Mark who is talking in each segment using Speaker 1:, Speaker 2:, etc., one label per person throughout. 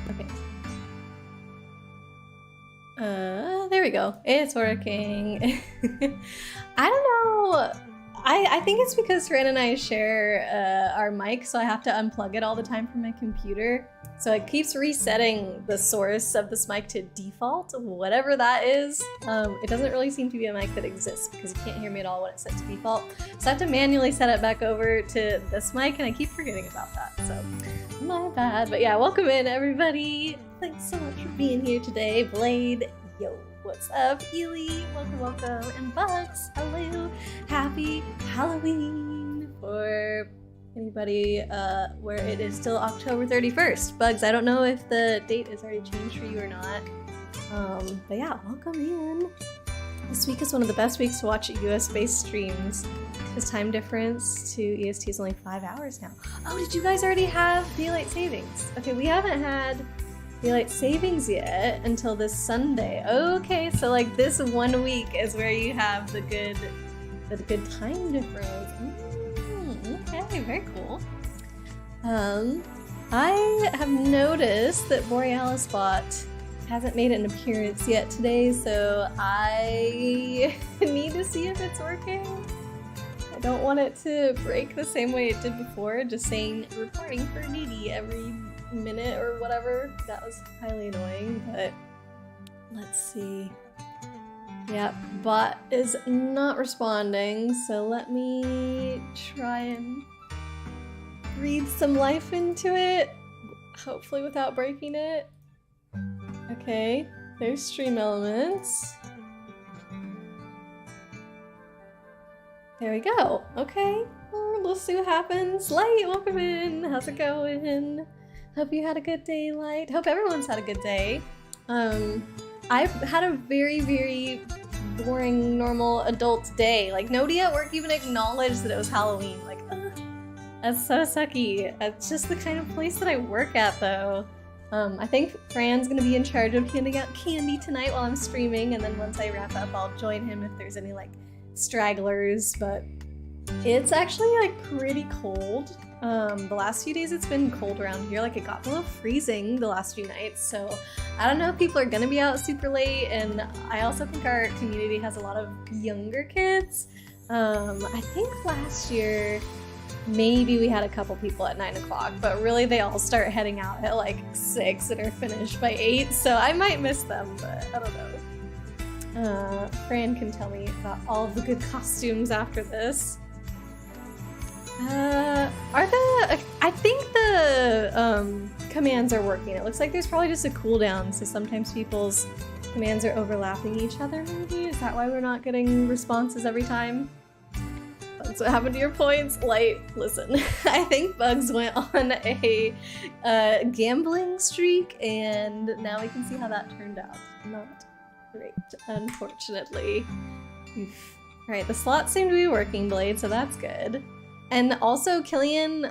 Speaker 1: Okay. There we go. It's working. I don't know. I think it's because Fran and I share our mic, so I have to unplug it all the time from my computer. So it keeps resetting the source of this mic to default, whatever that is. It doesn't really seem to be a mic that exists because you can't hear me at all when it's set to default. So I have to manually set it back over to this mic, and I keep forgetting about that. So my bad. But yeah, welcome in everybody. Thanks so much for being here today. Blade, yo. What's up, Ely? Welcome. And Bugs, hello. Happy Halloween for anybody where it is still October 31st. Bugs, I don't know if the date is already changed for you or not. But yeah, welcome in. This week is one of the best weeks to watch US-based streams. Because time difference to EST is only 5 hours now. Oh, did you guys already have daylight savings? Okay, we haven't had daylight savings yet until this Sunday. Okay, so like this 1 week is where you have the good time difference. Okay, very cool. I have noticed that Borealis Bot hasn't made an appearance yet today, so I need to see if it's working. I don't want it to break the same way it did before, just saying reporting for needy every minute or whatever. That was highly annoying, but let's see. Yeah, bot is not responding, so let me try and breathe some life into it, hopefully without breaking it. Okay, there's stream elements. There we go. Okay, let's see what happens. Light, welcome in. How's it going? Hope you had a good day, Light. Hope everyone's had a good day. I've had a very, very boring, normal adult day. Like, nobody at work even acknowledged that it was Halloween. Like, ugh, that's so sucky. It's just the kind of place that I work at, though. I think Fran's gonna be in charge of handing out candy tonight while I'm streaming, and then once I wrap up, I'll join him if there's any, like, stragglers, but it's actually, like, pretty cold. The last few days it's been cold around here, like it got below freezing the last few nights, so I don't know if people are gonna be out super late, and I also think our community has a lot of younger kids. I think last year maybe we had a couple people at 9 o'clock, but really they all start heading out at like 6 and are finished by 8, so I might miss them, but I don't know. Fran can tell me about all of the good costumes after this. I think the commands are working. It looks like there's probably just a cooldown, so sometimes people's commands are overlapping each other, maybe? Is that why we're not getting responses every time? That's what happened to your points? Light, listen. I think Bugs went on a gambling streak, and now we can see how that turned out. Not great, unfortunately. Oof. Alright, the slots seem to be working, Blade, so that's good. And also, Killian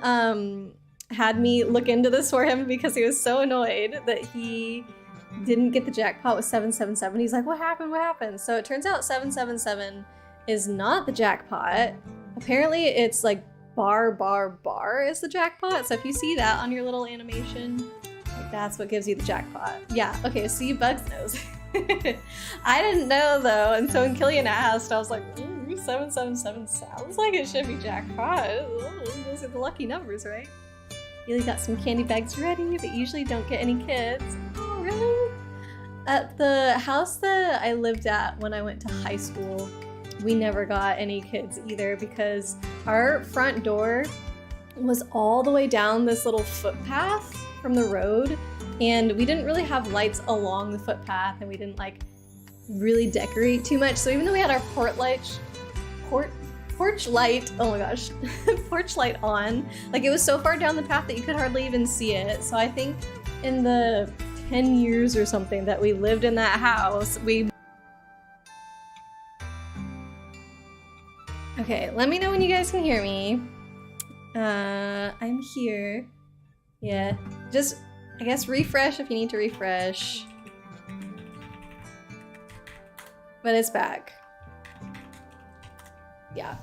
Speaker 1: had me look into this for him because he was so annoyed that he didn't get the jackpot with 777. He's like, what happened? What happened? So it turns out 777 is not the jackpot. Apparently, it's like bar is the jackpot. So if you see that on your little animation, like that's what gives you the jackpot. Yeah, okay, see, Bugs knows. I didn't know though, and so when Killian asked, I was like, 777 sounds like it should be jackpot. Those are the lucky numbers, right? Really got some candy bags ready, but usually don't get any kids. Oh, really? At the house that I lived at when I went to high school, we never got any kids either because our front door was all the way down this little footpath from the road, and we didn't really have lights along the footpath, and we didn't like really decorate too much. So even though we had our porch light, oh my gosh, porch light on, like it was so far down the path that you could hardly even see it. So I think in the 10 years or something that we lived in that house, Okay, let me know when you guys can hear me. I'm here. Yeah, just, I guess refresh if you need to refresh. But it's back. Yeah.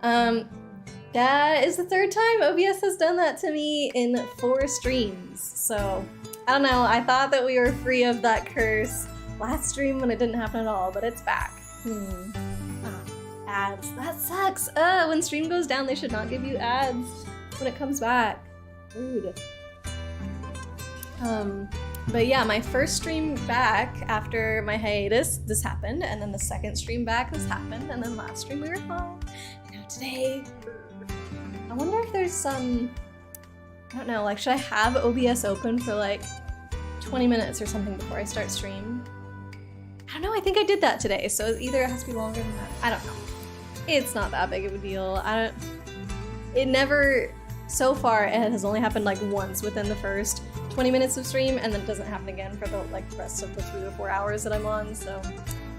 Speaker 1: That is the third time OBS has done that to me in 4 streams. So I don't know, I thought that we were free of that curse last stream when it didn't happen at all, but it's back. Ads. That sucks. When stream goes down, they should not give you ads when it comes back. Rude. But yeah, my first stream back after my hiatus, this happened, and then the second stream back, this happened, and then last stream we were fine. Now today, I wonder if there's some, I don't know, like should I have OBS open for like 20 minutes or something before I start stream? I don't know, I think I did that today, so either it has to be longer than that. I don't know. It's not that big of a deal. It never, so far, it has only happened like once within the first 20 minutes of stream, and then it doesn't happen again for the rest of the 3 or 4 hours that I'm on, so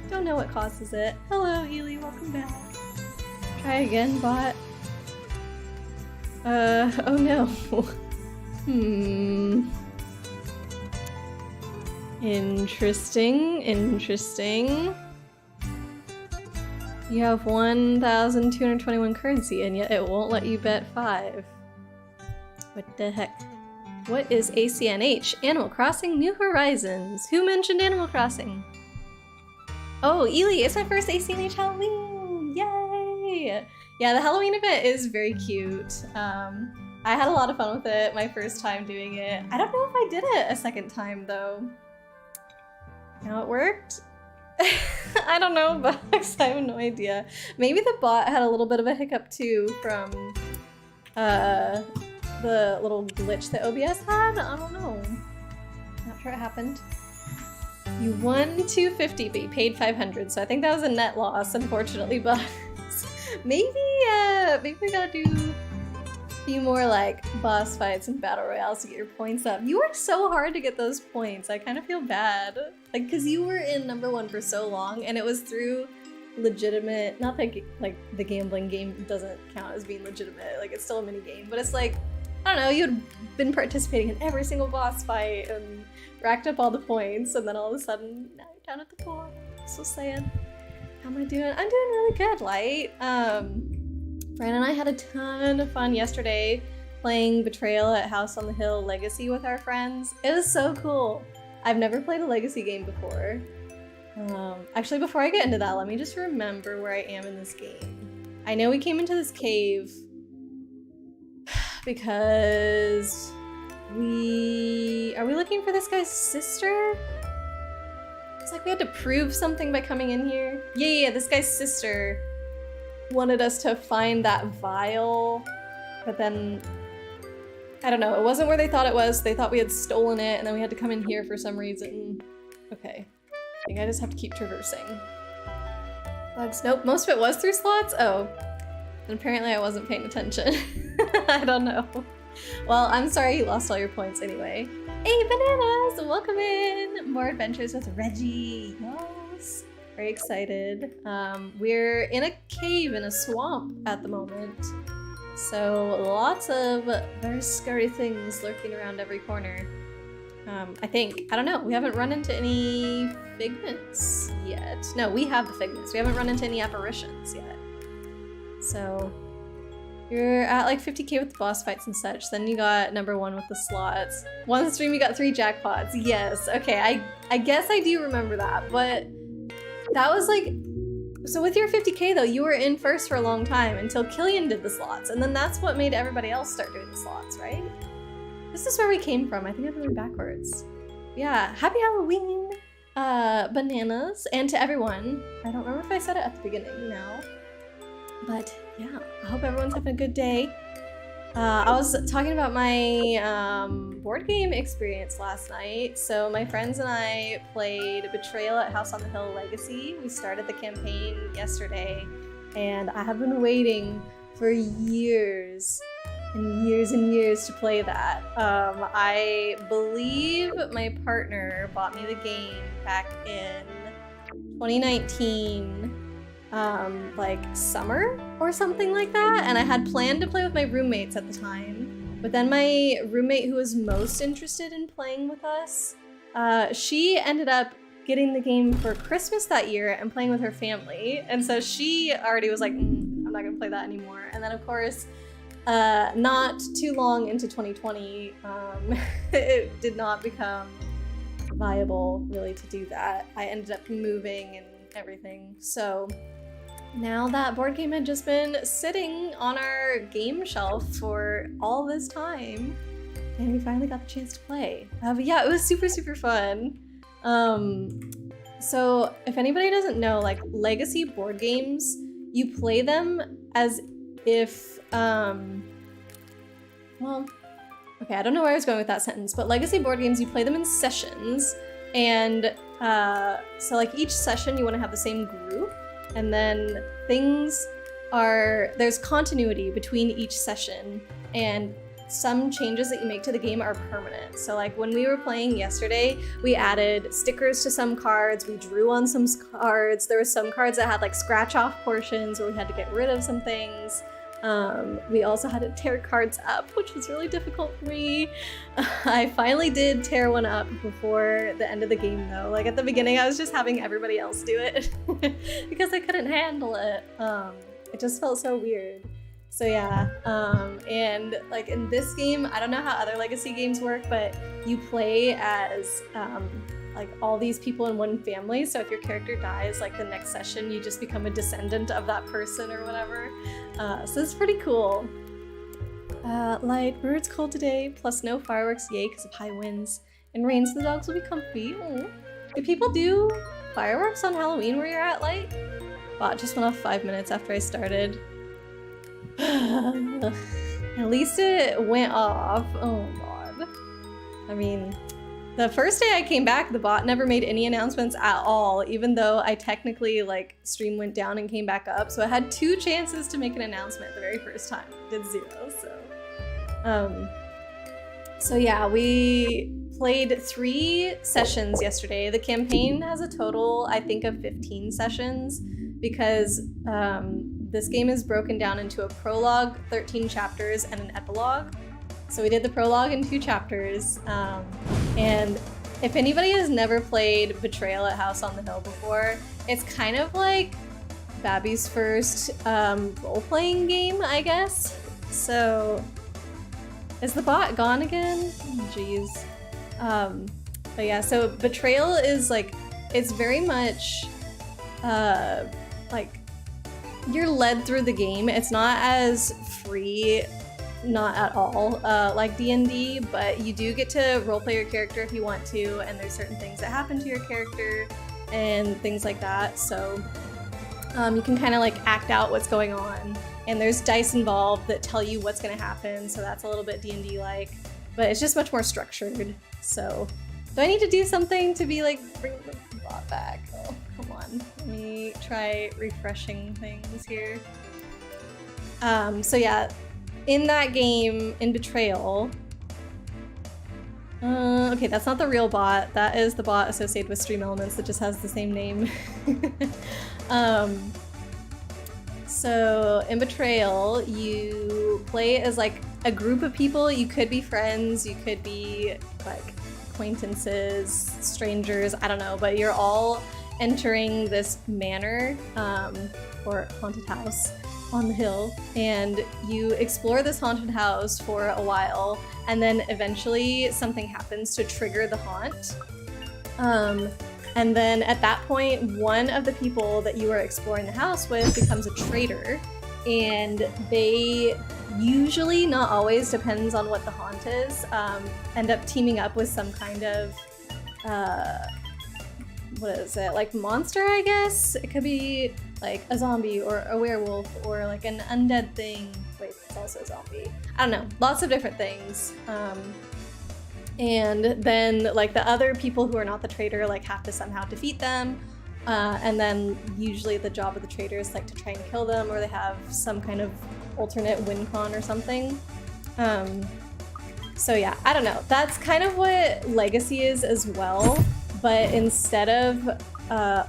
Speaker 1: don't know what causes it. Hello, Ely, welcome back. Try again, bot. Oh no. Interesting, interesting. You have 1,221 currency, and yet it won't let you bet 5. What the heck? What is ACNH? Animal Crossing New Horizons. Who mentioned Animal Crossing? Oh, Ely, it's my first ACNH Halloween! Yay! Yeah, the Halloween event is very cute. I had a lot of fun with it my first time doing it. I don't know if I did it a second time, though. How it worked? I don't know, Bugs. I have no idea. Maybe the bot had a little bit of a hiccup too from the little glitch that OBS had. I don't know. Not sure it happened. You won 250, but you paid 500, so I think that was a net loss, unfortunately. But maybe we gotta do a few more like boss fights and battle royales to get your points up. You worked so hard to get those points. I kind of feel bad. Like, because you were in #1 for so long, and it was through legitimate, not that like the gambling game doesn't count as being legitimate, like it's still a mini game, but it's like, I don't know, you had been participating in every single boss fight and racked up all the points, and then all of a sudden, now you're down at the core. So sad. How am I doing? I'm doing really good, Light. Brian and I had a ton of fun yesterday playing Betrayal at House on the Hill Legacy with our friends. It was so cool. I've never played a Legacy game before. Actually, before I get into that, let me just remember where I am in this game. I know we came into this cave because are we looking for this guy's sister? It's like we had to prove something by coming in here. Yeah, this guy's sister wanted us to find that vial, but then I don't know, it wasn't where they thought it was. They thought we had stolen it, and then we had to come in here for some reason. Okay, I think I just have to keep traversing. Bugs, nope, most of it was through slots? Oh, and apparently I wasn't paying attention. I don't know. Well, I'm sorry you lost all your points anyway. Hey, Bananas, welcome in! More adventures with Reggie, yes. Very excited. We're in a cave in a swamp at the moment. So lots of very scary things lurking around every corner. I think. I don't know. We haven't run into any figments yet. No, we have the figments. We haven't run into any apparitions yet. So you're at like 50k with the boss fights and such. Then you got #1 with the slots. One stream you got 3 jackpots. Yes. Okay, I guess I do remember that, but that was like, so with your 50k though, you were in first for a long time until Killian did the slots, and then that's what made everybody else start doing the slots, right? This is where we came from. I think I'm going backwards. Yeah, happy Halloween, Bananas, and to everyone. I don't remember if I said it at the beginning now, but yeah, I hope everyone's having a good day. I was talking about my board game experience last night. So my friends and I played Betrayal at House on the Hill Legacy. We started the campaign yesterday, and I have been waiting for years and years and years to play that. I believe my partner bought me the game back in 2019. Like summer or something like that, and I had planned to play with my roommates at the time, but then my roommate who was most interested in playing with us, she ended up getting the game for Christmas that year and playing with her family, and so she already was like, I'm not gonna play that anymore. And then of course not too long into 2020, it did not become viable really to do that. I ended up moving and everything. So now that board game had just been sitting on our game shelf for all this time, and we finally got the chance to play. But yeah, it was super, super fun. So if anybody doesn't know, like legacy board games, you play them as if, well, okay, I don't know where I was going with that sentence, but legacy board games, you play them in sessions, and so like each session you want to have the same group, and then there's continuity between each session, and some changes that you make to the game are permanent. So like when we were playing yesterday, we added stickers to some cards, we drew on some cards, there were some cards that had like scratch off portions where we had to get rid of some things. We also had to tear cards up, which was really difficult for me. I finally did tear one up before the end of the game though. Like at the beginning I was just having everybody else do it because I couldn't handle it. It just felt so weird. So yeah, and like in this game, I don't know how other legacy games work, but you play as like all these people in one family. So if your character dies, like the next session, you just become a descendant of that person or whatever. So it's pretty cool. Light, birds cold today, plus no fireworks, yay, because of high winds. And rain, so the dogs will be comfy. Aww. Do people do fireworks on Halloween where you're at, Light? Wow, it just went off 5 minutes after I started. At least it went off. Oh god. I mean, the first day I came back, the bot never made any announcements at all, even though I technically, like, stream went down and came back up. So I had 2 chances to make an announcement the very first time. I did 0, so. So yeah, we played 3 sessions yesterday. The campaign has a total, I think, of 15 sessions because this game is broken down into a prologue, 13 chapters, and an epilogue. So we did the prologue in 2 chapters, and if anybody has never played Betrayal at House on the Hill before, it's kind of like Babby's first role-playing game, I guess. So, is the bot gone again? Jeez. But yeah, so Betrayal is like, it's very much like, you're led through the game. It's not as free, not at all, like D&D, but you do get to roleplay your character if you want to, and there's certain things that happen to your character and things like that. So you can kind of like act out what's going on, and there's dice involved that tell you what's going to happen, so that's a little bit D&D like, but it's just much more structured. So do I need to do something to be like, bring the bot back? Oh, come on. Let me try refreshing things here. So yeah, in that game, in Betrayal, okay, that's not the real bot. That is the bot associated with Stream Elements that just has the same name. So in Betrayal, you play as like a group of people. You could be friends, you could be like acquaintances, strangers, I don't know, but you're all entering this manor or haunted house on the hill, and you explore this haunted house for a while, and then eventually something happens to trigger the haunt. And then at that point, one of the people that you are exploring the house with becomes a traitor, and they usually, not always, depends on what the haunt is, end up teaming up with some kind of what is it, like monster, I guess? It could be like a zombie or a werewolf or like an undead thing. Wait, it's also a zombie. I don't know, lots of different things. And then like the other people who are not the traitor like have to somehow defeat them. And then usually the job of the traitor is like to try and kill them, or they have some kind of alternate win con or something. So yeah, I don't know. That's kind of what Legacy is as well. But instead of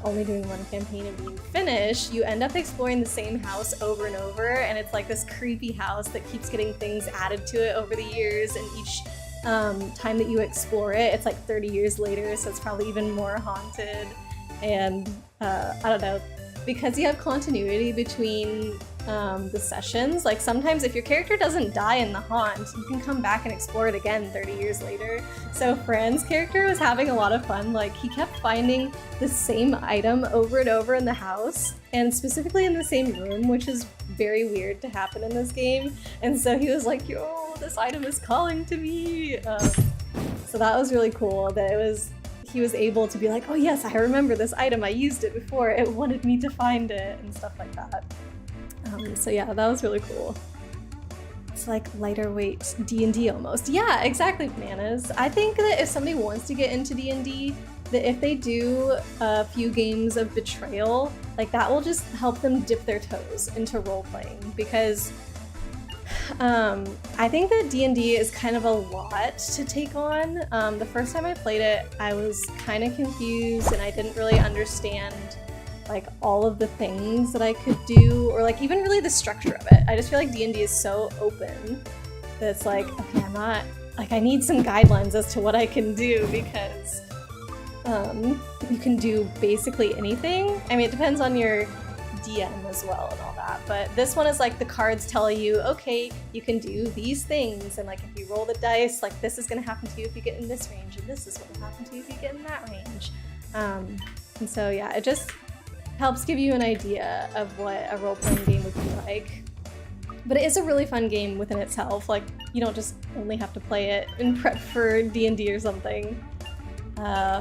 Speaker 1: only doing one campaign and being finished, you end up exploring the same house over and over, and it's like this creepy house that keeps getting things added to it over the years, and each time that you explore it, it's like 30 years later, so it's probably even more haunted. And I don't know, because you have continuity between the sessions. Like sometimes if your character doesn't die in the haunt, you can come back and explore it again 30 years later. So Fran's character was having a lot of fun. Like he kept finding the same item over and over in the house, and specifically in the same room, which is very weird to happen in this game. And so he was like, yo, this item is calling to me. So that was really cool that he was able to be like, oh yes, I remember this item, I used it before, it wanted me to find it, and stuff like that. So yeah, that was really cool. It's like lighter weight D&D almost. Yeah, exactly, Bananas. I think that if somebody wants to get into D&D, that if they do a few games of Betrayal, like that will just help them dip their toes into role-playing, because I think that D&D is kind of a lot to take on. The first time I played it, I was kind of confused and I didn't really understand like all of the things that I could do, or like even really the structure of it. I just feel like D&D is so open that it's like, okay, I'm not, like I need some guidelines as to what I can do, because you can do basically anything. I mean, it depends on your DM as well and all that, but this one is like the cards tell you, okay, you can do these things, and like if you roll the dice, like this is going to happen to you if you get in this range, and this is what will happen to you if you get in that range. And so yeah, it just helps give you an idea of what a role-playing game would be like. But it is a really fun game within itself. Like, you don't just only have to play it and prep for D&D or something.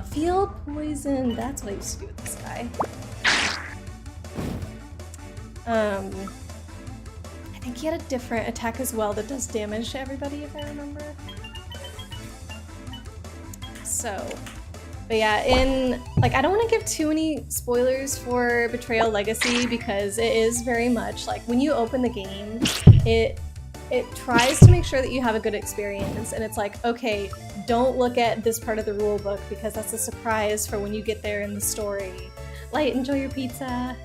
Speaker 1: Field poison, that's what I used to do with this guy. I think he had a different attack as well that does damage to everybody, if I remember. So, but yeah, I don't want to give too many spoilers for Betrayal Legacy, because it is very much like when you open the game, it tries to make sure that you have a good experience, and it's like, okay, don't look at this part of the rule book because that's a surprise for when you get there in the story. Light, enjoy your pizza.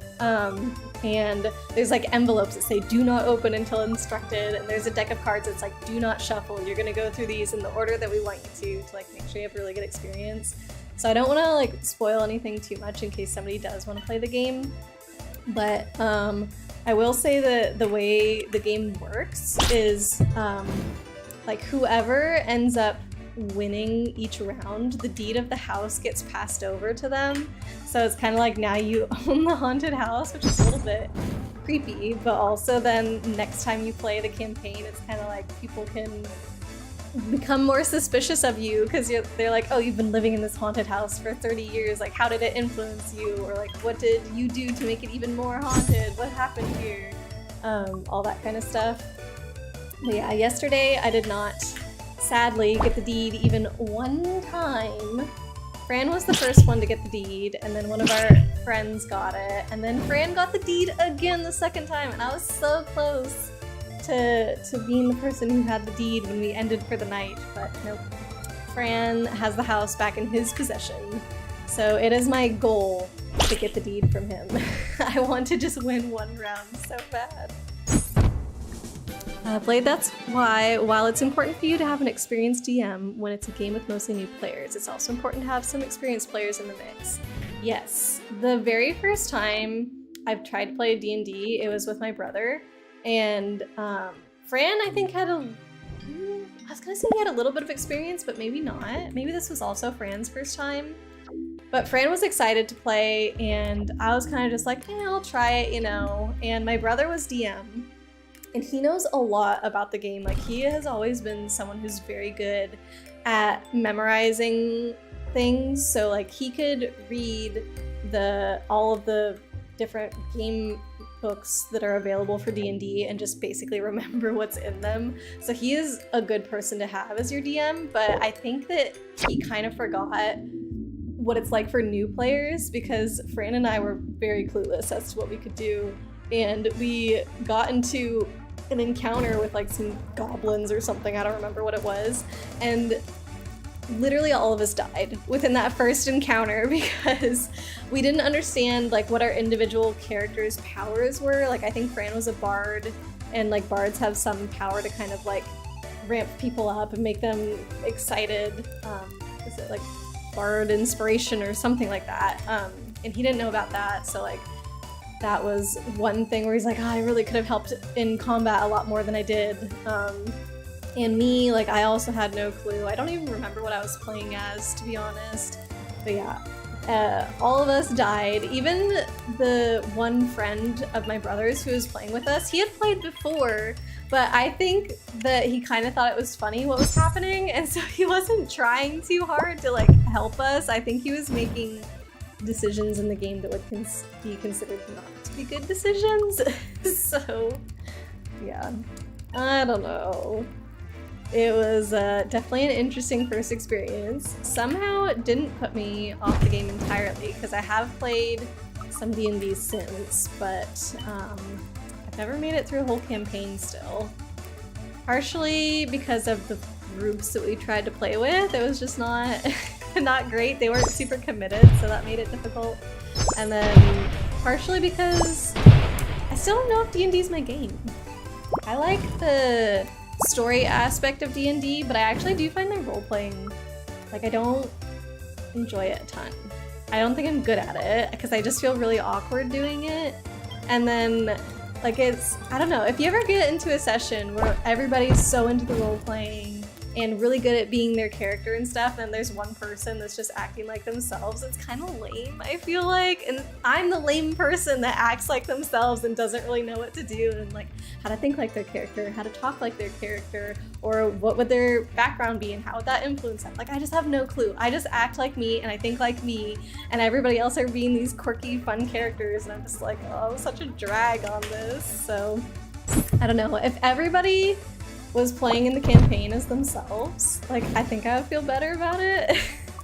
Speaker 1: And there's like envelopes that say do not open until instructed, and there's a deck of cards that's like do not shuffle, you're gonna go through these in the order that we want you to like make sure you have a really good experience. So I don't want to like spoil anything too much in case somebody does want to play the game, but I will say that the way the game works is like whoever ends up winning each round, the deed of the house gets passed over to them. So it's kind of like now you own the haunted house, which is a little bit creepy, but also then next time you play the campaign, it's kind of like people can become more suspicious of you because they're like, oh, you've been living in this haunted house for 30 years, like how did it influence you, or like what did you do to make it even more haunted, what happened here, all that kind of stuff. But yeah, yesterday I did not sadly get the deed even one time. Fran was the first one to get the deed, and then one of our friends got it, and then Fran got the deed again the second time, and I was so close to being the person who had the deed when we ended for the night, but nope. Fran has the house back in his possession, so it is my goal to get the deed from him. I want to just win one round so bad. Blade, that's why, while it's important for you to have an experienced DM when it's a game with mostly new players, it's also important to have some experienced players in the mix. Yes, the very first time I've tried to play D&D, it was with my brother, and Fran, I think, I was gonna say he had a little bit of experience, but maybe not. Maybe this was also Fran's first time. But Fran was excited to play, and I was kind of just like, yeah, I'll try it, you know. And my brother was DM, and he knows a lot about the game. Like, he has always been someone who's very good at memorizing things. So like he could read all of the different game books that are available for D&D and just basically remember what's in them. So he is a good person to have as your DM, but I think that he kind of forgot what it's like for new players, because Fran and I were very clueless as to what we could do, and we got into an encounter with like some goblins or something, I don't remember what it was, and literally all of us died within that first encounter because we didn't understand like what our individual characters' powers were. Like, I think Fran was a bard, and like bards have some power to kind of like ramp people up and make them excited. Is it like bard inspiration or something like that? And he didn't know about that, so like that was one thing where he's like, oh, I really could have helped in combat a lot more than I did. And me, like, I also had no clue. I don't even remember what I was playing as, to be honest. But yeah, all of us died. Even the one friend of my brother's who was playing with us, he had played before, but I think that he kind of thought it was funny what was happening, and so he wasn't trying too hard to, like, help us. I think he was making decisions in the game that would be considered not to be good decisions. So, yeah. I don't know. It was definitely an interesting first experience. Somehow it didn't put me off the game entirely, because I have played some D&D since, but I've never made it through a whole campaign still. Partially because of the groups that we tried to play with. It was just not not great. They weren't super committed, so that made it difficult. And then partially because I still don't know if D&D is my game. I like the story aspect of D&D, but I actually do find my role-playing, like, I don't enjoy it a ton. I don't think I'm good at it, because I just feel really awkward doing it. And then, like, it's, I don't know, if you ever get into a session where everybody's so into the role-playing and really good at being their character and stuff, and there's one person that's just acting like themselves, it's kind of lame, I feel like. And I'm the lame person that acts like themselves and doesn't really know what to do, and like how to think like their character, how to talk like their character, or what would their background be and how would that influence them. Like, I just have no clue. I just act like me and I think like me, and everybody else are being these quirky, fun characters, and I'm just like, oh, such a drag on this. So, I don't know. If everybody was playing in the campaign as themselves, like, I think I would feel better about it.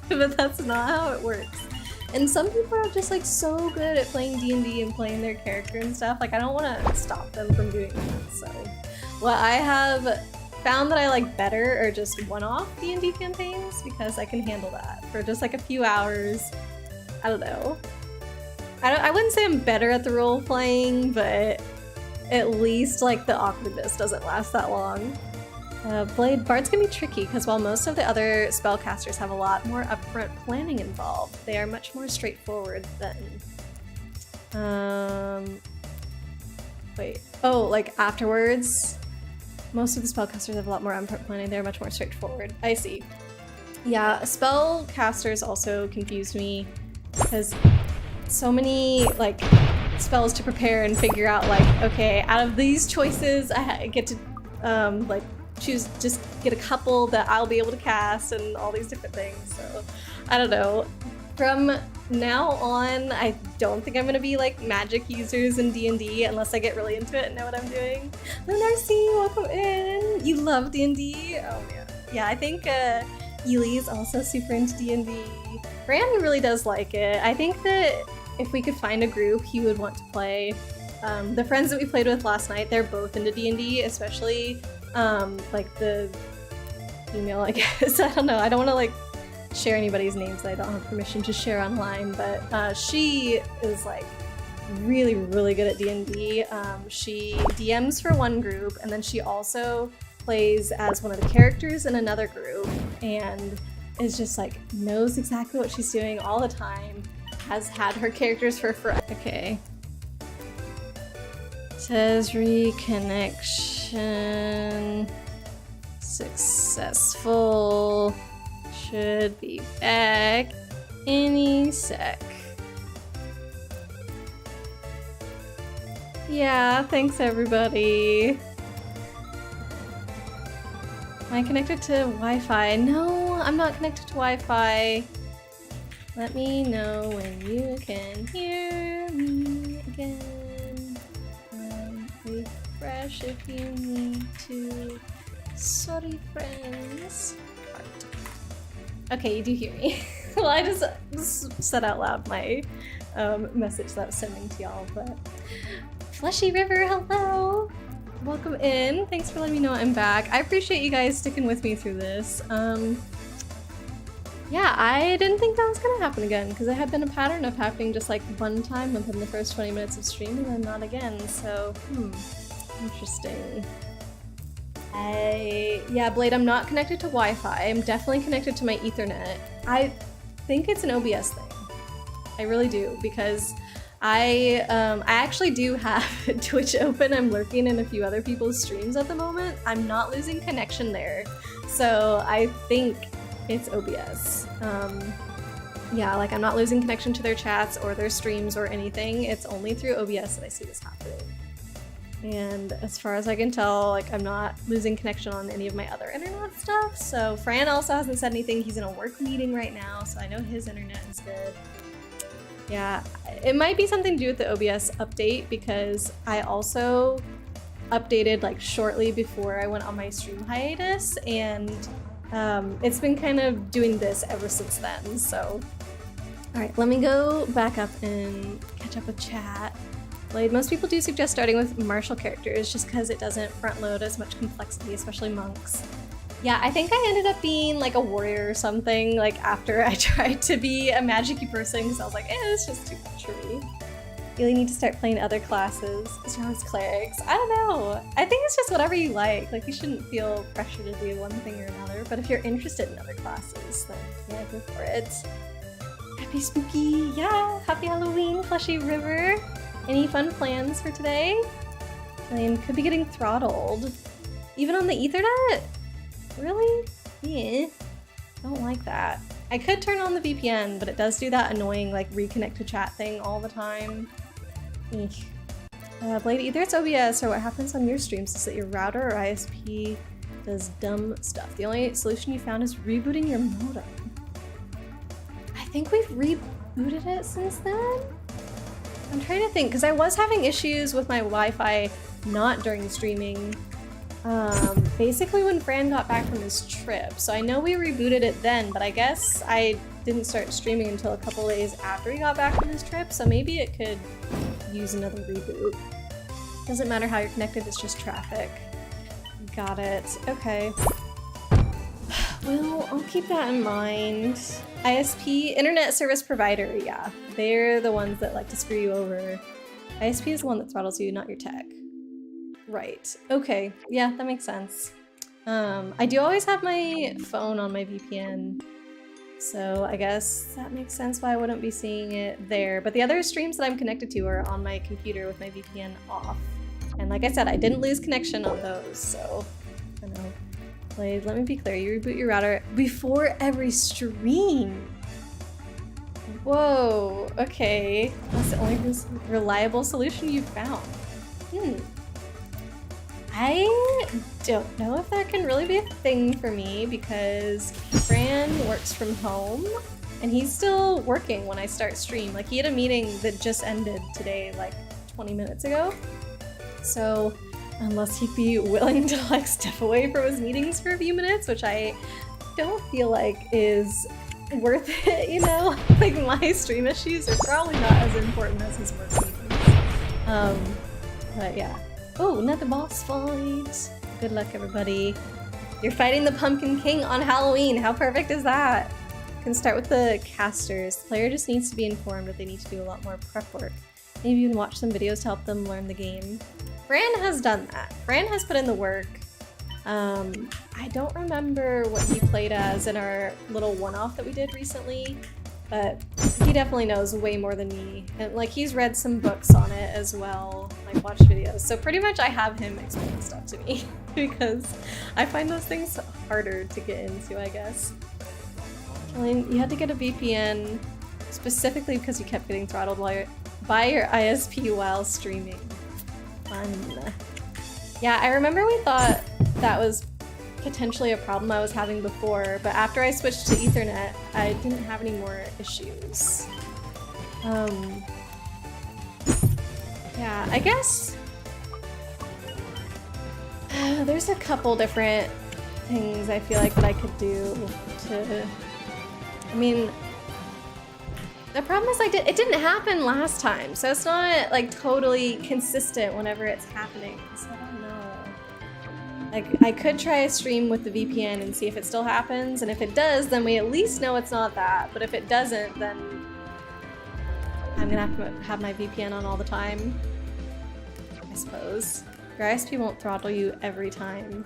Speaker 1: But that's not how it works. And some people are just like so good at playing D&D and playing their character and stuff. Like, I don't want to stop them from doing that. So what I have found that I like better are just one-off D&D campaigns, because I can handle that for just like a few hours. I don't know. I wouldn't say I'm better at the role playing, but at least like the awkwardness doesn't last that long. Bards can be tricky, because while most of the other spellcasters have a lot more upfront planning involved, they are much more straightforward than... wait. Oh, like afterwards? Most of the spellcasters have a lot more upfront planning, they're much more straightforward. I see. Yeah, spellcasters also confused me, because so many, like, spells to prepare and figure out, like, okay, out of these choices I get to like choose, just get a couple that I'll be able to cast and all these different things. So I don't know, from now on I don't think I'm gonna be like magic users in D&D unless I get really into it and know what I'm doing. Lunarcy, welcome in. You love D&D? Oh yeah, I think Ely is also super into D&D. Brand really does like it. I think that if we could find a group he would want to play. The friends that we played with last night, they're both into D&D, especially like the female, I guess. I don't know, I don't want to like share anybody's names that I don't have permission to share online, but she is like really, really good at D&D. She DMs for one group, and then she also plays as one of the characters in another group, and is just like knows exactly what she's doing all the time. Has had her characters for forever. Okay. Says reconnection successful. Should be back any sec. Yeah, thanks everybody. Am I connected to Wi-Fi? No, I'm not connected to Wi-Fi. Let me know when you can hear me again. Refresh if you need to. Sorry, friends. Okay, you do hear me. Well, I just said out loud my message that I was sending to y'all, but... Fleshy River, hello! Welcome in. Thanks for letting me know I'm back. I appreciate you guys sticking with me through this. Yeah, I didn't think that was gonna happen again, because it had been a pattern of happening just like one time within the first 20 minutes of stream and then not again, so interesting. Yeah, Blade, I'm not connected to Wi-Fi. I'm definitely connected to my Ethernet. I think it's an OBS thing. I really do, because I actually do have Twitch open. I'm lurking in a few other people's streams at the moment. I'm not losing connection there. So I think it's OBS. Yeah, like I'm not losing connection to their chats or their streams or anything. It's only through OBS that I see this happening. And as far as I can tell, like I'm not losing connection on any of my other internet stuff. So Fran also hasn't said anything. He's in a work meeting right now, so I know his internet is good. Yeah, it might be something to do with the OBS update because I also updated like shortly before I went on my stream hiatus, and it's been kind of doing this ever since then. So, all right, let me go back up and catch up with chat. Blade, most people do suggest starting with martial characters just because it doesn't front load as much complexity, especially monks. Yeah, I think I ended up being like a warrior or something, like after I tried to be a magic-y person because I was like, it's just too much for me. You really need to start playing other classes because you're always clerics. I don't know. I think it's just whatever you like. Like you shouldn't feel pressure to do one thing or another, but if you're interested in other classes, then yeah, go for it. Happy spooky, yeah, happy Halloween, Fleshy River. Any fun plans for today? I mean, could be getting throttled. Even on the Ethernet? Really? Yeah. Don't like that. I could turn on the VPN, but it does do that annoying, like, reconnect to chat thing all the time. Eek. Blade, either it's OBS or what happens on your streams is that your router or ISP does dumb stuff. The only solution you found is rebooting your modem. I think we've rebooted it since then? I'm trying to think, because I was having issues with my Wi-Fi not during streaming, basically when Fran got back from his trip. So I know we rebooted it then, but I guess I didn't start streaming until a couple days after he got back from his trip, so maybe it could use another reboot. Doesn't matter how you're connected, it's just traffic. Got it. Okay. Well, I'll keep that in mind. ISP, internet service provider, yeah. They're the ones that like to screw you over. ISP is the one that throttles you, not your tech. Right. Okay. Yeah, that makes sense. I do always have my phone on my VPN, so I guess that makes sense why I wouldn't be seeing it there. But the other streams that I'm connected to are on my computer with my VPN off. And like I said, I didn't lose connection on those, so I know. Blade, let me be clear, you reboot your router before every stream. Whoa, okay. That's the only reliable solution you've found. I don't know if that can really be a thing for me because Fran works from home and he's still working when I start stream. Like he had a meeting that just ended today, like 20 minutes ago. So unless he'd be willing to like step away from his meetings for a few minutes, which I don't feel like is worth it, you know? Like my stream issues are probably not as important as his work meetings. But yeah. Oh, another boss fight. Good luck, everybody. You're fighting the Pumpkin King on Halloween. How perfect is that? You can start with the casters. The player just needs to be informed that they need to do a lot more prep work. Maybe you can watch some videos to help them learn the game. Fran has done that. Fran has put in the work. I don't remember what he played as in our little one-off that we did recently, but he definitely knows way more than me. And like he's read some books on it as well, like watched videos. So pretty much I have him explain stuff to me because I find those things harder to get into, I guess. Killian, you had to get a VPN specifically because you kept getting throttled by your ISP while streaming. Fun. Yeah, I remember we thought that was potentially a problem I was having before, but after I switched to Ethernet, I didn't have any more issues. Yeah, I guess there's a couple different things I feel like that I could do to, I mean, the problem is it didn't happen last time, so it's not like totally consistent whenever it's happening, so I don't know. Like, I could try a stream with the VPN and see if it still happens, and if it does, then we at least know it's not that, but if it doesn't, then I'm gonna have to have my VPN on all the time, I suppose. Your ISP won't throttle you every time.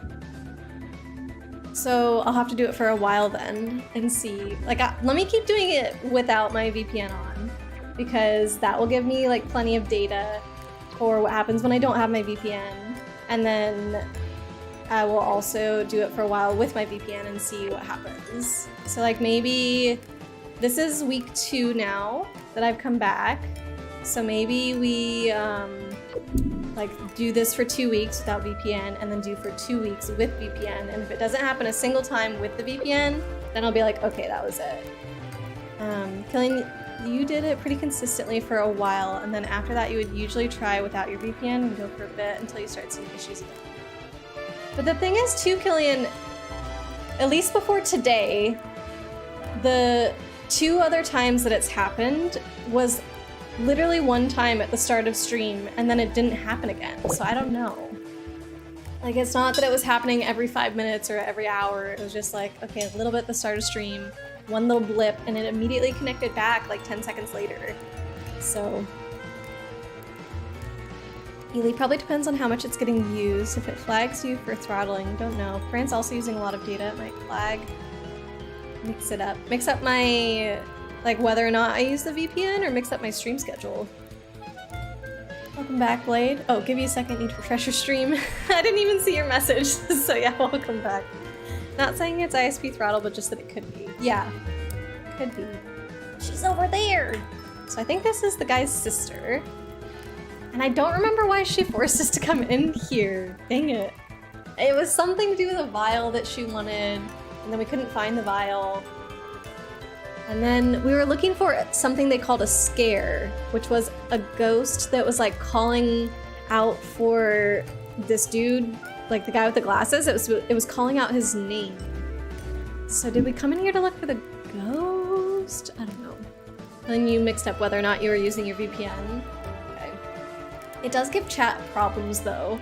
Speaker 1: So I'll have to do it for a while then and see. Like, let me keep doing it without my VPN on because that will give me like plenty of data for what happens when I don't have my VPN. And then I will also do it for a while with my VPN and see what happens. So like maybe this is week 2 now that I've come back. So maybe we like do this for 2 weeks without VPN and then do for 2 weeks with VPN. And if it doesn't happen a single time with the VPN, then I'll be like, okay, that was it. Killing, you did it pretty consistently for a while, and then after that you would usually try without your VPN and go for a bit until you start seeing issues again. But the thing is too, Killian, at least before today, the 2 other times that it's happened was literally one time at the start of stream, and then it didn't happen again, so I don't know. Like, it's not that it was happening every 5 minutes or every hour, it was just like, okay, a little bit at the start of stream, one little blip, and it immediately connected back like 10 seconds later. So Ely, probably depends on how much it's getting used. If it flags you for throttling, don't know. Fran's also using a lot of data, it might flag. Mix it up. Mix up my, like, whether or not I use the VPN, or mix up my stream schedule. Welcome back, Blade. Oh, give you a second, need to refresh your stream. I didn't even see your message, so yeah, welcome back. Not saying it's ISP throttle, but just that it could be. Yeah, could be. She's over there! So I think this is the guy's sister. And I don't remember why she forced us to come in here. Dang it. It was something to do with a vial that she wanted, and then we couldn't find the vial. And then we were looking for something they called a scare, which was a ghost that was like calling out for this dude, like the guy with the glasses. It was calling out his name. So did we come in here to look for the ghost? I don't know. And then you mixed up whether or not you were using your VPN. Okay. It does give chat problems though.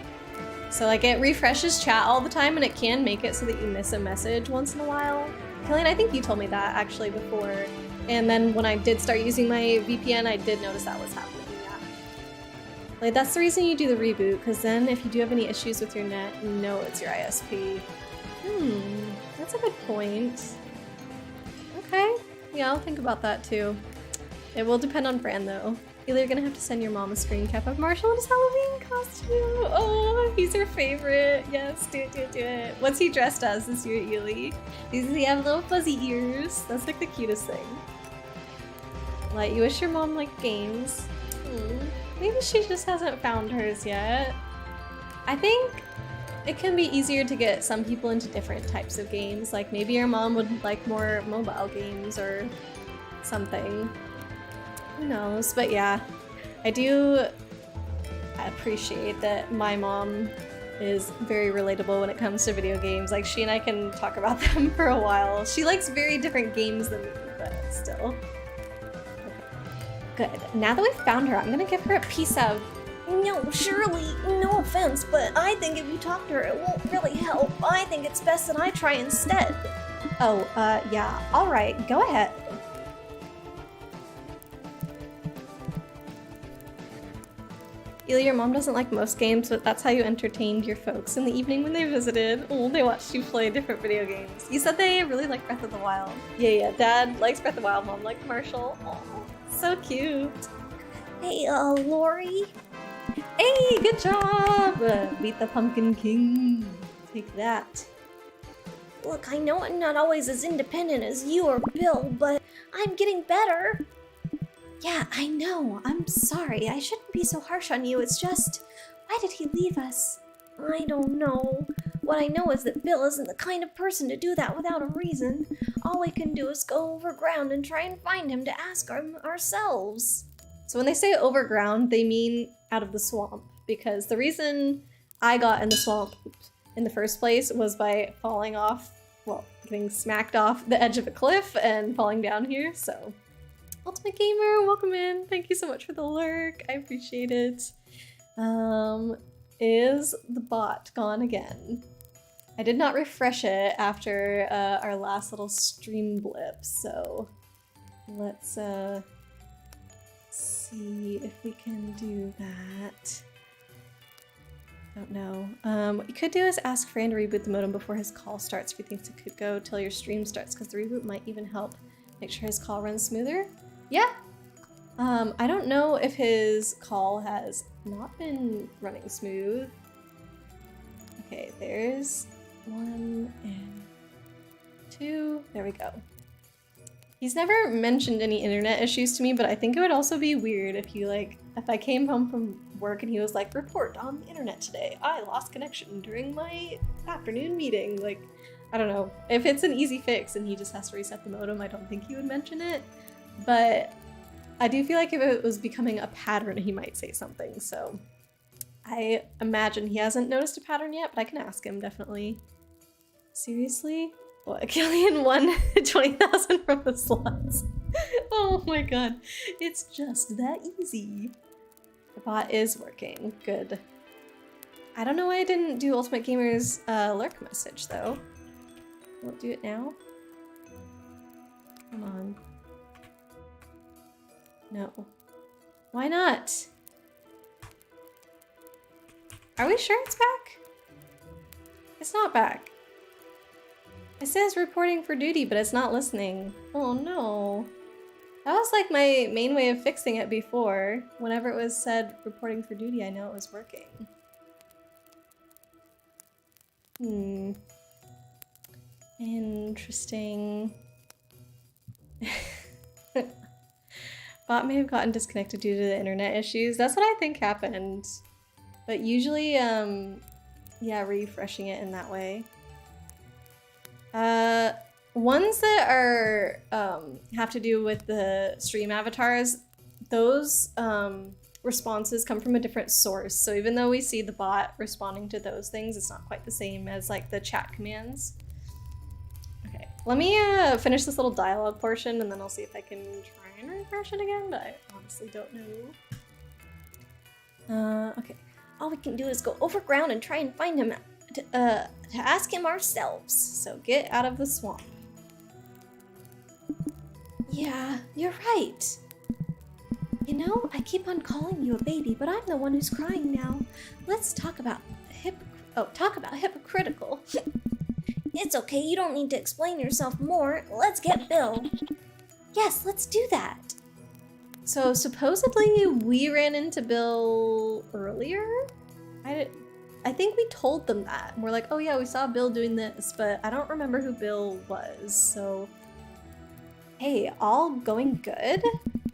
Speaker 1: So like it refreshes chat all the time, and it can make it so that you miss a message once in a while. Killian, I think you told me that actually before. And then when I did start using my VPN, I did notice that was happening, yeah. Like that's the reason you do the reboot, because then if you do have any issues with your net, you know it's your ISP. That's a good point. Okay, yeah, I'll think about that too. It will depend on Fran though. Either you're gonna have to send your mom a screen cap of Marshall in his Halloween costume. Oh, he's her favorite. Yes, do it, do it, do it. What's he dressed as this year, Ely? Does he have little fuzzy ears? That's like the cutest thing. Like, you wish your mom liked games. Maybe she just hasn't found hers yet. I think it can be easier to get some people into different types of games. Like maybe your mom would like more mobile games or something. Who knows? But yeah, I do appreciate that my mom is very relatable when it comes to video games. Like she and I can talk about them for a while. She likes very different games than me, but still. Okay. Good. Now that we've found her, I'm gonna give her a piece of...
Speaker 2: No, Shirley, no offense, but I think if you talk to her, it won't really help. I think it's best that I try instead.
Speaker 1: Oh, yeah. Alright, go ahead. Ely, your mom doesn't like most games, but that's how you entertained your folks in the evening when they visited. Oh, they watched you play different video games. You said they really like Breath of the Wild. Yeah, Dad likes Breath of the Wild, Mom likes Marshall. Oh, so cute.
Speaker 2: Hey, Lori.
Speaker 1: Hey, good job! Beat the Pumpkin King. Take that.
Speaker 2: Look, I know I'm not always as independent as you or Bill, but I'm getting better.
Speaker 1: Yeah, I know. I'm sorry. I shouldn't be so harsh on you. It's just, why did he leave us?
Speaker 2: I don't know. What I know is that Bill isn't the kind of person to do that without a reason. All we can do is go overground and try and find him to ask him ourselves.
Speaker 1: So when they say overground, they mean out of the swamp, because the reason I got in the swamp in the first place was by falling off, well, getting smacked off the edge of a cliff and falling down here, so. Ultimate Gamer, welcome in. Thank you so much for the lurk. I appreciate it. Is the bot gone again? I did not refresh it after our last little stream blip, so let's see if we can do that. Don't know. What you could do is ask Fran to reboot the modem before his call starts if he thinks it could go till your stream starts, because the reboot might even help make sure his call runs smoother. Yeah, I don't know if his call has not been running smooth. Okay, there's 1 and 2. There we go. He's never mentioned any internet issues to me, but I think it would also be weird if if I came home from work and he was like, report on the internet today. I lost connection during my afternoon meeting. Like, I don't know. If it's an easy fix and he just has to reset the modem, I don't think he would mention it. But I do feel like if it was becoming a pattern, he might say something. So I imagine he hasn't noticed a pattern yet, but I can ask him definitely. Seriously? What? Killian won 20,000 from the slots. Oh my god. It's just that easy. The bot is working. Good. I don't know why I didn't do Ultimate Gamer's lurk message though. We'll do it now. Come on. No. Why not? Are we sure it's back? It's not back. It says reporting for duty, but it's not listening. Oh no. That was like my main way of fixing it before. Whenever it was said reporting for duty, I know it was working. Interesting. Bot may have gotten disconnected due to the internet issues. That's what I think happened. But usually, yeah, refreshing it in that way. Ones that are, have to do with the stream avatars, those, responses come from a different source. So even though we see the bot responding to those things, it's not quite the same as like the chat commands. Okay, let me, finish this little dialogue portion and then I'll see if I can try and refresh it again, but I honestly don't know.
Speaker 2: Okay. All we can do is go overground and try and find him to ask him ourselves.
Speaker 1: So get out of the swamp.
Speaker 2: Yeah, you're right. You know, I keep on calling you a baby, but I'm the one who's crying now. Let's talk about hypocritical. It's okay, you don't need to explain yourself more. Let's get Bill. Yes, let's do that.
Speaker 1: So supposedly we ran into Bill earlier? I think we told them that. We're like, oh yeah, we saw Bill doing this, but I don't remember who Bill was, so... Hey, all going good?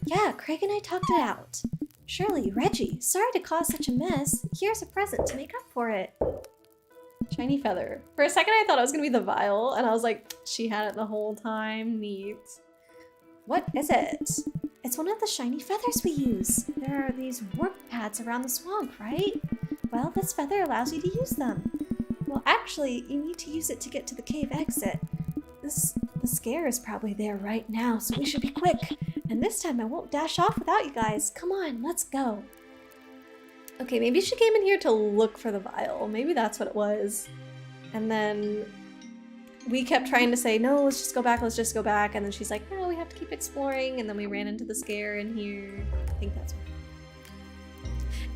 Speaker 2: Yeah, Craig and I talked it out. Shirley, Reggie, sorry to cause such a mess. Here's a present to make up for it.
Speaker 1: Shiny feather. For a second I thought it was gonna be the vial, and I was like, she had it the whole time, neat. What is it?
Speaker 2: It's one of the shiny feathers we use. There are these warp pads around the swamp, right? Well, this feather allows you to use them. Well, actually, you need to use it to get to the cave exit. The scare is probably there right now, so we should be quick. And this time I won't dash off without you guys. Come on, let's go.
Speaker 1: Okay, maybe she came in here to look for the vial. Maybe that's what it was. And then we kept trying to say, no, let's just go back, let's just go back. And then she's like, no, we have to keep exploring. And then we ran into the scare in here. I think that's what.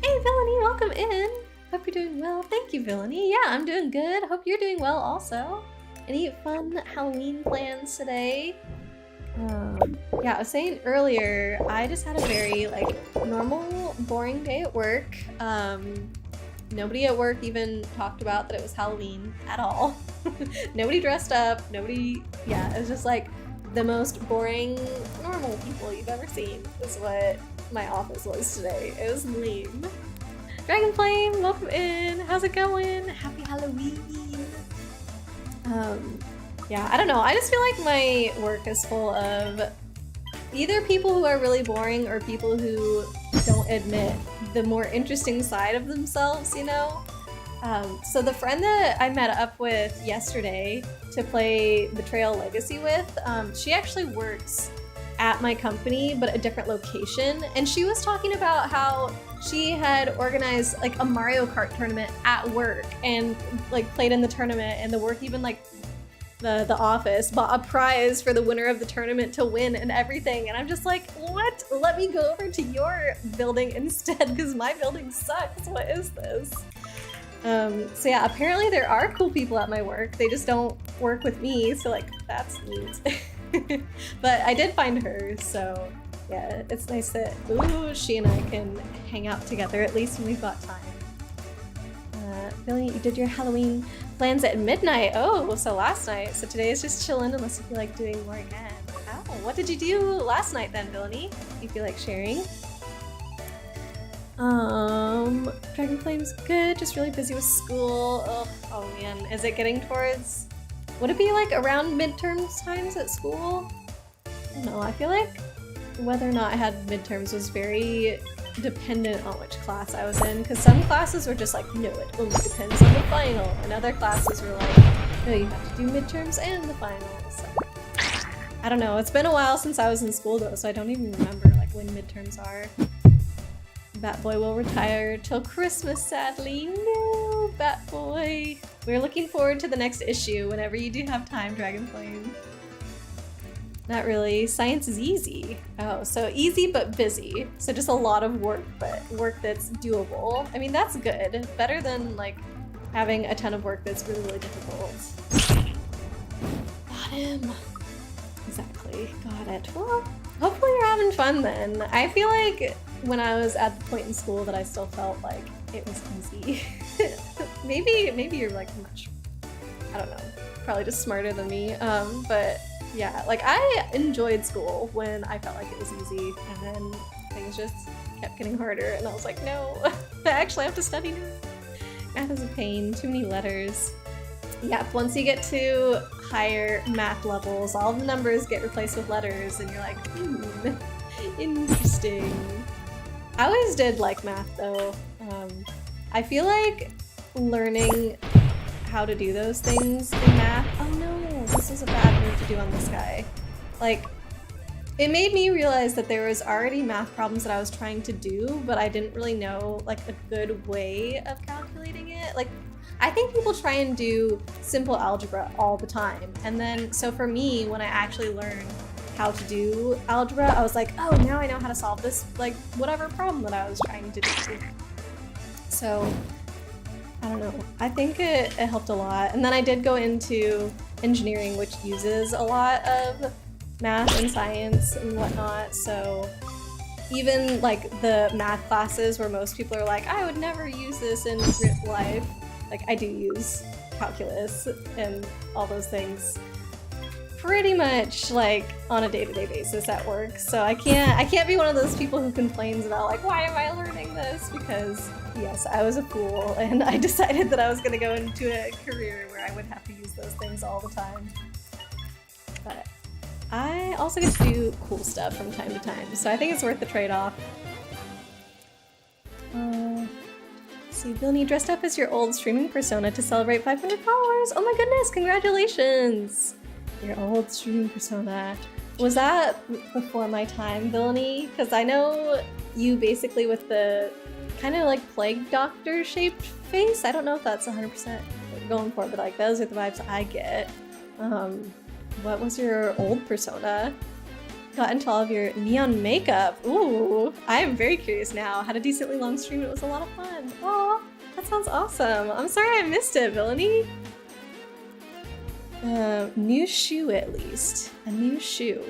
Speaker 1: Hey, Villainy, welcome in. Hope you're doing well. Thank you, Villainy. Yeah, I'm doing good. Hope you're doing well also. Any fun Halloween plans today? Yeah, I was saying earlier, I just had a very, like, normal, boring day at work. Nobody at work even talked about that it was Halloween at all. Nobody dressed up, nobody, yeah, it was just like the most boring, normal people you've ever seen is what my office was today. It was lame. Dragonflame, welcome in. How's it going? Happy Halloween. Yeah, I don't know. I just feel like my work is full of either people who are really boring or people who don't admit the more interesting side of themselves, you know? So the friend that I met up with yesterday to play Betrayal Legacy with, she actually works at my company, but a different location. And she was talking about how she had organized like a Mario Kart tournament at work and like played in the tournament, and the work even like the office bought a prize for the winner of the tournament to win and everything. And I'm just like, what? Let me go over to your building instead because my building sucks. What is this? So yeah, apparently there are cool people at my work. They just don't work with me. So like, that's neat. But I did find her. So Yeah, it's nice that she and I can hang out together, at least when we've got time. Billy, you did your Halloween plans at midnight. Oh, so last night. So today is just chilling unless you feel like doing more again. Oh, what did you do last night then, Billy? You feel like sharing? Dragon Flame's good, just really busy with school. Oh man, is it getting towards... Would it be like around midterms times at school? I don't know, I feel like whether or not I had midterms was very dependent on which class I was in, because some classes were just like, no, it only depends on the final, and other classes were like, no, you have to do midterms and the finals. So, I don't know, it's been a while since I was in school though, so I don't even remember like when midterms are. Batboy will retire till Christmas, sadly. No, Batboy. We're looking forward to the next issue whenever you do have time, Dragonflame. Not really. Science is easy. Oh, so easy but busy. So just a lot of work, but work that's doable. I mean, that's good. Better than like having a ton of work that's really, really difficult. Got him. Exactly. Got it. Well, hopefully you're having fun then. I feel like when I was at the point in school that I still felt like it was easy. maybe you're like much, I don't know, probably just smarter than me. But yeah, like I enjoyed school when I felt like it was easy, and then things just kept getting harder and I was like, no, I actually have to study now. Math is a pain, too many letters. Yeah, once you get to higher math levels, all the numbers get replaced with letters and you're like, interesting. I always did like math though. I feel like learning how to do those things in math. Oh no, this is a bad move to do on this guy. Like, it made me realize that there was already math problems that I was trying to do, but I didn't really know like a good way of calculating it. Like, I think people try and do simple algebra all the time. And then, so for me, when I actually learned how to do algebra, I was like, oh, now I know how to solve this, like, whatever problem that I was trying to do. So, I don't know. I think it helped a lot. And then I did go into engineering, which uses a lot of math and science and whatnot. So, even, like, the math classes where most people are like, I would never use this in real life. Like, I do use calculus and all those things pretty much like on a day-to-day basis at work. So I can't be one of those people who complains about like, why am I learning this? Because yes, I was a fool and I decided that I was going to go into a career where I would have to use those things all the time. But I also get to do cool stuff from time to time, so I think it's worth the trade-off. See, Billy dressed up as your old streaming persona to celebrate 500 followers. Oh my goodness, congratulations! Your old streaming persona. Was that before my time, Billy? Because I know you basically with the kind of like plague doctor shaped face. I don't know if that's 100% what you're going for, but like those are the vibes I get. What was your old persona? Got into all of your neon makeup. Ooh, I am very curious now. Had a decently long stream. It was a lot of fun. Aw, that sounds awesome. I'm sorry I missed it, Villainy. New shoe at least. A new shoe.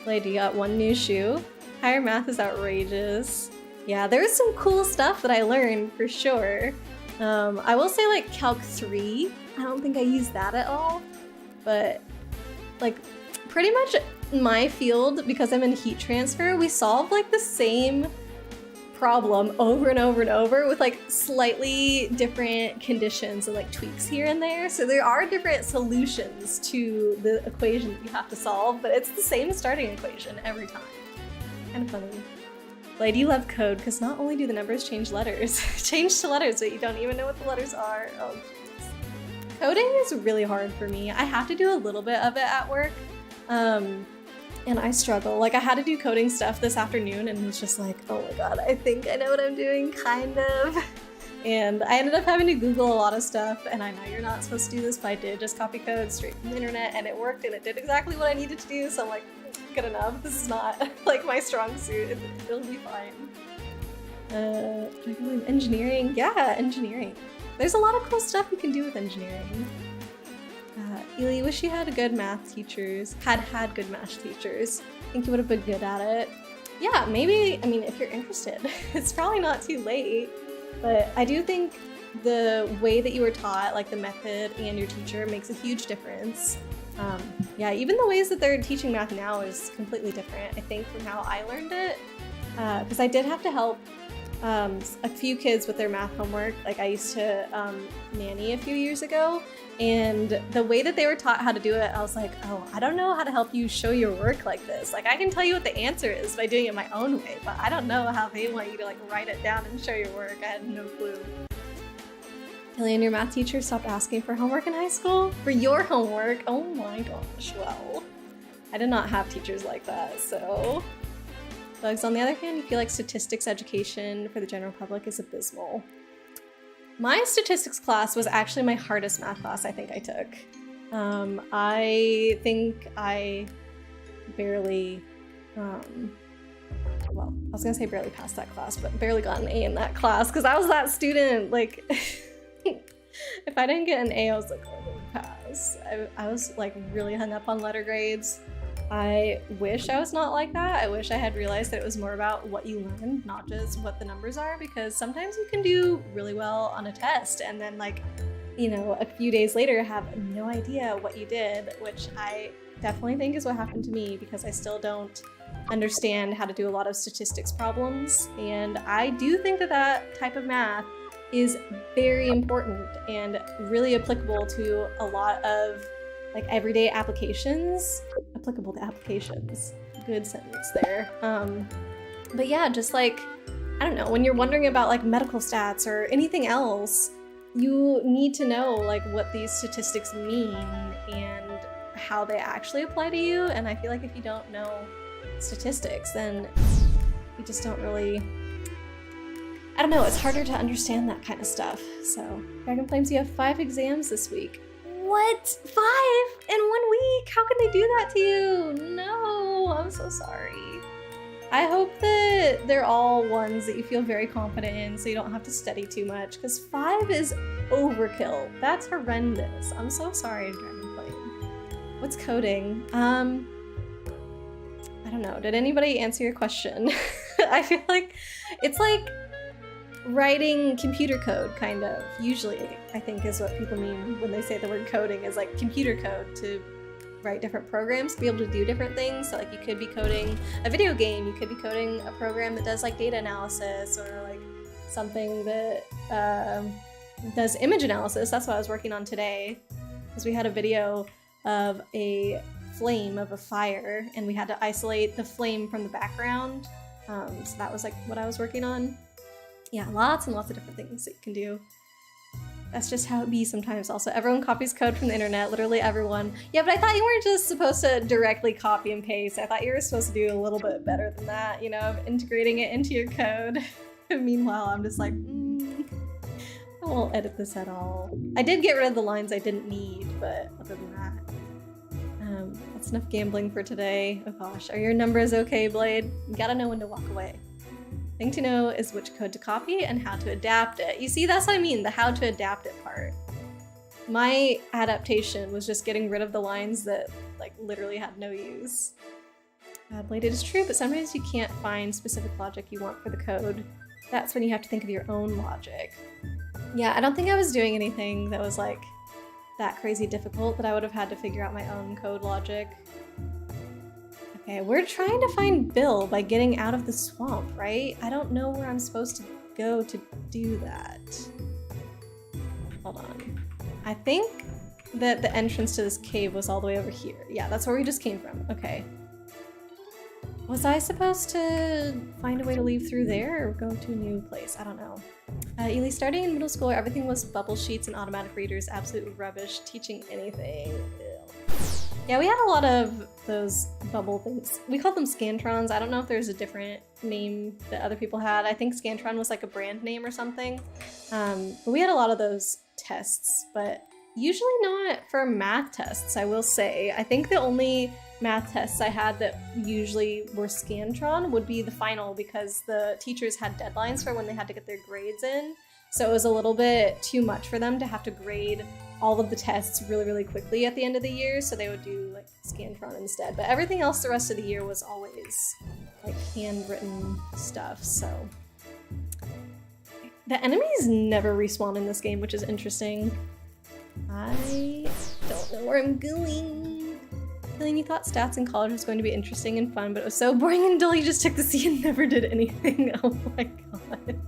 Speaker 1: Lady, you got one new shoe. Higher math is outrageous. Yeah, there's some cool stuff that I learned for sure. I will say like Calc 3. I don't think I used that at all. But like pretty much my field, because I'm in heat transfer, we solve like the same problem over and over and over with like slightly different conditions and like tweaks here and there. So there are different solutions to the equation that you have to solve, but it's the same starting equation every time. Kind of funny. Lady, you love code because not only do the numbers change letters, change to letters that you don't even know what the letters are. Oh, Jesus. Coding is really hard for me. I have to do a little bit of it at work. And I struggle. Like I had to do coding stuff this afternoon and was just like, oh my god, I think I know what I'm doing, kind of. And I ended up having to Google a lot of stuff, and I know you're not supposed to do this, but I did just copy code straight from the internet and it worked and it did exactly what I needed to do, so I'm like, good enough. This is not like my strong suit. It'll be fine. Engineering. Yeah, engineering. There's a lot of cool stuff you can do with engineering. Ely, wish you had good math teachers. Had good math teachers. Think you would have been good at it. Yeah, maybe, I mean, if you're interested, it's probably not too late. But I do think the way that you were taught, like the method and your teacher, makes a huge difference. Yeah, even the ways that they're teaching math now is completely different, I think, from how I learned it. Because I did have to help a few kids with their math homework. Like I used to nanny a few years ago, and the way that they were taught how to do it, I was like, oh, I don't know how to help you show your work like this. Like I can tell you what the answer is by doing it my own way, but I don't know how they want you to like write it down and show your work. I had no clue. Killian, your math teacher stopped asking for homework in high school? For your homework? Oh my gosh, well, I did not have teachers like that, so. Bugs, on the other hand, you feel like statistics education for the general public is abysmal. My statistics class was actually my hardest math class I think I took. I think I barely, well, I was gonna say barely passed that class, but barely got an A in that class because I was that student, like, if I didn't get an A, I was like, oh, I didn't pass. I was like really hung up on letter grades. I wish I was not like that. I wish I had realized that it was more about what you learn, not just what the numbers are, because sometimes you can do really well on a test and then like, you know, a few days later have no idea what you did, which I definitely think is what happened to me because I still don't understand how to do a lot of statistics problems. And I do think that that type of math is very important and really applicable to a lot of like everyday applications. Applicable to applications. Good sentence there. But yeah, just like, I don't know, when you're wondering about like medical stats or anything else, you need to know like what these statistics mean and how they actually apply to you. And I feel like if you don't know statistics, then you just don't really, I don't know, it's harder to understand that kind of stuff. So, Dragon Flames, you have 5 exams this week. What? 5 in 1 week? How can they do that to you? No, I'm so sorry. I hope that they're all ones that you feel very confident in so you don't have to study too much, because 5 is overkill. That's horrendous. I'm so sorry, Dragon Flame. What's coding? I don't know. Did anybody answer your question? I feel like it's like writing computer code, kind of. Usually, I think is what people mean when they say the word coding, is like computer code to write different programs to be able to do different things. So like you could be coding a video game, you could be coding a program that does like data analysis, or like something that does image analysis. That's what I was working on today, because we had a video of a flame of a fire and we had to isolate the flame from the background. So that was like what I was working on. Yeah, lots and lots of different things that you can do. That's just how it be sometimes. Also, everyone copies code from the internet, literally everyone. Yeah, but I thought you weren't just supposed to directly copy and paste. I thought you were supposed to do a little bit better than that, you know, of integrating it into your code. Meanwhile, I'm just like, I won't edit this at all. I did get rid of the lines I didn't need, but other than that, that's enough gambling for today. Oh gosh, are your numbers okay, Blade? You gotta know when to walk away. Thing to know is which code to copy and how to adapt it. You see, that's what I mean, the how to adapt it part. My adaptation was just getting rid of the lines that like literally had no use. Blade, it is true, but sometimes you can't find specific logic you want for the code. That's when you have to think of your own logic. Yeah, I don't think I was doing anything that was like that crazy difficult that I would have had to figure out my own code logic. Okay, we're trying to find Bill by getting out of the swamp, right? I don't know where I'm supposed to go to do that. Hold on. I think that the entrance to this cave was all the way over here. Yeah, that's where we just came from. Okay. Was I supposed to find a way to leave through there or go to a new place? I don't know. Ely, starting in middle school, everything was bubble sheets and automatic readers. Absolute rubbish. Teaching anything. Ew. Yeah, we had a lot of those bubble things. We called them Scantrons. I don't know if there's a different name that other people had. I think Scantron was like a brand name or something. But we had a lot of those tests, but usually not for math tests, I will say. I think the only math tests I had that usually were Scantron would be the final, because the teachers had deadlines for when they had to get their grades in. So it was a little bit too much for them to have to grade all of the tests really, really quickly at the end of the year, so they would do like Scantron instead. But everything else the rest of the year was always like handwritten stuff, so. The enemies never respawn in this game, which is interesting. I don't know where I'm going. Feeling you thought stats in college was going to be interesting and fun, but it was so boring and dull you just took the C and never did anything. Oh my god.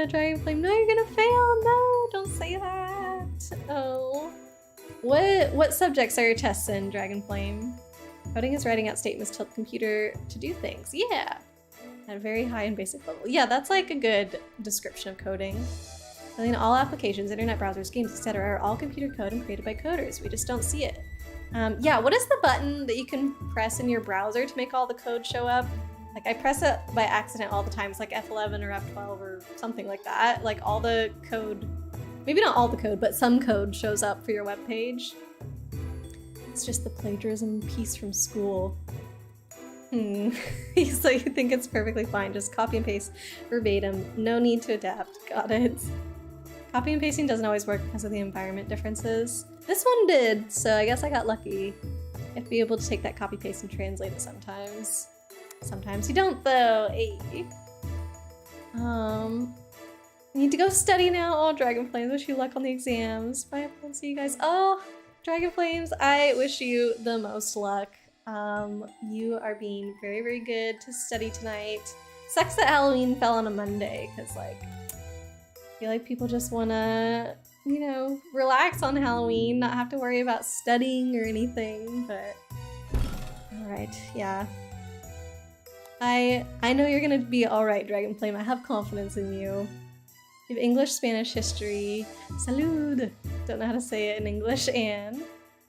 Speaker 1: Dragon Flame, no, you're gonna fail. No, don't say that. Oh. What subjects are your tests in, Dragon Flame? Coding is writing out statements to tell the computer to do things. Yeah. At a very high and basic level. Yeah, that's like a good description of coding. I mean, all applications, internet browsers, games, etc. are all computer code and created by coders. We just don't see it. Yeah, what is the button that you can press in your browser to make all the code show up? Like, I press it by accident all the time. It's like F11 or F12 or something like that. Like, all the code, maybe not all the code, but some code shows up for your web page. It's just the plagiarism piece from school. So you think it's perfectly fine, just copy and paste verbatim, no need to adapt. Got it. Copy and pasting doesn't always work because of the environment differences. This one did, so I guess I got lucky. You have to be able to take that copy paste and translate it sometimes. Sometimes you don't though. Hey. Need to go study now. Oh, Dragon Flames, wish you luck on the exams. Bye, everyone, see you guys. Oh, Dragon Flames, I wish you the most luck. You are being very, very good to study tonight. Sucks that Halloween fell on a Monday, because, like, I feel like people just want to, you know, relax on Halloween, not have to worry about studying or anything, but... Alright, yeah. I know you're gonna be alright, Dragon Flame. I have confidence in you. You have English, Spanish, history. Salud! Don't know how to say it in English, and...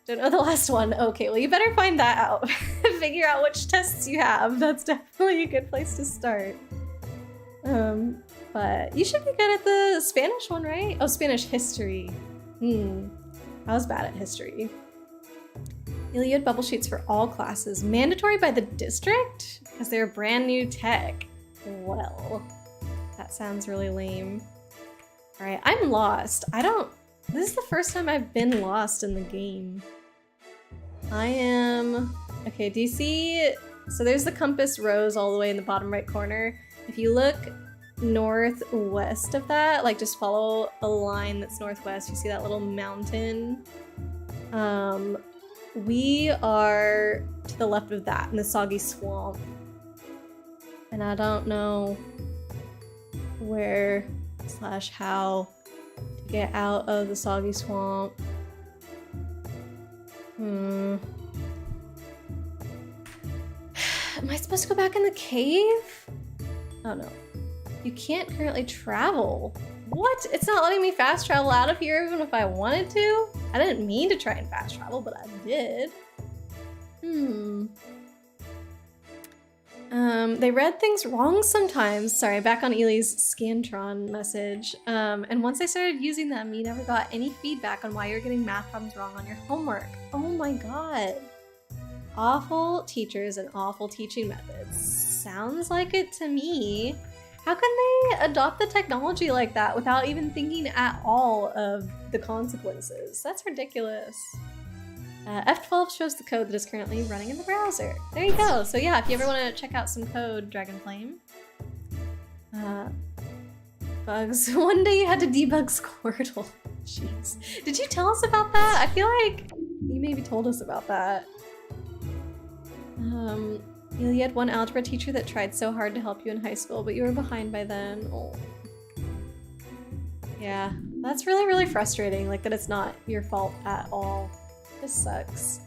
Speaker 1: Don't know the last one. Okay, well you better find that out. Figure out which tests you have. That's definitely a good place to start. But you should be good at the Spanish one, right? Oh, Spanish history. I was bad at history. You had bubble sheets for all classes. Mandatory by the district? Because they're brand new tech. Well, that sounds really lame. Alright, I'm lost. This is the first time I've been lost in the game. I am... Okay, do you see... So there's the compass rose all the way in the bottom right corner. If you look northwest of that, like just follow a line that's northwest, you see that little mountain? We are to the left of that in the soggy swamp. And I don't know where / how to get out of the soggy swamp. Am I supposed to go back in the cave? Oh no. You can't currently travel. What? It's not letting me fast travel out of here even if I wanted to? I didn't mean to try and fast travel, but I did. They read things wrong sometimes. Sorry, back on Ely's Scantron message. And once I started using them, you never got any feedback on why you're getting math problems wrong on your homework. Oh my god. Awful teachers and awful teaching methods. Sounds like it to me. How can they adopt the technology like that without even thinking at all of the consequences? That's ridiculous. F12 shows the code that is currently running in the browser. There you go. So yeah, if you ever want to check out some code, Dragonflame. Bugs. One day you had to debug Squirtle. Jeez. Did you tell us about that? I feel like you maybe told us about that. You had one algebra teacher that tried so hard to help you in high school, but you were behind by then. Oh. Yeah, that's really, really frustrating, like that it's not your fault at all. This sucks.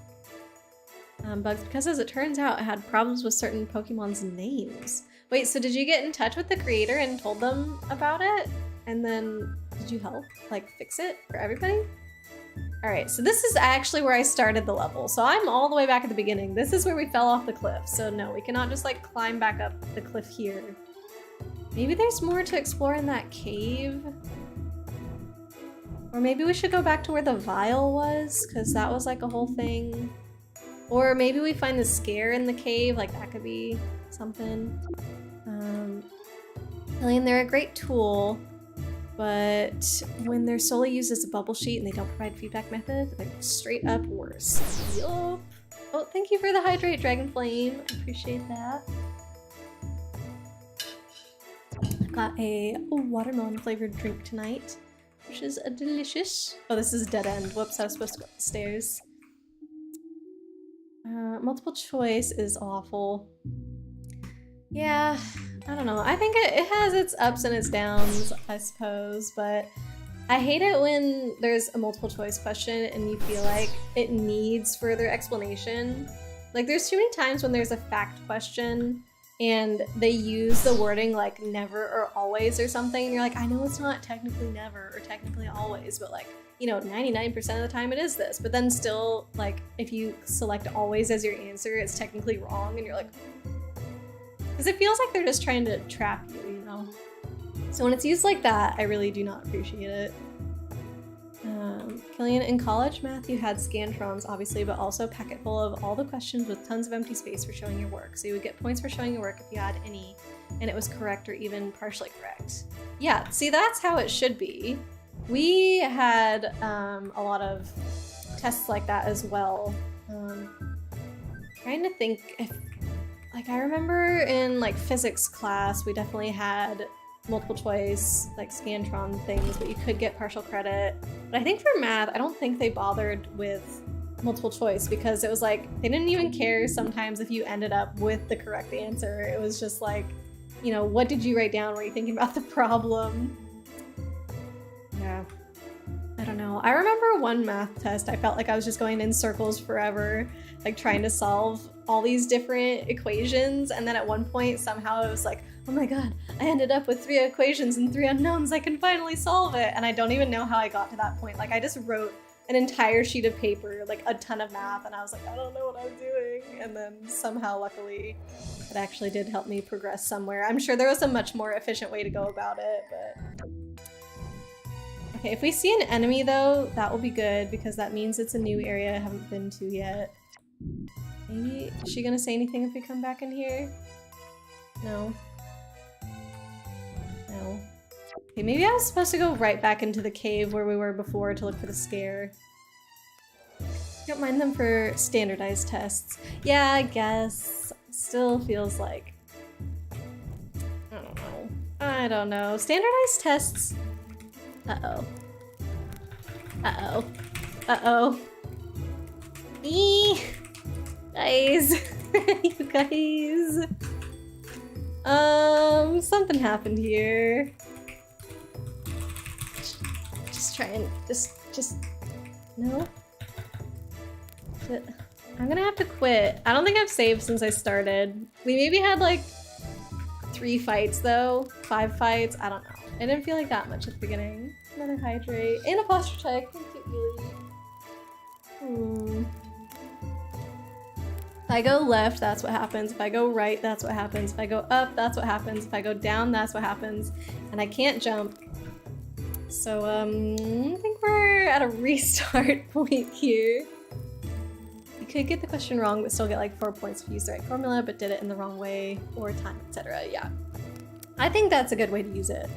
Speaker 1: Bugs, because as it turns out, it had problems with certain Pokemon's names. Wait, so did you get in touch with the creator and told them about it? And then did you help, like, fix it for everybody? Alright, so this is actually where I started the level. So I'm all the way back at the beginning. This is where we fell off the cliff. So no, we cannot just like climb back up the cliff here. Maybe there's more to explore in that cave. Or maybe we should go back to where the vial was, because that was like a whole thing. Or maybe we find the scare in the cave, like that could be something. Alien, they're a great tool. But when they're solely used as a bubble sheet and they don't provide feedback method, they're straight up worse. Yup. Oh, thank you for the hydrate, Dragon Flame. I appreciate that. I've got a watermelon flavored drink tonight, which is delicious. Oh, this is a dead end. Whoops, I was supposed to go up the stairs. Multiple choice is awful. Yeah, I don't know. I think it has its ups and its downs, I suppose, but I hate it when there's a multiple choice question and you feel like it needs further explanation. Like, there's too many times when there's a fact question and they use the wording like never or always or something, and you're like, I know it's not technically never or technically always, but like, you know, 99% of the time it is this. But then still, like, if you select always as your answer, it's technically wrong, and you're like, because it feels like they're just trying to trap you, you know? So when it's used like that, I really do not appreciate it. Killian, in college math, you had scantrons, obviously, but also a packet full of all the questions with tons of empty space for showing your work. So you would get points for showing your work if you had any, and it was correct or even partially correct. Yeah, see, that's how it should be. We had a lot of tests like that as well. Trying to think if, like, I remember in like physics class, we definitely had multiple choice, like Scantron things, but you could get partial credit. But I think for math, I don't think they bothered with multiple choice because it was like, they didn't even care sometimes if you ended up with the correct answer. It was just like, you know, what did you write down? Were you thinking about the problem? Yeah. I don't know. I remember one math test, I felt like I was just going in circles forever, like trying to solve all these different equations, and then at one point somehow it was like, oh my god, I ended up with 3 equations and 3 unknowns, I can finally solve it! And I don't even know how I got to that point. Like, I just wrote an entire sheet of paper, like a ton of math, and I was like, I don't know what I'm doing. And then somehow, luckily, it actually did help me progress somewhere. I'm sure there was a much more efficient way to go about it, but... Okay, if we see an enemy though, that will be good because that means it's a new area I haven't been to yet. Maybe, is she gonna say anything if we come back in here? No. No. Okay, maybe I was supposed to go right back into the cave where we were before to look for the scare. Don't mind them for standardized tests. Yeah, I guess. Still feels like... I don't know. I don't know. Standardized tests... Uh-oh. Uh-oh. Uh-oh. Eee! Guys. You guys. Something happened here. Just try and just no. I'm gonna have to quit. I don't think I've saved since I started. We maybe had like 3 fights though, 5 fights. I don't know. I didn't feel like that much at the beginning. Another hydrate and a posture check. Thank you, Ely. If I go left, that's what happens. If I go right, that's what happens. If I go up, that's what happens. If I go down, that's what happens. And I can't jump. So, I think we're at a restart point here. You could get the question wrong, but still get like 4 points if you used the right formula, but did it in the wrong way, or time, etc. Yeah. I think that's a good way to use it.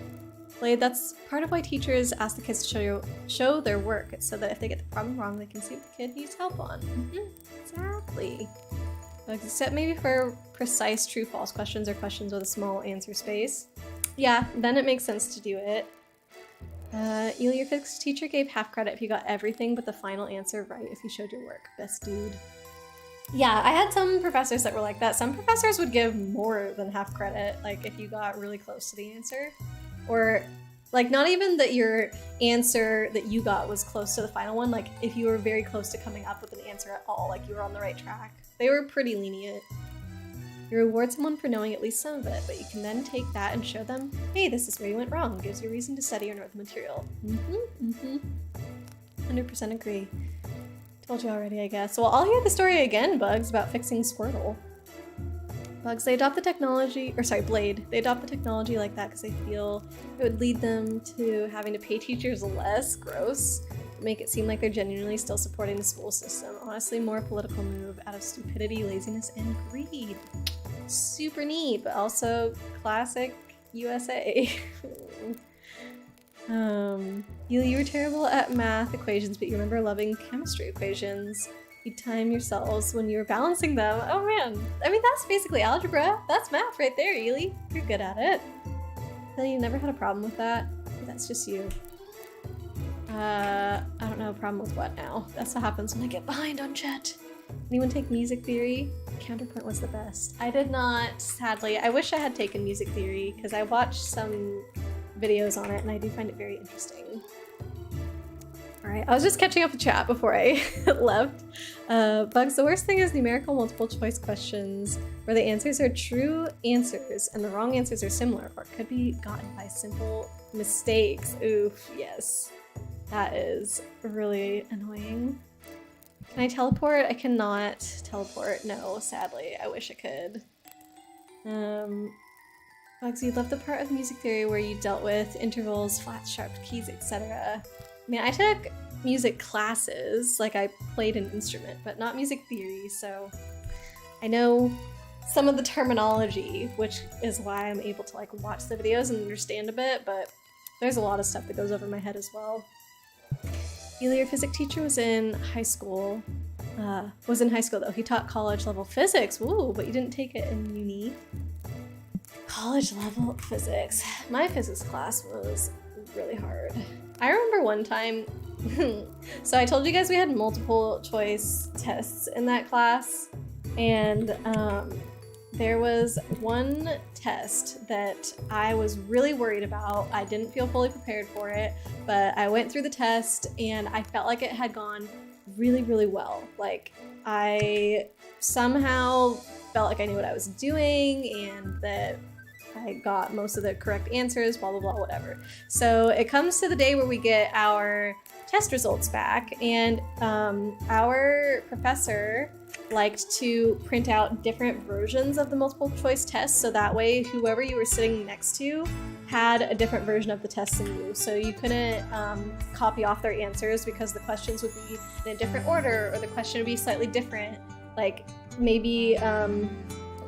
Speaker 1: Blade, that's part of why teachers ask the kids to show their work, so that if they get the problem wrong, they can see what the kid needs help on. Exactly. Except maybe for precise true-false questions or questions with a small answer space. Yeah, then it makes sense to do it. Ely, your physics teacher gave half credit if you got everything but the final answer right if you showed your work. Best dude. Yeah, I had some professors that were like that. Some professors would give more than half credit, like if you got really close to the answer. Or, like, not even that your answer that you got was close to the final one, like if you were very close to coming up with an answer at all, like you were on the right track. They were pretty lenient. You reward someone for knowing at least some of it, but you can then take that and show them, hey, this is where you went wrong. Gives you a reason to study or know the material. 100% agree. Told you already, I guess. Well, I'll hear the story again, Bugs, about fixing Squirtle. Bugs, they adopt the technology, or sorry, Blade. They adopt the technology like that because they feel it would lead them to having to pay teachers less. Gross. Make it seem like they're genuinely still supporting the school system. Honestly, more political move out of stupidity, laziness, and greed. Super neat, but also classic USA. You were terrible at math equations, but you remember loving chemistry equations. You time yourselves when you were balancing them. Oh man, I mean that's basically algebra. That's math right there, Ely. You're good at it. Then you never had a problem with that. That's just you. I don't know a problem with what now. That's what happens when I get behind on chat. Anyone take music theory? Counterpoint was the best. I did not, sadly. I wish I had taken music theory because I watched some videos on it and I do find it very interesting. Alright, I was just catching up the chat before I left. Bugs, the worst thing is numerical multiple choice questions where the answers are true answers and the wrong answers are similar or could be gotten by simple mistakes. Oof, yes. That is really annoying. Can I teleport? I cannot teleport. No, sadly. I wish I could. Bugs, you love the part of music theory where you dealt with intervals, flats, sharps, keys, etc. I mean, I took music classes, like I played an instrument, but not music theory, so I know some of the terminology, which is why I'm able to like watch the videos and understand a bit, but there's a lot of stuff that goes over my head as well. Ely, your physics teacher was in high school though. He taught college level physics. Woo, but you didn't take it in uni. College level physics. My physics class was really hard. I remember one time, so I told you guys we had multiple choice tests in that class, and there was one test that I was really worried about. I didn't feel fully prepared for it, but I went through the test and I felt like it had gone really, really well. Like I somehow felt like I knew what I was doing and that I got most of the correct answers, blah, blah, blah, whatever. So it comes to the day where we get our test results back, and our professor liked to print out different versions of the multiple choice test, so that way whoever you were sitting next to had a different version of the test than you. So you couldn't copy off their answers because the questions would be in a different order, or the question would be slightly different. Like maybe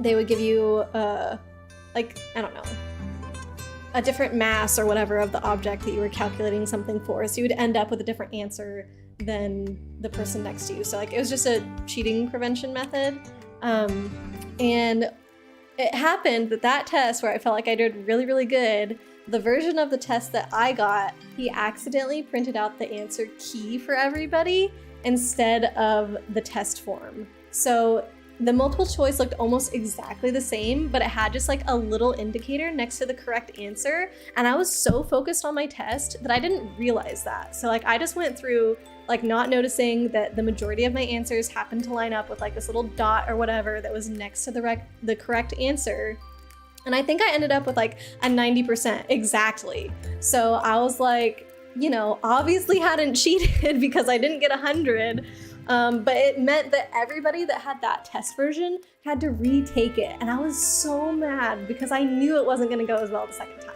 Speaker 1: they would give you like, I don't know, a different mass or whatever of the object that you were calculating something for. So you would end up with a different answer than the person next to you. So like it was just a cheating prevention method. And it happened that test where I felt like I did really, really good, the version of the test that I got, he accidentally printed out the answer key for everybody instead of the test form. So the multiple choice looked almost exactly the same, but it had just like a little indicator next to the correct answer. And I was so focused on my test that I didn't realize that. So like I just went through like not noticing that the majority of my answers happened to line up with like this little dot or whatever that was next to the correct answer. And I think I ended up with like a 90% exactly. So I was like, you know, obviously hadn't cheated because I didn't get 100. But it meant that everybody that had that test version had to retake it. And I was so mad because I knew it wasn't going to go as well the second time.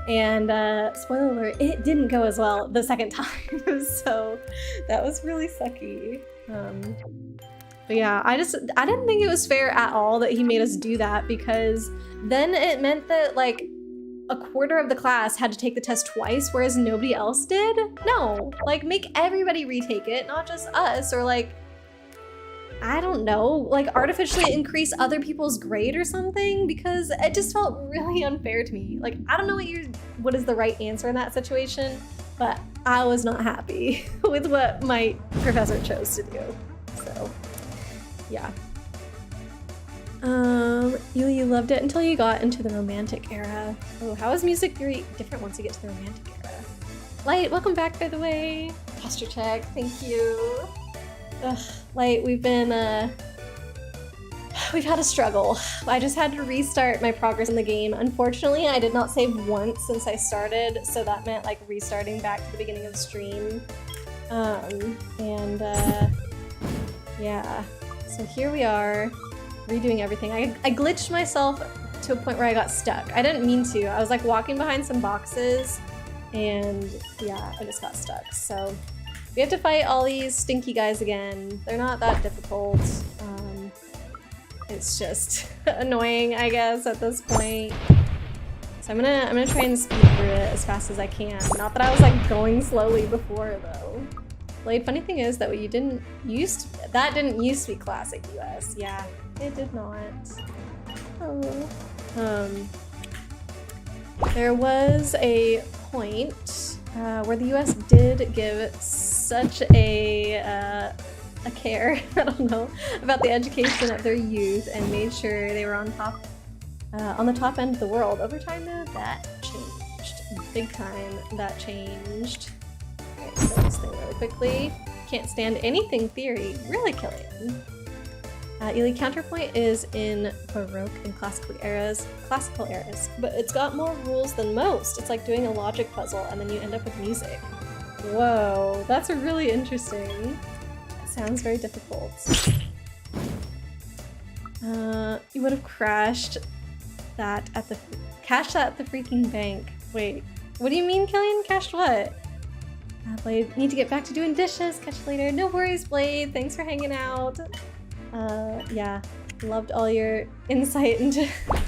Speaker 1: And spoiler alert, it didn't go as well the second time. So that was really sucky. But yeah, I didn't think it was fair at all that he made us do that, because then it meant that like a quarter of the class had to take the test twice, whereas nobody else did. No, like make everybody retake it, not just us, or like, I don't know, like artificially increase other people's grade or something, because it just felt really unfair to me. Like, I don't know what is the right answer in that situation, but I was not happy with what my professor chose to do. So, yeah. You loved it until you got into the romantic era. Oh, how is music theory different once you get to the romantic era? Light, welcome back, by the way. Posture check, thank you. Ugh, Light, we've had a struggle. I just had to restart my progress in the game. Unfortunately, I did not save once since I started, so that meant like restarting back to the beginning of the stream. Yeah, so here we are, redoing everything. I glitched myself to a point where I got stuck. I didn't mean to. I was like walking behind some boxes and yeah, I just got stuck. So we have to fight all these stinky guys again. They're not that difficult. It's just annoying, I guess, at this point. So I'm gonna try and speed through it as fast as I can. Not that I was like going slowly before though. Blade, funny thing is that what you didn't didn't used to be classic US. Yeah, it did not. Oh. There was a point where the US did give such a care, I don't know, about the education of their youth and made sure they were on the top end of the world. Over time though, that changed. Big time, that changed. Okay, so this thing really quickly. Can't stand anything theory. Really, Killian. Ely counterpoint is in Baroque and classical eras, but it's got more rules than most. It's like doing a logic puzzle and then you end up with music. Whoa, that's really interesting. Sounds very difficult. You would have crashed that at the freaking bank. Wait, what do you mean, Killian? Cashed what? Blade, need to get back to doing dishes. Catch you later. No worries, Blade. Thanks for hanging out. Yeah, loved all your insight into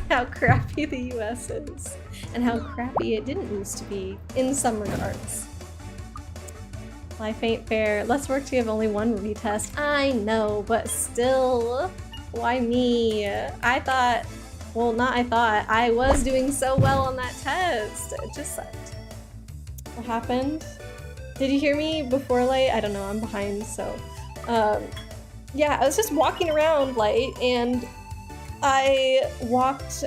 Speaker 1: how crappy the US is and how crappy it didn't used to be in some regards. Life ain't fair. Less work to give only one retest. I know, but still, why me? I was doing so well on that test. It just sucked. What happened? Did you hear me before, Light? I don't know, I'm behind, so. Yeah, I was just walking around, Light, and I walked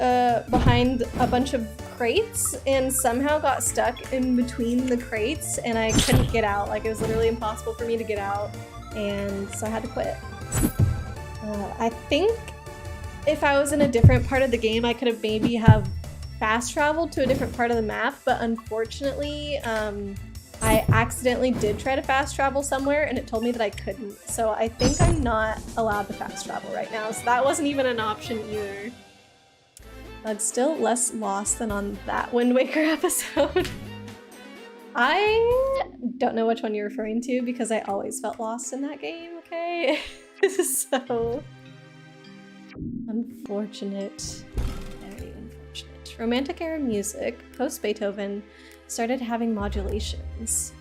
Speaker 1: behind a bunch of crates and somehow got stuck in between the crates and I couldn't get out. Like, it was literally impossible for me to get out, and so I had to quit. I think if I was in a different part of the game, I could have maybe fast traveled to a different part of the map, but unfortunately, I accidentally did try to fast travel somewhere and it told me that I couldn't. So I think I'm not allowed to fast travel right now. So that wasn't even an option either. But still less lost than on that Wind Waker episode. I don't know which one you're referring to because I always felt lost in that game, okay? This is so unfortunate. Very unfortunate. Romantic era music, post-Beethoven, started having modulations.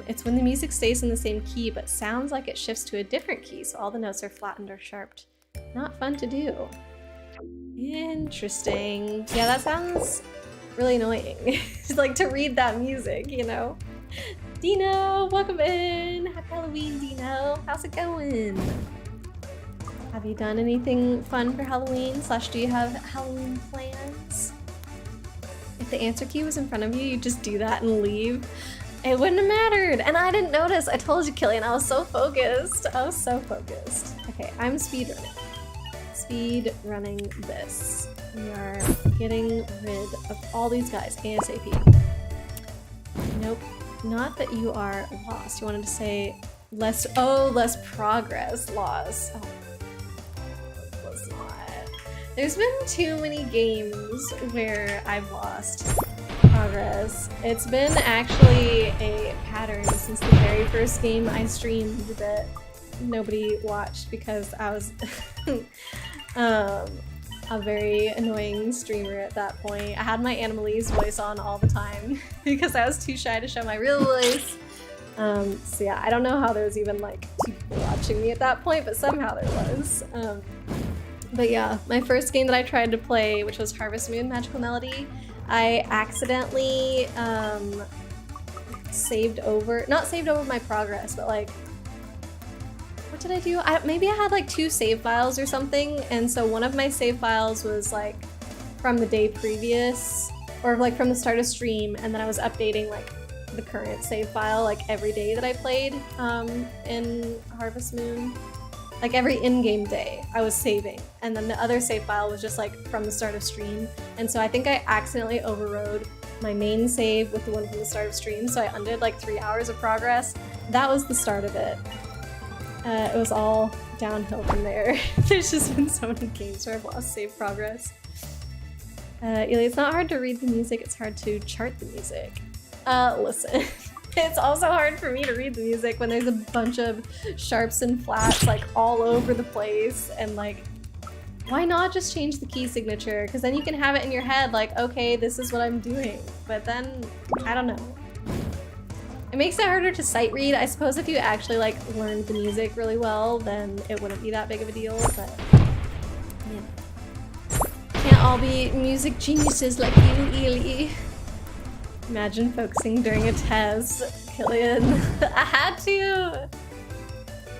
Speaker 1: It's when the music stays in the same key but sounds like it shifts to a different key, so all the notes are flattened or sharped. Not fun to do. Interesting. Yeah, that sounds really annoying. Just like to read that music, you know? Dino, welcome in! Happy Halloween, Dino! How's it going? Have you done anything fun for Halloween? / do you have Halloween plans? If the answer key was in front of you, you'd just do that and leave. It wouldn't have mattered. And I didn't notice. I told you, Killian, I was so focused. I was so focused. Okay, I'm speedrunning. Speedrunning this. We are getting rid of all these guys ASAP. Nope. Not that you are lost. You wanted to say less progress lost. Oh. There's been too many games where I've lost progress. It's been actually a pattern since the very first game I streamed that nobody watched because I was a very annoying streamer at that point. I had my Animalese voice on all the time because I was too shy to show my real voice. So yeah, I don't know how there was even like 2 people watching me at that point, but somehow there was. But yeah, my first game that I tried to play, which was Harvest Moon Magical Melody, I accidentally not saved over my progress, but like, what did I do? Maybe I had like 2 save files or something, and so one of my save files was like from the day previous, or like from the start of stream, and then I was updating like the current save file like every day that I played in Harvest Moon. Like every in-game day I was saving, and then the other save file was just like from the start of stream, and so I think I accidentally overrode my main save with the one from the start of stream, so I undid like 3 hours of progress. That was the start of it. It was all downhill from there. There's just been so many games where I've lost save progress. Ely, it's not hard to read the music, it's hard to chart the music. Listen. It's also hard for me to read the music when there's a bunch of sharps and flats like all over the place, and like Why not just change the key signature? Because then you can have it in your head like, okay, this is what I'm doing. But then, I don't know. It makes it harder to sight read. I suppose if you actually like learned the music really well, then it wouldn't be that big of a deal, but yeah. Can't all be music geniuses like you, Ely. Imagine focusing during a test, Killian. I had to.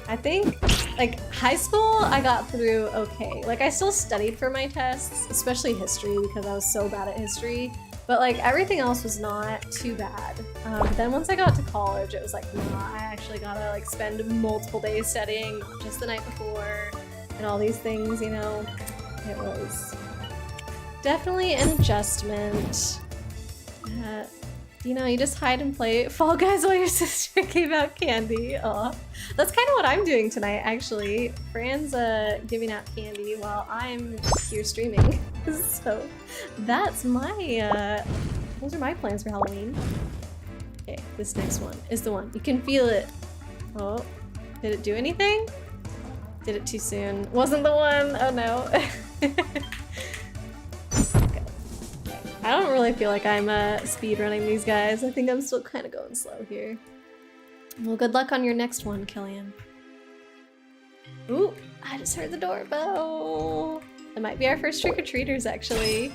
Speaker 1: I think, like, high school, I got through okay. Like, I still studied for my tests, especially history, because I was so bad at history. But, like, everything else was not too bad. But then once I got to college, it was like, nah, I actually gotta, like, spend multiple days studying, not just the night before, and all these things, you know? It was definitely an adjustment. You know, you just hide and play Fall Guys while your sister gave out candy. Aw. That's kind of what I'm doing tonight, actually. Fran's giving out candy while I'm here streaming. So that's my, those are my plans for Halloween. Okay, this next one is the one. You can feel it. Oh, did it do anything? Did it too soon? Wasn't the one? Oh no. I don't really feel like I'm speed running these guys. I think I'm still kind of going slow here. Well, good luck on your next one, Killian. Ooh, I just heard the doorbell. It might be our first trick-or-treaters, actually.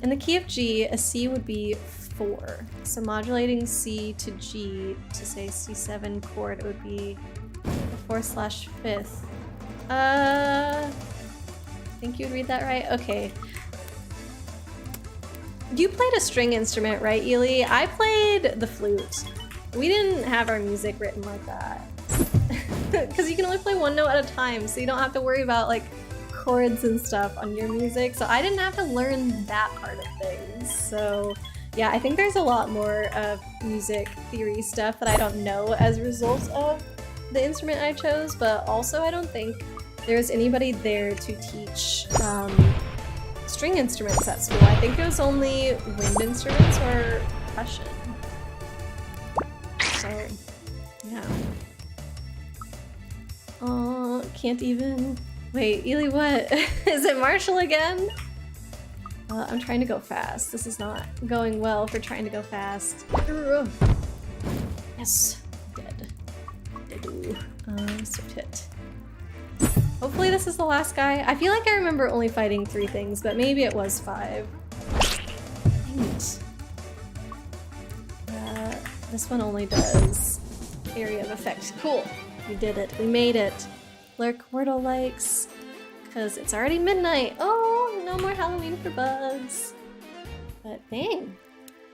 Speaker 1: In the key of G, a C would be 4. So modulating C to G to say C7 chord, it would be 4/5th. I think you would read that right? Okay. You played a string instrument, right, Ely? I played the flute. We didn't have our music written like that. Because you can only play one note at a time, so you don't have to worry about like chords and stuff on your music. So I didn't have to learn that part of things. So yeah, I think there's a lot more of music theory stuff that I don't know as a result of the instrument I chose, but also I don't think there's anybody there to teach string instruments at school. I think it was only wind instruments or percussion. So, yeah. Oh, can't even. Wait, Ely, what? Is it Marshall again? I'm trying to go fast. This is not going well for trying to go fast. Yes, dead. So hit. Hopefully this is the last guy. I feel like I remember only fighting 3 things, but maybe it was 5. Dang it. This one only does area of effect. Cool. We did it. We made it. Lurk Wordle likes, because it's already midnight. Oh, no more Halloween for bugs. But dang.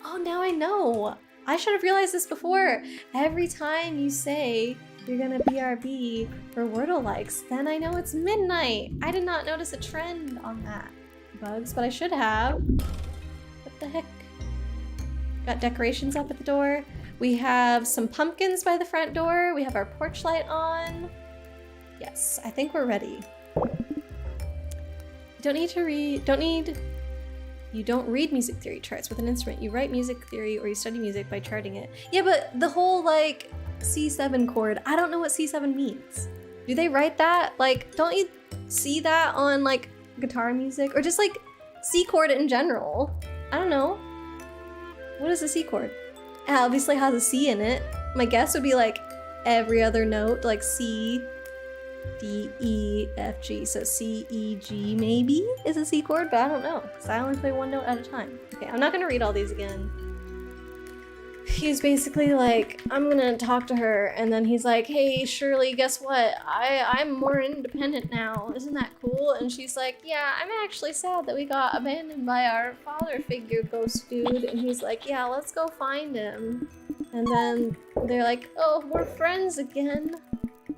Speaker 1: Oh, now I know. I should have realized this before. Every time you say you're gonna BRB for Wordle likes, then I know it's midnight. I did not notice a trend on that, bugs, but I should have. What the heck? Got decorations up at the door. We have some pumpkins by the front door. We have our porch light on. Yes, I think we're ready. You don't need to read, you don't read music theory charts with an instrument. You write music theory or you study music by charting it. Yeah, but the whole like C7 chord, I don't know what C7 means. Do they write that? Like, don't you see that on like guitar music or just like C chord in general? I don't know. What is a C chord? It obviously has a C in it. My guess would be like every other note, like C, D, E, F, G. So C, E, G maybe is a C chord, but I don't know because I only play one note at a time. Okay, I'm not gonna read all these again. He's basically like, I'm gonna talk to her, and then he's like, hey, Shirley, guess what? I'm more independent now. Isn't that cool? And she's like, yeah, I'm actually sad that we got abandoned by our father figure ghost dude. And he's like, yeah, let's go find him. And then they're like, oh, we're friends again.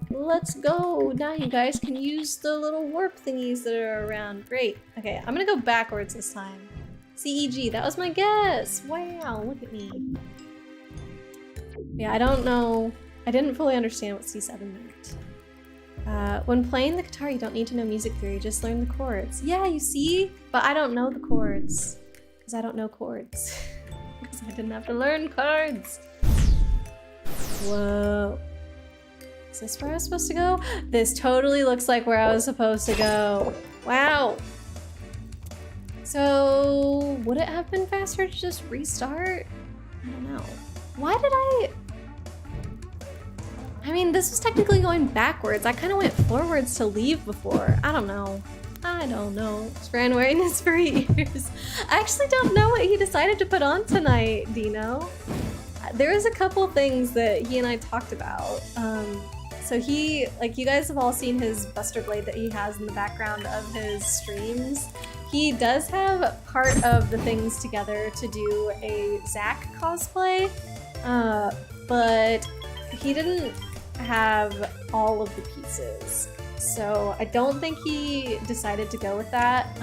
Speaker 1: Let's go. Now you guys can use the little warp thingies that are around. Great. Okay, I'm gonna go backwards this time. CEG, that was my guess. Wow, look at me. Yeah, I don't know. I didn't fully understand what C7 meant. When playing the guitar, you don't need to know music theory, just learn the chords. Yeah, you see? But I don't know the chords. Because I don't know chords. Because I didn't have to learn chords. Whoa. Is this where I was supposed to go? This totally looks like where I was supposed to go. Wow. So would it have been faster to just restart? I don't know. Why did I mean, this was technically going backwards. I kind of went forwards to leave before. I don't know. I don't know. Fran wearing his furry ears. I actually don't know what he decided to put on tonight, Dino. There was a couple things that he and I talked about. So he, like, you guys have all seen his Buster Blade that he has in the background of his streams. He does have part of the things together to do a Zack cosplay, but he didn't have all of the pieces. So I don't think he decided to go with that.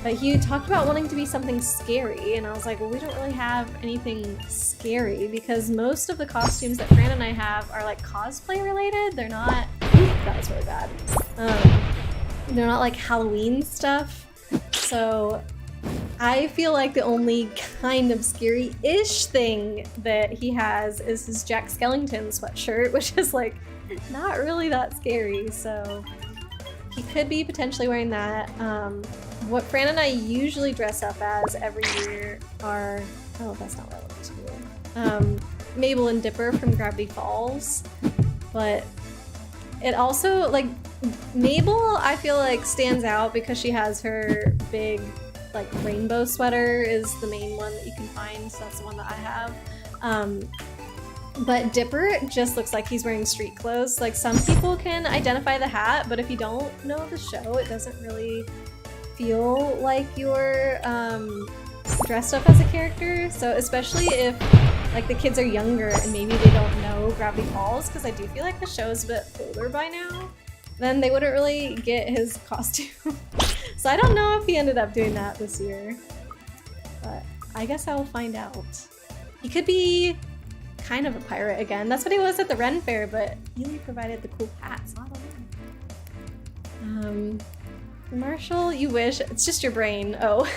Speaker 1: But he talked about wanting to be something scary, and I was like, well, we don't really have anything scary because most of the costumes that Fran and I have are like cosplay related. They're not, that was really bad. They're not like Halloween stuff. So I feel like the only kind of scary-ish thing that he has is his Jack Skellington sweatshirt, which is like not really that scary. So he could be potentially wearing that. What Fran and I usually dress up as every year are, oh, that's not relevant to me. Mabel and Dipper from Gravity Falls. But it also, like, Mabel, I feel like stands out because she has her big, like, rainbow sweater is the main one that you can find, so that's the one that I have. But Dipper just looks like he's wearing street clothes. Like, some people can identify the hat, but if you don't know the show, it doesn't really feel like you're dressed up as a character. So especially if like the kids are younger and maybe they don't know Gravity Falls, because I do feel like the show is a bit older by now, then they wouldn't really get his costume. So I don't know if he ended up doing that this year, but I guess I will find out. He could be kind of a pirate again. That's what he was at the Ren Fair, but Ely provided the cool hat, so I don't know. Marshall, you wish. It's just your brain. Oh.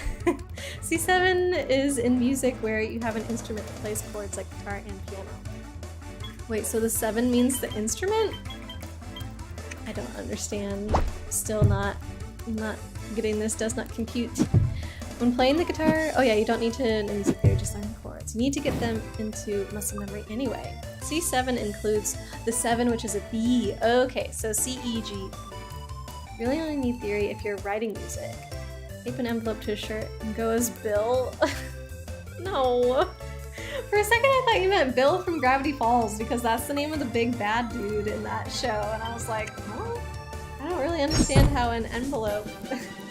Speaker 1: C7 is in music where you have an instrument that plays chords like guitar and piano. Wait, so the 7 means the instrument? I don't understand. Still not getting this, does not compute. When playing the guitar, oh yeah, you don't need to know music theory, just learn the chords. You need to get them into muscle memory anyway. C7 includes the 7, which is a B. Okay, so C, E, G. Really only need theory if you're writing music. Tape an envelope to a shirt and go as Bill. No. For a second I thought you meant Bill from Gravity Falls because that's the name of the big bad dude in that show. And I was like, huh? I don't really understand how an envelope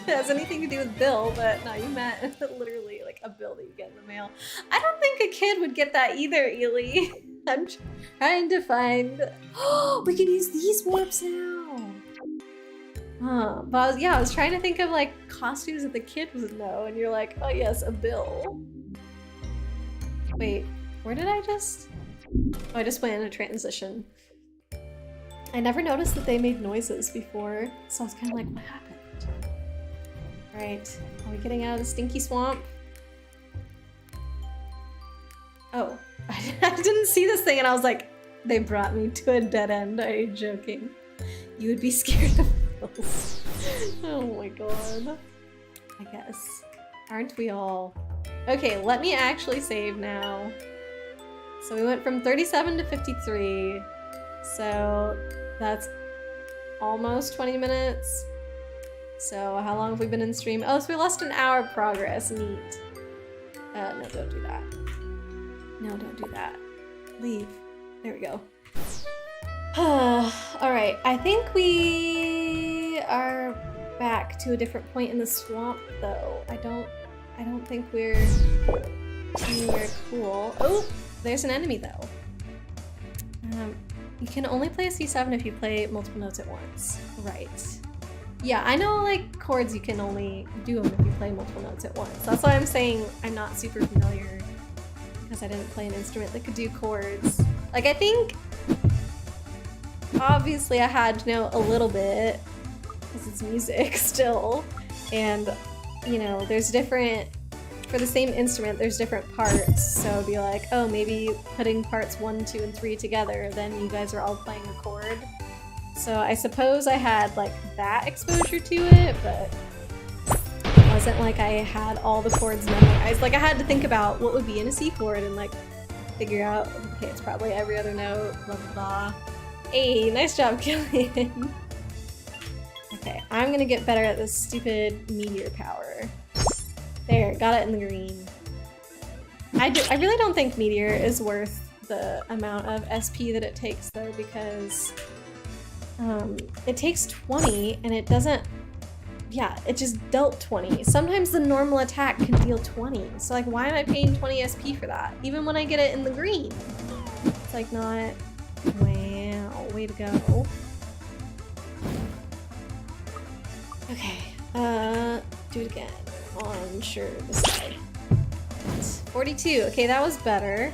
Speaker 1: has anything to do with Bill, but no, you meant literally like a bill that you get in the mail. I don't think a kid would get that either, Ely. I'm trying to find... Oh, we can use these warps now! Huh, but I was trying to think of like costumes that the kid would know, and you're like, oh yes, a bill. Wait, where did I just... Oh, I just went in a transition. I never noticed that they made noises before, so I was kind of like, what happened? Alright, are we getting out of the stinky swamp? Oh, I didn't see this thing and I was like, they brought me to a dead end. Are you joking? You would be scared of bills. Oh my god. I guess. Aren't we all? Okay, let me actually save now. So we went from 37 to 53. So that's almost 20 minutes. So how long have we been in stream? Oh, so we lost an hour of progress. Neat. No, don't do that. No, don't do that. Leave. There we go. Alright, I think we are back to a different point in the swamp though. I don't think we're anywhere cool. Oh, there's an enemy though. You can only play a C7 if you play multiple notes at once. Right. Yeah, I know like chords you can only do them if you play multiple notes at once. That's why I'm saying I'm not super familiar because I didn't play an instrument that could do chords. Like I think obviously I had to know a little bit because it's music still, and you know there's different for the same instrument, there's different parts. So it'd be like, oh, maybe putting parts 1, 2, and 3 together, then you guys are all playing a chord. So I suppose I had like that exposure to it, but it wasn't like I had all the chords memorized. Like I had to think about what would be in a C chord and like figure out, okay, it's probably every other note, blah blah blah. Hey, nice job, Killian. Okay, I'm gonna get better at this stupid meteor power. There, got it in the green. I really don't think meteor is worth the amount of SP that it takes though, because it takes 20 and it doesn't, yeah, it just dealt 20. Sometimes the normal attack can deal 20. So like, why am I paying 20 SP for that? Even when I get it in the green. It's like not, wow, way to go. Okay, do it again. On, sure, this side. 42, okay, that was better.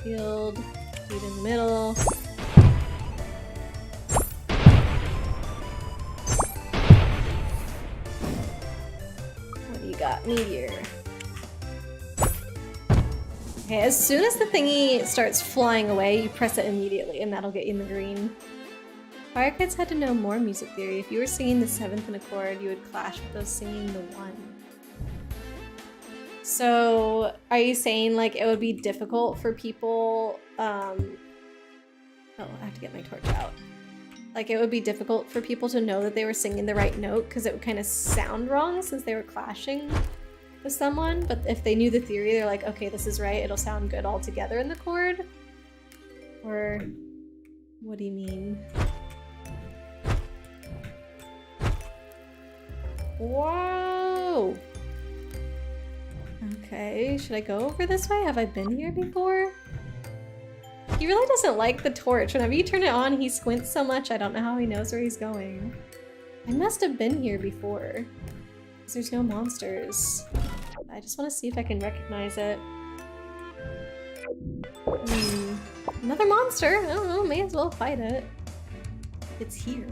Speaker 1: Field, do it in the middle. What do you got? Meteor. Okay, as soon as the thingy starts flying away, you press it immediately, and that'll get you in the green. Choir kids had to know more music theory. If you were singing the 7th in a chord, you would clash with those singing the 1. So, are you saying like it would be difficult for people, oh, I have to get my torch out. Like it would be difficult for people to know that they were singing the right note because it would kind of sound wrong since they were clashing with someone. But if they knew the theory, they're like, okay, this is right, it'll sound good all together in the chord? Or, what do you mean? Whoa! Okay, should I go over this way? Have I been here before? He really doesn't like the torch. Whenever you turn it on, he squints so much, I don't know how he knows where he's going. I must have been here before. Because there's no monsters. I just want to see if I can recognize it. Another monster? I don't know, may as well fight it. It's here.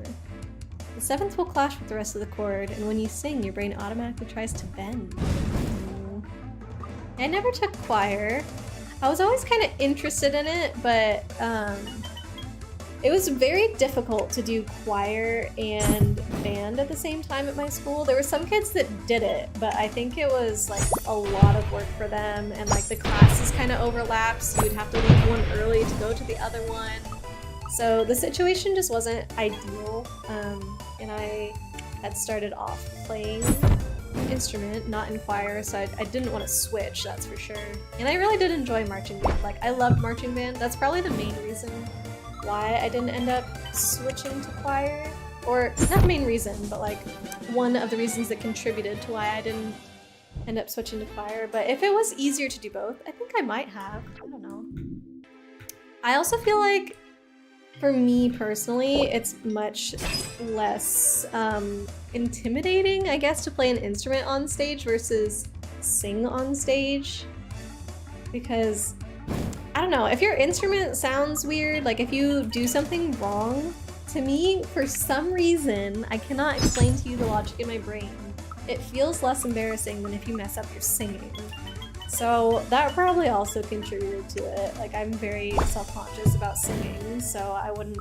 Speaker 1: The 7th will clash with the rest of the chord, and when you sing, your brain automatically tries to bend. I never took choir. I was always kind of interested in it, but it was very difficult to do choir and band at the same time at my school. There were some kids that did it, but I think it was like a lot of work for them, and like the classes kind of overlapped, so you would have to leave one early to go to the other one. So the situation just wasn't ideal, and I had started off playing an instrument, not in choir, so I didn't want to switch, that's for sure. And I really did enjoy marching band. Like, I loved marching band. That's probably the main reason why I didn't end up switching to choir. Or, not the main reason, but like, one of the reasons that contributed to why I didn't end up switching to choir. But if it was easier to do both, I think I might have. I don't know. I also feel like, for me personally, it's much less intimidating, I guess, to play an instrument on stage versus sing on stage. Because, I don't know, if your instrument sounds weird, like if you do something wrong, to me, for some reason, I cannot explain to you the logic in my brain, it feels less embarrassing than if you mess up your singing. So that probably also contributed to it. Like, I'm very self-conscious about singing, so I wouldn't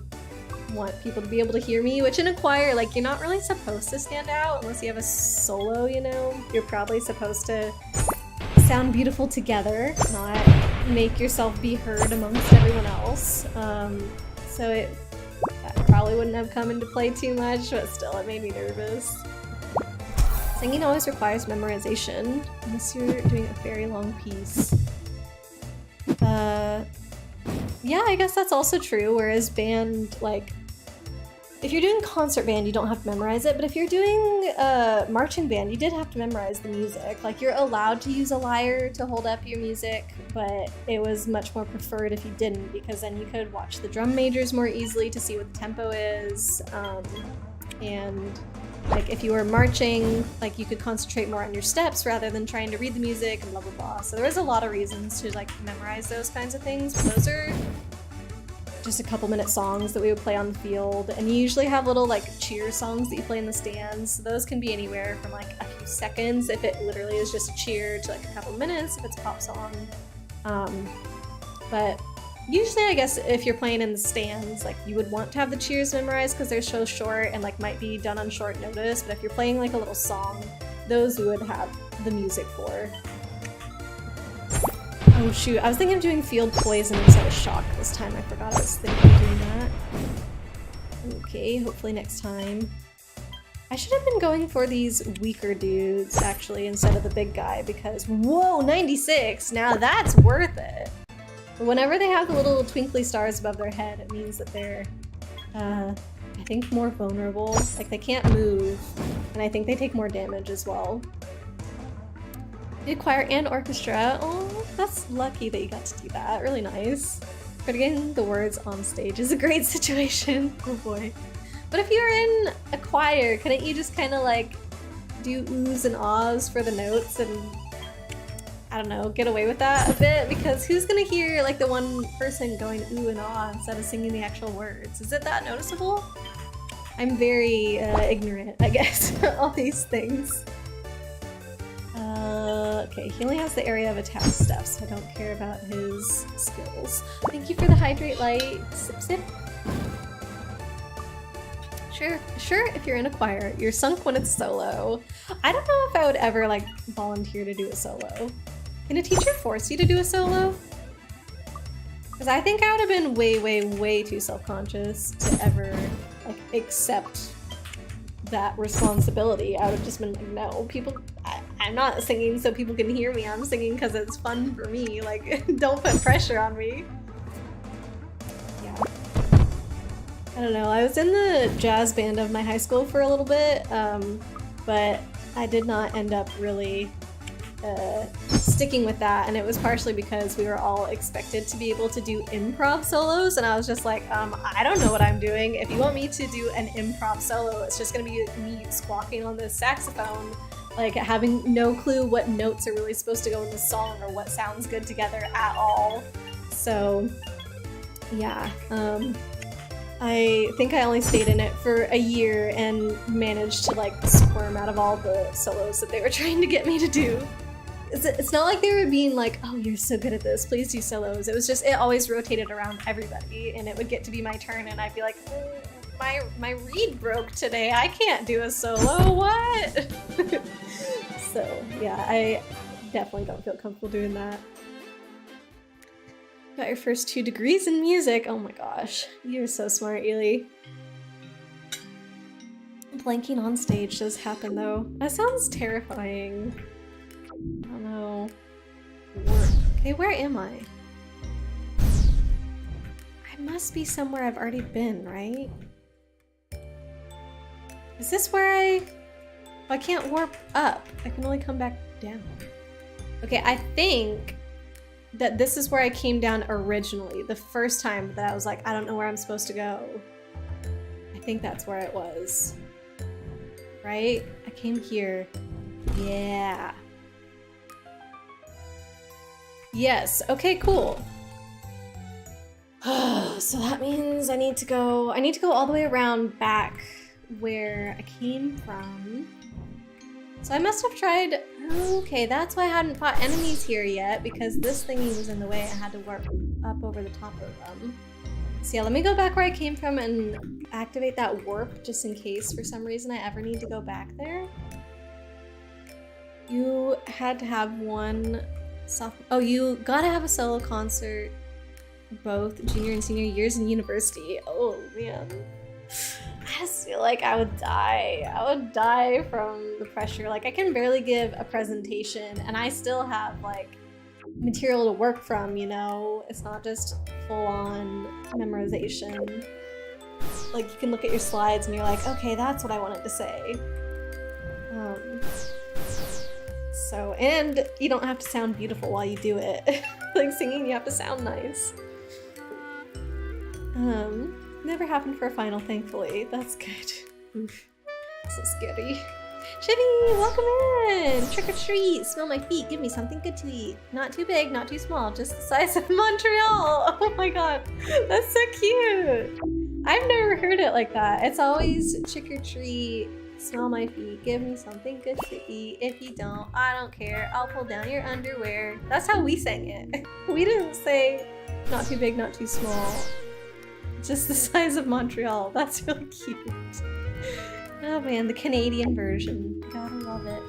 Speaker 1: want people to be able to hear me, which in a choir, like, you're not really supposed to stand out unless you have a solo, you know? You're probably supposed to sound beautiful together, not make yourself be heard amongst everyone else. So that probably wouldn't have come into play too much, but still, it made me nervous. Singing always requires memorization, unless you're doing a very long piece. Yeah, I guess that's also true, whereas band, like, if you're doing concert band, you don't have to memorize it, but if you're doing marching band, you did have to memorize the music. Like, you're allowed to use a lyre to hold up your music, but it was much more preferred if you didn't, because then you could watch the drum majors more easily to see what the tempo is, and like, if you were marching, like, you could concentrate more on your steps rather than trying to read the music and blah, blah, blah. So there was a lot of reasons to, like, memorize those kinds of things, but those are just a couple minute songs that we would play on the field, and you usually have little like cheer songs that you play in the stands. So those can be anywhere from like a few seconds if it literally is just a cheer to like a couple minutes if it's a pop song. But usually I guess if you're playing in the stands, like you would want to have the cheers memorized because they're so short and like might be done on short notice. But if you're playing like a little song, those we would have the music for. Oh shoot, I was thinking of doing field poison instead of shock this time. I forgot I was thinking of doing that. Okay, hopefully next time. I should have been going for these weaker dudes actually instead of the big guy because whoa, 96! Now that's worth it! But whenever they have the little twinkly stars above their head, it means that they're, I think more vulnerable. Like they can't move, and I think they take more damage as well. Choir and orchestra. Oh, that's lucky that you got to do that. Really nice. Forgetting the words on stage is a great situation. Oh boy. But if you're in a choir, couldn't you just kind of like do oohs and ahs for the notes and I don't know, get away with that a bit? Because who's gonna hear like the one person going ooh and ah instead of singing the actual words? Is it that noticeable? I'm very ignorant, I guess, all these things. Okay, he only has the area of attack stuff, so I don't care about his skills. Thank you for the hydrate light. Sip, sip. Sure, if you're in a choir. You're sunk when it's solo. I don't know if I would ever, like, volunteer to do a solo. Can a teacher force you to do a solo? Because I think I would have been way too self-conscious to ever, like, accept that responsibility. I would have just been like, no, people... I'm not singing so people can hear me. I'm singing because it's fun for me. Like, don't put pressure on me. Yeah. I don't know. I was in the jazz band of my high school for a little bit, but I did not end up really sticking with that. And it was partially because we were all expected to be able to do improv solos. And I was just like, I don't know what I'm doing. If you want me to do an improv solo, it's just going to be me squawking on this saxophone. Like having no clue what notes are really supposed to go in the song or what sounds good together at all. So yeah, I think I only stayed in it for a year and managed to like squirm out of all the solos that they were trying to get me to do. It's not like they were being like, oh, you're so good at this, please do solos. It was just, it always rotated around everybody and it would get to be my turn and I'd be like, my reed broke today, I can't do a solo, what? So yeah, I definitely don't feel comfortable doing that. Got your first 2 degrees in music. Oh my gosh, you're so smart, Ely. Blanking on stage does happen though. That sounds terrifying. I don't know. Okay, where am I? I must be somewhere I've already been, right? Is this where I can't warp up. I can only come back down. Okay, I think that this is where I came down originally. The first time that I was like, I don't know where I'm supposed to go. I think that's where it was. Right? I came here. Yeah. Yes, okay, cool. So that means I need to go all the way around back where I came from. So I must have tried, okay, that's why I hadn't fought enemies here yet, because this thingy was in the way. I had to warp up over the top of them. So yeah, let me go back where I came from and activate that warp just in case for some reason I ever need to go back there. You had to have one oh, you gotta have a solo concert both junior and senior years in university. Oh man. I just feel like I would die. I would die from the pressure. Like I can barely give a presentation and I still have like material to work from, you know? It's not just full-on memorization. Like you can look at your slides and you're like, okay, that's what I wanted to say. So, and you don't have to sound beautiful while you do it. Like singing, you have to sound nice. Never happened for a final, thankfully. That's good. Oof. So scary. Shibby, welcome in! Trick or treat! Smell my feet, give me something good to eat. Not too big, not too small, just the size of Montreal! Oh my god, that's so cute! I've never heard it like that. It's always trick or treat, smell my feet, give me something good to eat. If you don't, I don't care, I'll pull down your underwear. That's how we sang it. We didn't say not too big, not too small. Just the size of Montreal. That's really cute. Oh man, the Canadian version. Gotta love it.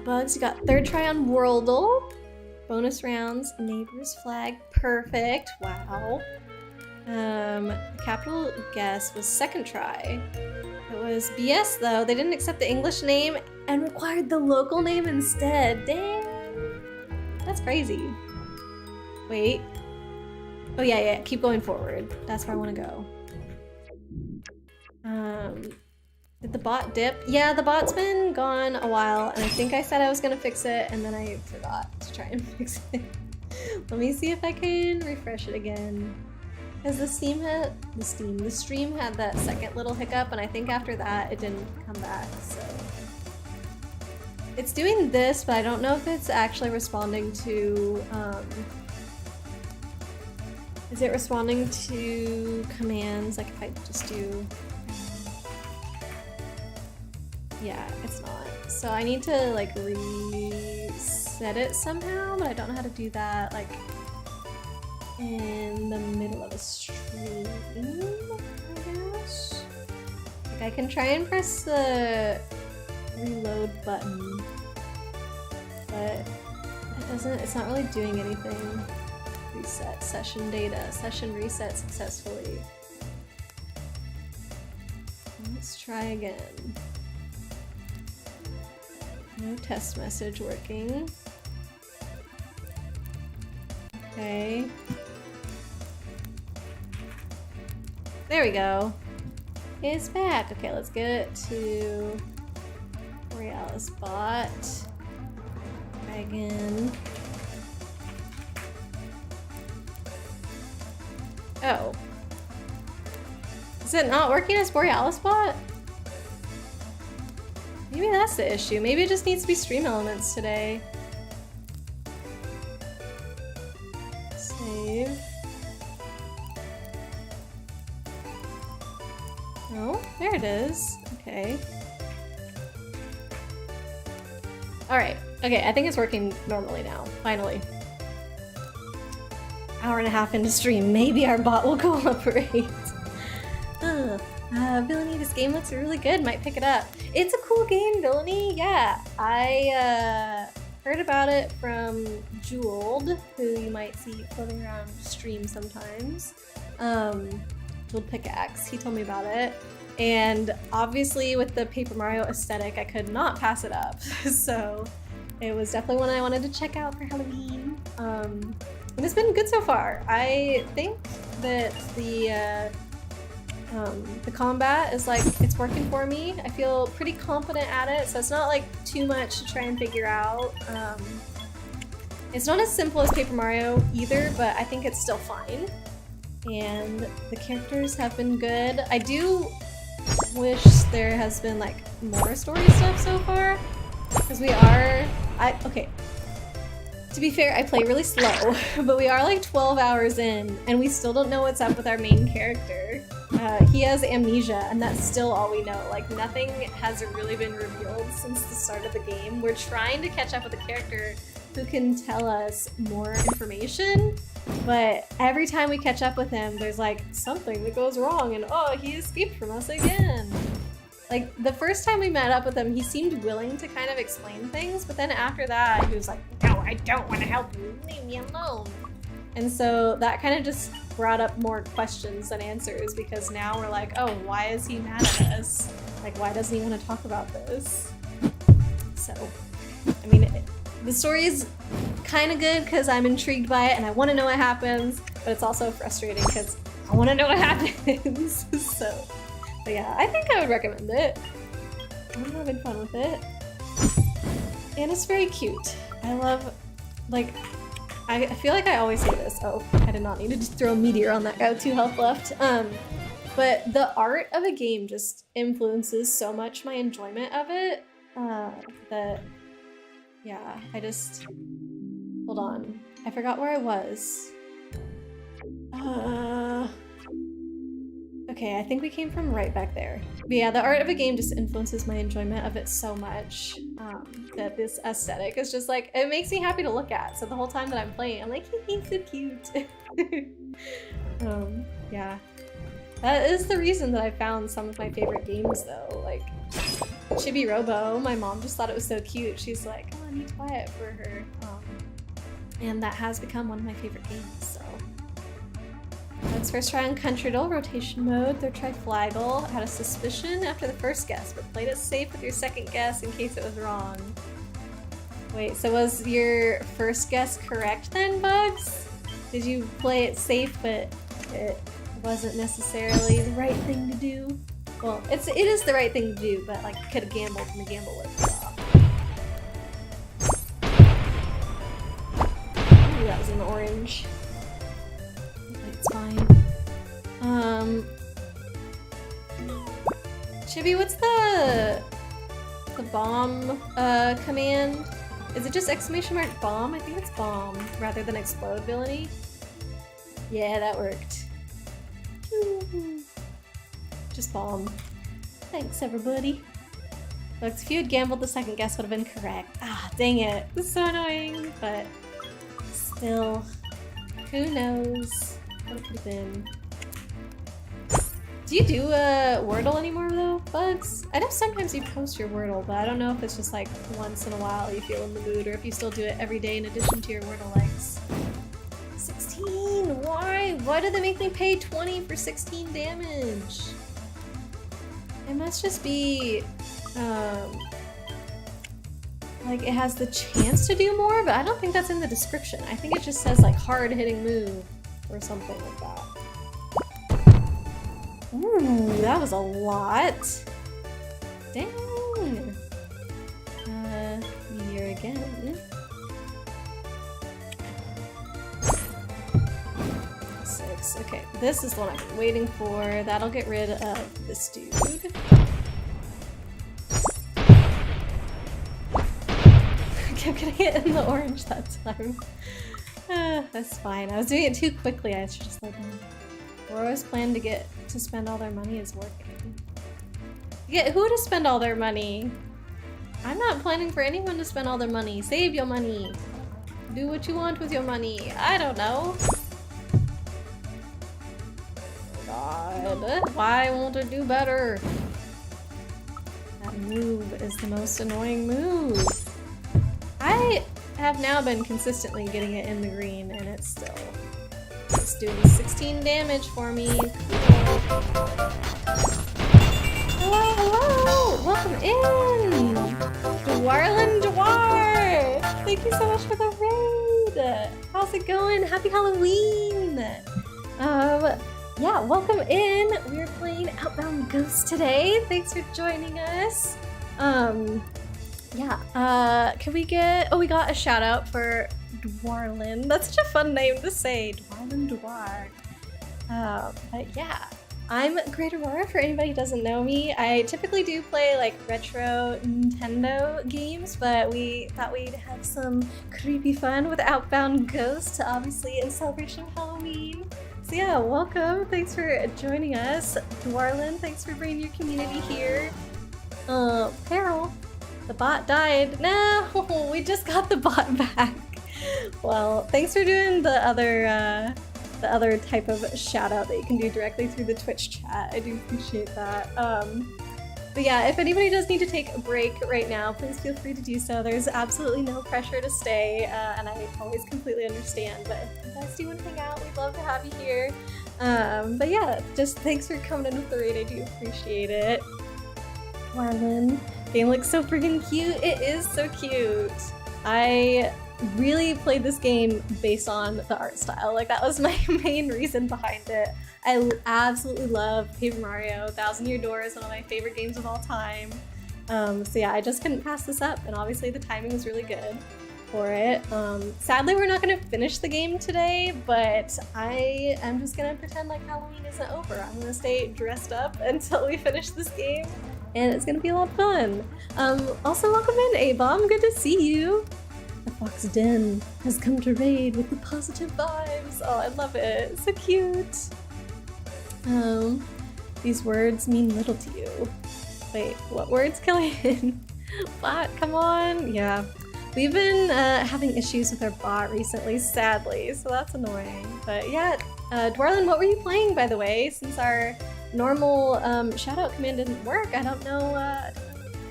Speaker 1: Bugs, you got third try on Worldle. Bonus rounds, neighbor's flag, perfect. Wow. Capital guess was second try. It was BS though. They didn't accept the English name and required the local name instead. Dang. That's crazy. Wait. Oh yeah, keep going forward. That's where I want to go. Did the bot dip? Yeah, the bot's been gone a while, and I think I said I was gonna fix it, and then I forgot to try and fix it. Let me see if I can refresh it again. Because the stream had that second little hiccup, and I think after that it didn't come back, so. It's doing this, but I don't know if it's actually responding to, is it responding to commands? Like if I just do... Yeah, it's not. So I need to like reset it somehow, but I don't know how to do that like in the middle of a stream, I guess. Like I can try and press the reload button, but it doesn't, it's not really doing anything. Reset session data. Session reset successfully. Let's try again. No test message working. Okay. There we go. It's back. Okay, let's get it to Borealis bot. Try again. Oh. Is it not working as Borealis bot? Maybe that's the issue. Maybe it just needs to be stream elements today. Save. Oh, there it is. Okay. Alright. Okay, I think it's working normally now. Finally. Hour and a half into stream. Maybe our bot will cooperate. Villainy, this game looks really good. Might pick it up. It's a cool game, Villainy. Yeah, I heard about it from Jeweled, who you might see floating around stream sometimes. Jeweled Pickaxe. He told me about it, and obviously with the Paper Mario aesthetic, I could not pass it up. So it was definitely one I wanted to check out for Halloween. And it's been good so far. I think that the combat is like, it's working for me. I feel pretty confident at it, so it's not like too much to try and figure out. It's not as simple as Paper Mario either, but I think it's still fine. And the characters have been good. I do wish there has been like more story stuff so far, because we are, okay. To be fair, I play really slow, but we are like 12 hours in, and we still don't know what's up with our main character. He has amnesia, and that's still all we know. Like, nothing has really been revealed since the start of the game. We're trying to catch up with a character who can tell us more information, but every time we catch up with him, there's like something that goes wrong, and oh, he escaped from us again. Like, the first time we met up with him, he seemed willing to kind of explain things, but then after that, he was like, no, I don't want to help you, leave me alone. And so that kind of just brought up more questions than answers, because now we're like, oh, why is he mad at us? Like, why doesn't he want to talk about this? So, I mean, the story is kind of good because I'm intrigued by it and I want to know what happens, but it's also frustrating because I want to know what happens. So, but yeah, I think I would recommend it. I'm having fun with it. And it's very cute. I love, like, I feel like I always say this. Oh, I did not need to just throw a meteor on that guy with 2 health left. But the art of a game just influences so much my enjoyment of it that, yeah, I just... Hold on. I forgot where I was. Okay, I think we came from right back there. But yeah, the art of a game just influences my enjoyment of it so much that this aesthetic is just like, it makes me happy to look at. So the whole time that I'm playing, I'm like, he's so cute. Yeah. That is the reason that I found some of my favorite games though. Like, Chibi Robo, my mom just thought it was so cute. She's like, oh, I need to buy it for her. And that has become one of my favorite games, so. Let's first try on Country Roll rotation mode. Third try Flaggle. Had a suspicion after the first guess, but played it safe with your second guess in case it was wrong. Wait, so was your first guess correct then, Bugs? Did you play it safe, but it wasn't necessarily the right thing to do? Well, it is the right thing to do, but like you could have gambled and the gamble was off. Ooh, that was an orange. It's fine. Chibi, what's the bomb command? Is it just exclamation mark bomb? I think it's bomb rather than explode ability. Yeah, that worked. Just bomb. Thanks, everybody. Looks, if you had gambled, the second guess would have been correct. Ah, dang it. This is so annoying, but still, who knows what it could have been. Do you do Wordle anymore though, Bugs? I know sometimes you post your Wordle, but I don't know if it's just like once in a while you feel in the mood or if you still do it every day in addition to your Wordle likes. 16! Why? Why did they make me pay 20 for 16 damage? It must just be, like it has the chance to do more, but I don't think that's in the description. I think it just says like hard hitting move or something like that. Ooh, that was a lot. Dang. Meteor again. 6. Okay, this is the one I've been waiting for. That'll get rid of this dude. I kept getting it in the orange that time. That's fine. I was doing it too quickly. I should just let them. Laura's plan to get to spend all their money is working. Get who to spend all their money? I'm not planning for anyone to spend all their money. Save your money. Do what you want with your money. I don't know. God, why won't it do better? That move is the most annoying move. I have now been consistently getting it in the green and it's still... It's doing 16 damage for me. Cool. Hello, hello! Welcome in! Dwarlin Dwar! Thank you so much for the raid! How's it going? Happy Halloween! Yeah, welcome in! We're playing Outbound Ghost today. Thanks for joining us. Can we get... Oh, we got a shout out for Dwarlin. That's such a fun name to say. Dwarlin Dwar. But yeah, I'm Great Aurora for anybody who doesn't know me. I typically do play like retro Nintendo games, but we thought we'd have some creepy fun with Outbound Ghost, obviously in celebration of Halloween. So yeah, welcome. Thanks for joining us. Dwarlin, thanks for bringing your community here. Peril. The bot died. No, we just got the bot back. Well, thanks for doing the other type of shout out that you can do directly through the Twitch chat. I do appreciate that. But yeah, if anybody does need to take a break right now, please feel free to do so. There's absolutely no pressure to stay, and I always completely understand. But if you guys do want to hang out, we'd love to have you here. But yeah, just thanks for coming in with the raid. I do appreciate it. Marlon. Game looks so freaking cute. It is so cute. I really played this game based on the art style. Like that was my main reason behind it. I absolutely love Paper Mario. Thousand Year Door is one of my favorite games of all time. So yeah, I just couldn't pass this up, and obviously the timing was really good. for it. Sadly, we're not gonna finish the game today, but I am just gonna pretend like Halloween isn't over. I'm gonna stay dressed up until we finish this game, and it's gonna be a lot of fun. Also, welcome in, A-Bomb. Good to see you. The Fox Den has come to raid with the positive vibes. Oh, I love it. So cute. These words mean little to you. Wait, what words, Killian? What? Come on. Yeah. We've been having issues with our bot recently, sadly, so that's annoying. But yeah, Dwarlin, what were you playing, by the way? Since our normal shoutout command didn't work, I don't know if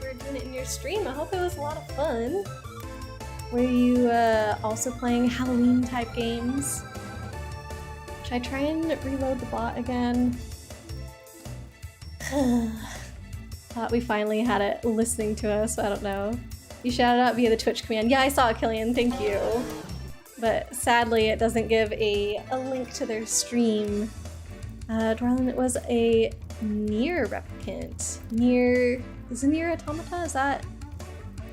Speaker 1: you were doing it in your stream. I hope it was a lot of fun. Were you also playing Halloween-type games? Should I try and reload the bot again? Thought we finally had it listening to us, I don't know. You shouted out via the Twitch command. Yeah, I saw it, Killian, thank you. But sadly, it doesn't give a link to their stream. Dwarlin, it was a Nier replicant. Is it Nier Automata? Is that?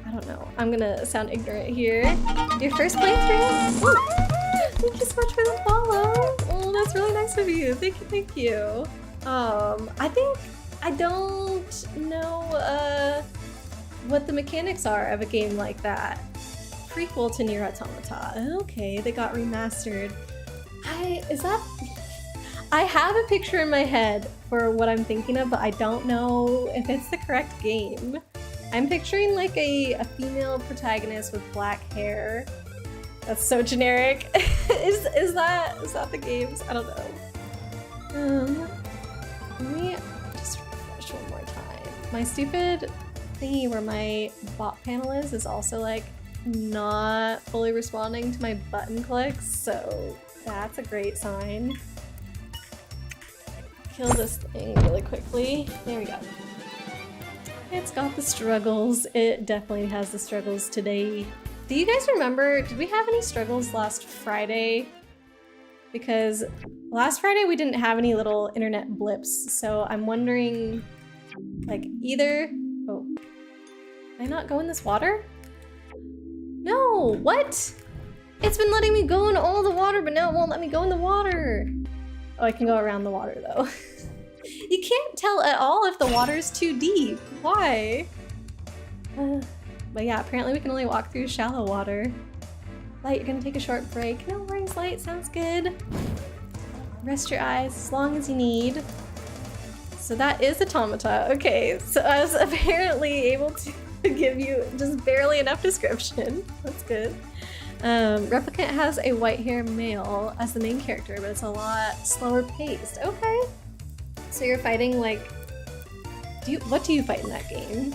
Speaker 1: I don't know. I'm gonna sound ignorant here. Your first playthrough? Ooh. Thank you so much for the follow. Oh, that's really nice of you. Thank you. I don't know what the mechanics are of a game like that. Prequel to Nier Automata. Okay, they got remastered. I have a picture in my head for what I'm thinking of, but I don't know if it's the correct game. I'm picturing like a female protagonist with black hair. That's so generic. is that the games? I don't know. Let me just refresh one more time. My stupid thingy where my bot panel is also like not fully responding to my button clicks, so that's a great sign. Kill this thing really quickly. There we go. It's got the struggles. It definitely has the struggles today. Do you guys remember, did we have any struggles last Friday? Because last Friday we didn't have any little internet blips, so I'm wondering, like, either... Oh. Can I not go in this water? No! What? It's been letting me go in all the water, but now it won't let me go in the water! Oh, I can go around the water, though. You can't tell at all if the water is too deep. Why? But yeah, apparently we can only walk through shallow water. Light, you're gonna take a short break. No worries, Light, sounds good. Rest your eyes as long as you need. So that is Automata. Okay, so I was apparently able to give you just barely enough description. That's good. Replicant has a white-haired male as the main character, but it's a lot slower paced. Okay. So you're fighting like... What do you fight in that game?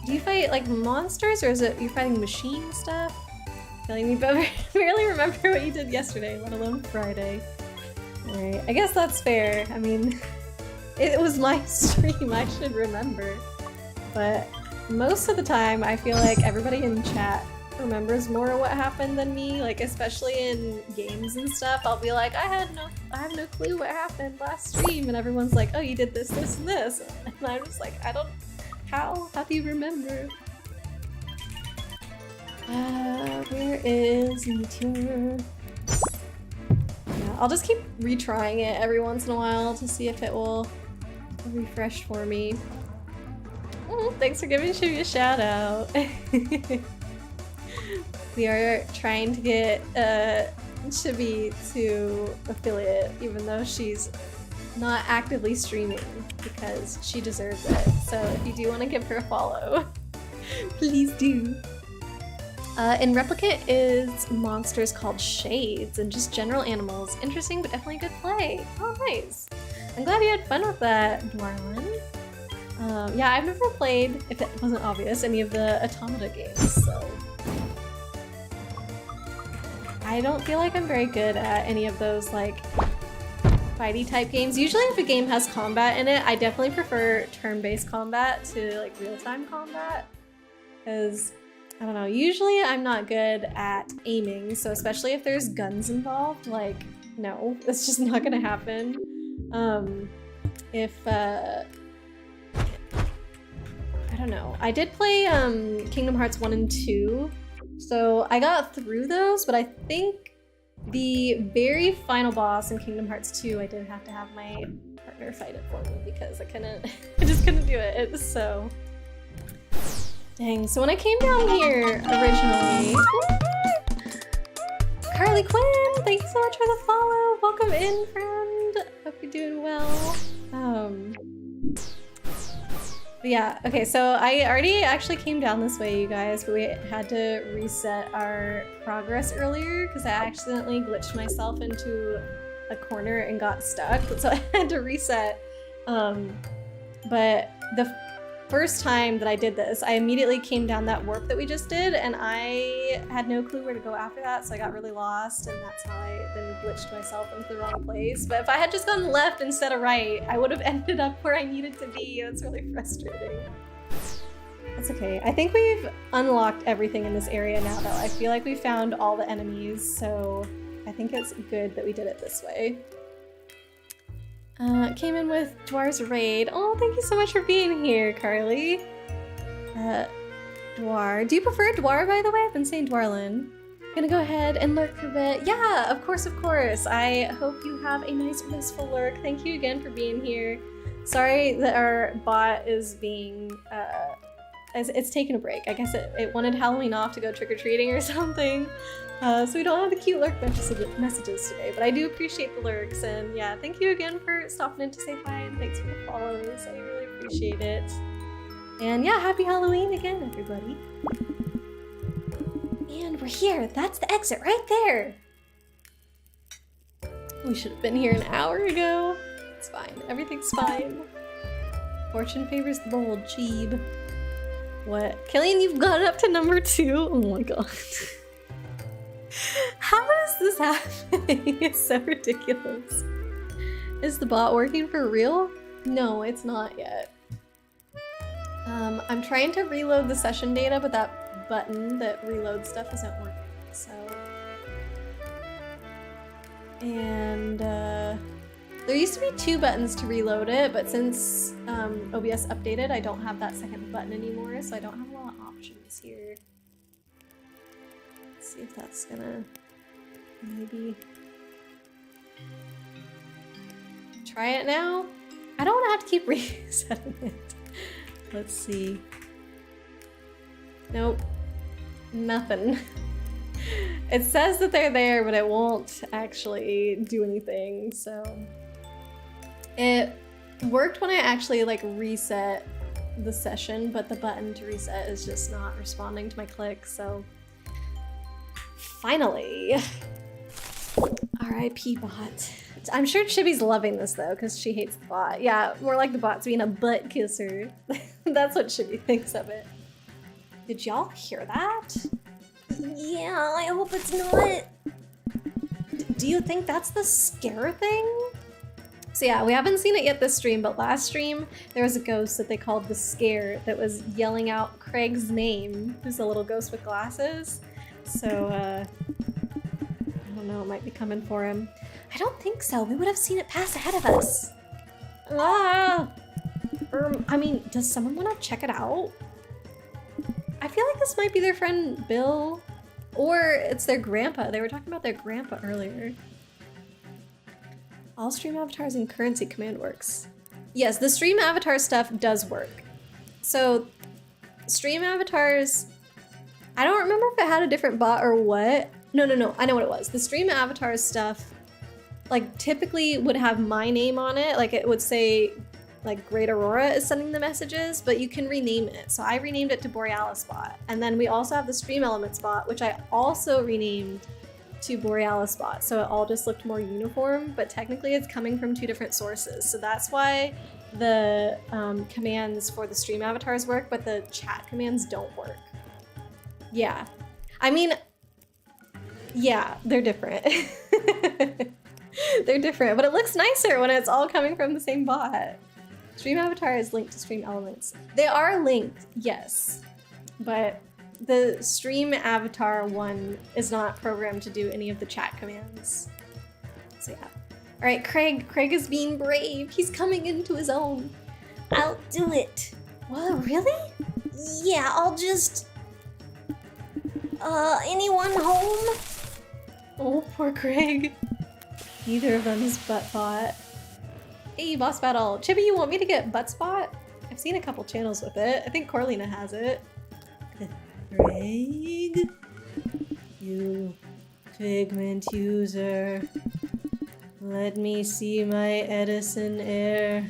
Speaker 1: Do you fight like monsters, or is it you're fighting machine stuff? Feeling me barely remember what you did yesterday, let alone Friday. Alright, I guess that's fair. I mean, it was my stream, I should remember. But most of the time, I feel like everybody in chat remembers more of what happened than me, like especially in games and stuff. I'll be like, I have no clue what happened last stream, and everyone's like, oh, you did this, this, and this. And I'm just like, how do you remember? Where is Meteor? Yeah, I'll just keep retrying it every once in a while to see if it will refresh for me. Oh, thanks for giving Shivy a shout out. We are trying to get Shivy to affiliate, even though she's not actively streaming, because she deserves it. So if you do want to give her a follow, please do. In Replicant is monsters called shades and just general animals. Interesting, but definitely good play. Oh, nice. I'm glad you had fun with that, Dwarlin. Yeah, I've never played, if it wasn't obvious, any of the Automata games, so... I don't feel like I'm very good at any of those, like, fighty type games. Usually if a game has combat in it, I definitely prefer turn-based combat to, like, real-time combat. Because, I don't know, usually I'm not good at aiming, so especially if there's guns involved, like, no, it's just not gonna happen. I don't know. I did play Kingdom Hearts 1 and 2 So I got through those, but I think the very final boss in Kingdom Hearts 2, I did have to have my partner fight it for me because I couldn't, I just couldn't do it, so. Dang, so when I came down here originally, Carly Quinn, thank you so much for the follow. Welcome in, friend. Hope you're doing well. But yeah, okay, so I already actually came down this way, you guys, but we had to reset our progress earlier because I accidentally glitched myself into a corner and got stuck, so I had to reset. But the first time that I did this, I immediately came down that warp that we just did, and I had no clue where to go after that, so I got really lost, and that's how I then glitched myself into the wrong place. But if I had just gone left instead of right, I would have ended up where I needed to be. That's really frustrating. That's okay. I think we've unlocked everything in this area now, though. I feel like we found all the enemies, so I think it's good that we did it this way. Came in with Dwar's Raid. Oh, thank you so much for being here, Carly. Dwar. Do you prefer Dwar, by the way? I've been saying Dwarlin. Gonna go ahead and lurk for a bit. Yeah, of course, of course. I hope you have a nice, restful lurk. Thank you again for being here. Sorry that our bot is being, it's taking a break. I guess it wanted Halloween off to go trick-or-treating or something. So we don't have the cute lurk messages today, but I do appreciate the lurks, and yeah, thank you again for stopping in to say hi, and thanks for the follows. I really appreciate it. And yeah, happy Halloween again, everybody. And we're here. That's the exit right there. We should have been here an hour ago. It's fine. Everything's fine. Fortune favors the bold, Jeeb. What? Killian, you've gone up to number 2? Oh my god. How is this happening? It's so ridiculous. Is the bot working for real? No, it's not yet. I'm trying to reload the session data, but that button that reloads stuff isn't working, so. And there used to be 2 buttons to reload it, but since OBS updated, I don't have that second button anymore, so I don't have a lot of options here. See if that's gonna maybe try it now. I don't want to have to keep resetting it. Let's see. Nope, nothing. It says that they're there, but it won't actually do anything. So it worked when I actually like reset the session, but the button to reset is just not responding to my click. So finally. R.I.P. bot. I'm sure Chibi's loving this though, because she hates the bot. Yeah, more like the bot's being a butt kisser. That's what Chibi thinks of it. Did y'all hear that? Yeah, I hope it's not. Do you think that's the scare thing? So yeah, we haven't seen it yet this stream, but last stream there was a ghost that they called the Scare that was yelling out Craig's name, who's a little ghost with glasses. So, I don't know, it might be coming for him. I don't think so. We would have seen it pass ahead of us. Ah! I mean, does someone want to check it out? I feel like this might be their friend Bill, or it's their grandpa. They were talking about their grandpa earlier. All stream avatars and currency command works. Yes, the stream avatar stuff does work. So, stream avatars, I don't remember if it had a different bot or what. No, I know what it was. The stream avatar stuff, like, typically would have my name on it. Like, it would say, like, Great Aurora is sending the messages, but you can rename it. So I renamed it to Borealis bot. And then we also have the Stream Elements bot, which I also renamed to Borealis bot. So it all just looked more uniform, but technically it's coming from 2 different sources. So that's why the commands for the stream avatars work, but the chat commands don't work. Yeah. I mean, yeah, they're different. They're different, but it looks nicer when it's all coming from the same bot. Stream avatar is linked to stream elements. They are linked, yes, but the stream avatar one is not programmed to do any of the chat commands. So yeah. All right, Craig is being brave. He's coming into his own. I'll do it. What, really? Yeah, I'll just...
Speaker 2: Anyone home?
Speaker 1: Oh, poor Craig. Neither of them is butt bot. Hey, boss battle. Chibi, you want me to get butt spot? I've seen a couple channels with it. I think Corlina has it. Craig? You figment user. Let me see my Edison air.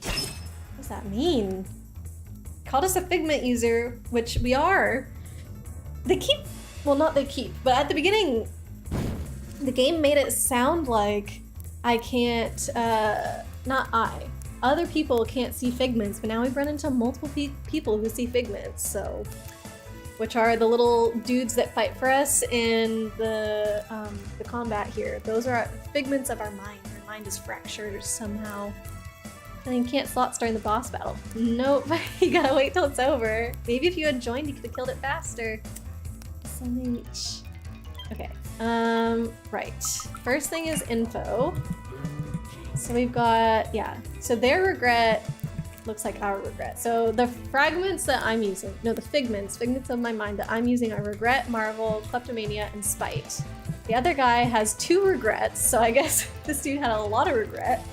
Speaker 1: What does that mean? Called us a figment user, which we are. They keep, well, not they keep, but at the beginning, the game made it sound like I can't, not I, other people can't see figments, but now we've run into multiple people who see figments, so, which are the little dudes that fight for us in the combat here. Those are figments of our mind. Our mind is fractured somehow. And then you can't slots during the boss battle. Nope, you gotta wait till it's over. Maybe if you had joined, you could have killed it faster. So much. Okay, right. First thing is info. So we've got, yeah, so their regret looks like our regret. So the fragments that I'm using, no, the figments of my mind that I'm using are regret, marvel, kleptomania, and spite. The other guy has 2 regrets, so I guess this dude had a lot of regret.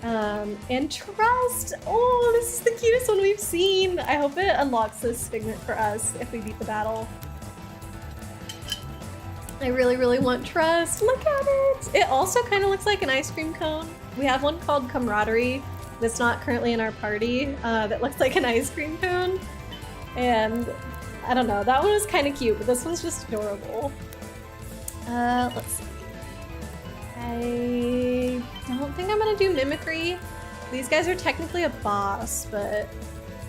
Speaker 1: And trust. Oh, this is the cutest one we've seen. I hope it unlocks this figment for us if we beat the battle. I really, really want trust. Look at it. It also kind of looks like an ice cream cone. We have one called Camaraderie that's not currently in our party that looks like an ice cream cone. And I don't know, that one was kind of cute, but this one's just adorable. Let's see. I don't think I'm gonna do mimicry. These guys are technically a boss, but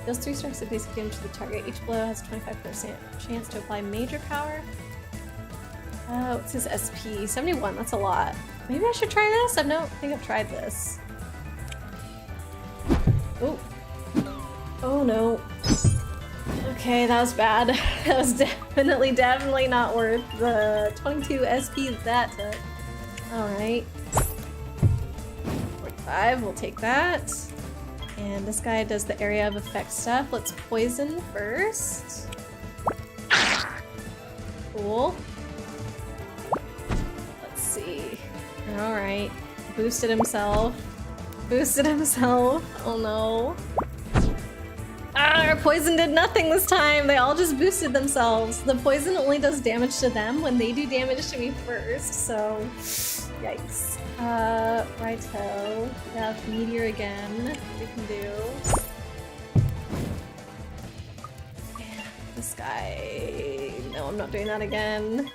Speaker 1: those 3 strikes of basic damage to the target. Each blow has 25% chance to apply major power. What's his SP? 71, that's a lot. Maybe I should try this? I don't think I've tried this. Oh. Oh no. Okay, that was bad. That was definitely not worth the 22 SP that took. Alright. 45, we'll take that. And this guy does the area of effect stuff. Let's poison first. Cool. Let's see. Alright. Boosted himself. Boosted himself. Oh no. Ah, our poison did nothing this time. They all just boosted themselves. The poison only does damage to them when they do damage to me first, so yikes. Righto. We have meteor again. We can do. And this guy. No, I'm not doing that again.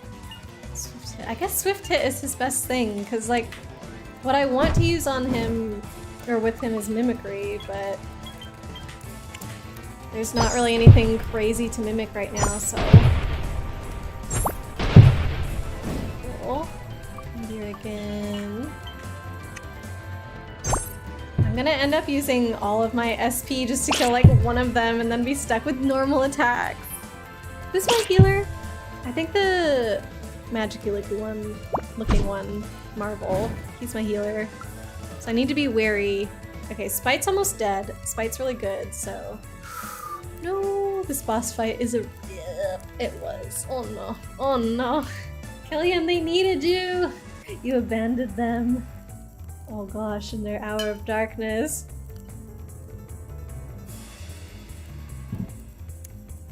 Speaker 1: Swift hit. I guess swift hit is his best thing, because like what I want to use on him or with him is mimicry, but there's not really anything crazy to mimic right now, so. Cool. Here again. I'm gonna end up using all of my SP just to kill like one of them and then be stuck with normal attacks. This one healer? I think the magic-y looking one, Marvel. He's my healer. So I need to be wary. Okay, Spite's almost dead. Spite's really good, so. No, this boss fight is a... It was. Oh no. Oh no. Kellyanne, they needed you! You abandoned them. Oh gosh, in their hour of darkness.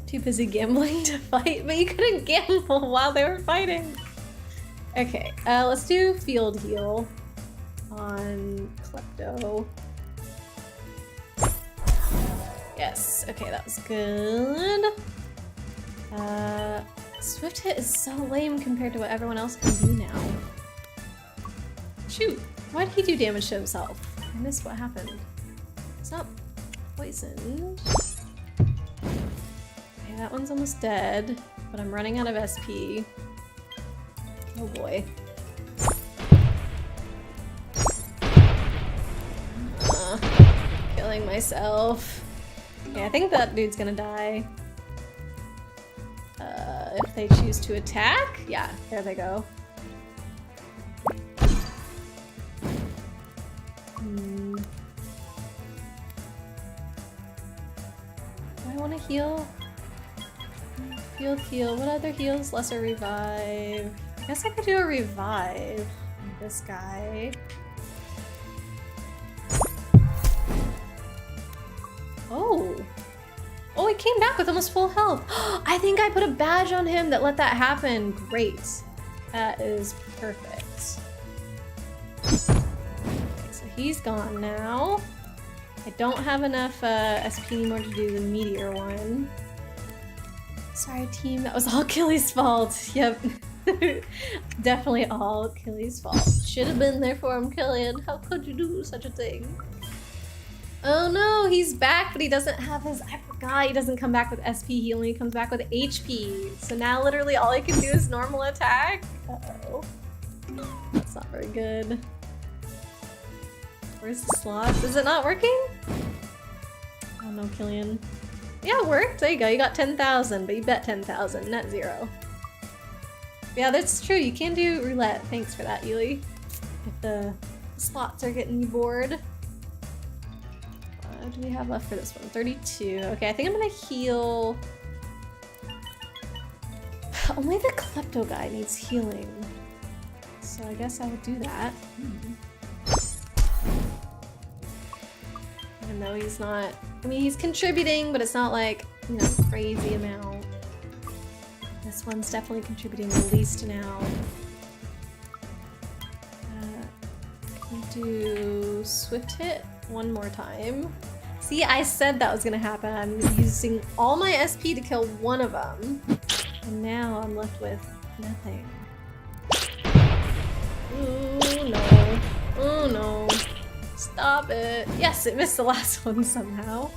Speaker 1: Too busy gambling to fight, but you couldn't gamble while they were fighting. Okay, let's do field heal on Klepto. Yes, okay, that was good. Swift hit is so lame compared to what everyone else can do now. Shoot, why did he do damage to himself? I missed what happened. It's not poisoned. Okay, that one's almost dead, but I'm running out of SP. Oh boy. Killing myself. Okay, I think that dude's gonna die. If they choose to attack? Yeah, there they go. Do I want to heal? Field heal. What other heals? Lesser revive. I guess I could do a revive on this guy. Oh. Oh, he came back with almost full health. I think I put a badge on him that let that happen. Great. That is perfect. Okay, so he's gone now. I don't have enough SP anymore to do the meteor one. Sorry, team. That was all Killy's fault. Yep. Definitely all Killy's fault. Should have been there for him, Killian. How could you do such a thing? Oh no, he's back, but he doesn't have his... I forgot he doesn't come back with SP. He only comes back with HP. So now literally all I can do is normal attack. Uh-oh. That's not very good. Where's the slots? Is it not working? Oh no, Killian. Yeah, it worked. There you go. You got 10,000, but you bet 10,000, net 0. Yeah, that's true. You can do roulette. Thanks for that, Yuli. If the slots are getting you bored. What do we have left for this one? 32. Okay, I think I'm gonna heal. Only the Klepto guy needs healing. So I guess I would do that. Even though he's not... I mean, he's contributing, but it's not like, you know, crazy amount. This one's definitely contributing the least now. Can we do Swift Hit one more time? See, I said that was gonna happen. I'm using all my SP to kill one of them. And now I'm left with nothing. Oh no. Oh no. Stop it. Yes, it missed the last one somehow.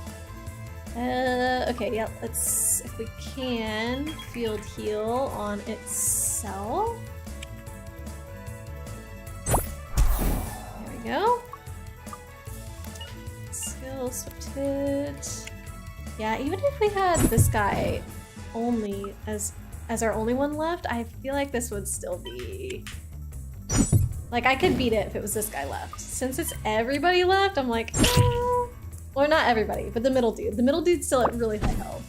Speaker 1: Okay, yeah, let's, if we can, field heal on itself. There we go. Skill, Swift Hit. Yeah, even if we had this guy only as our only one left, I feel like this would still be... Like, I could beat it if it was this guy left. Since it's everybody left, I'm like, eh. Or not everybody, but the middle dude. The middle dude's still at really high health.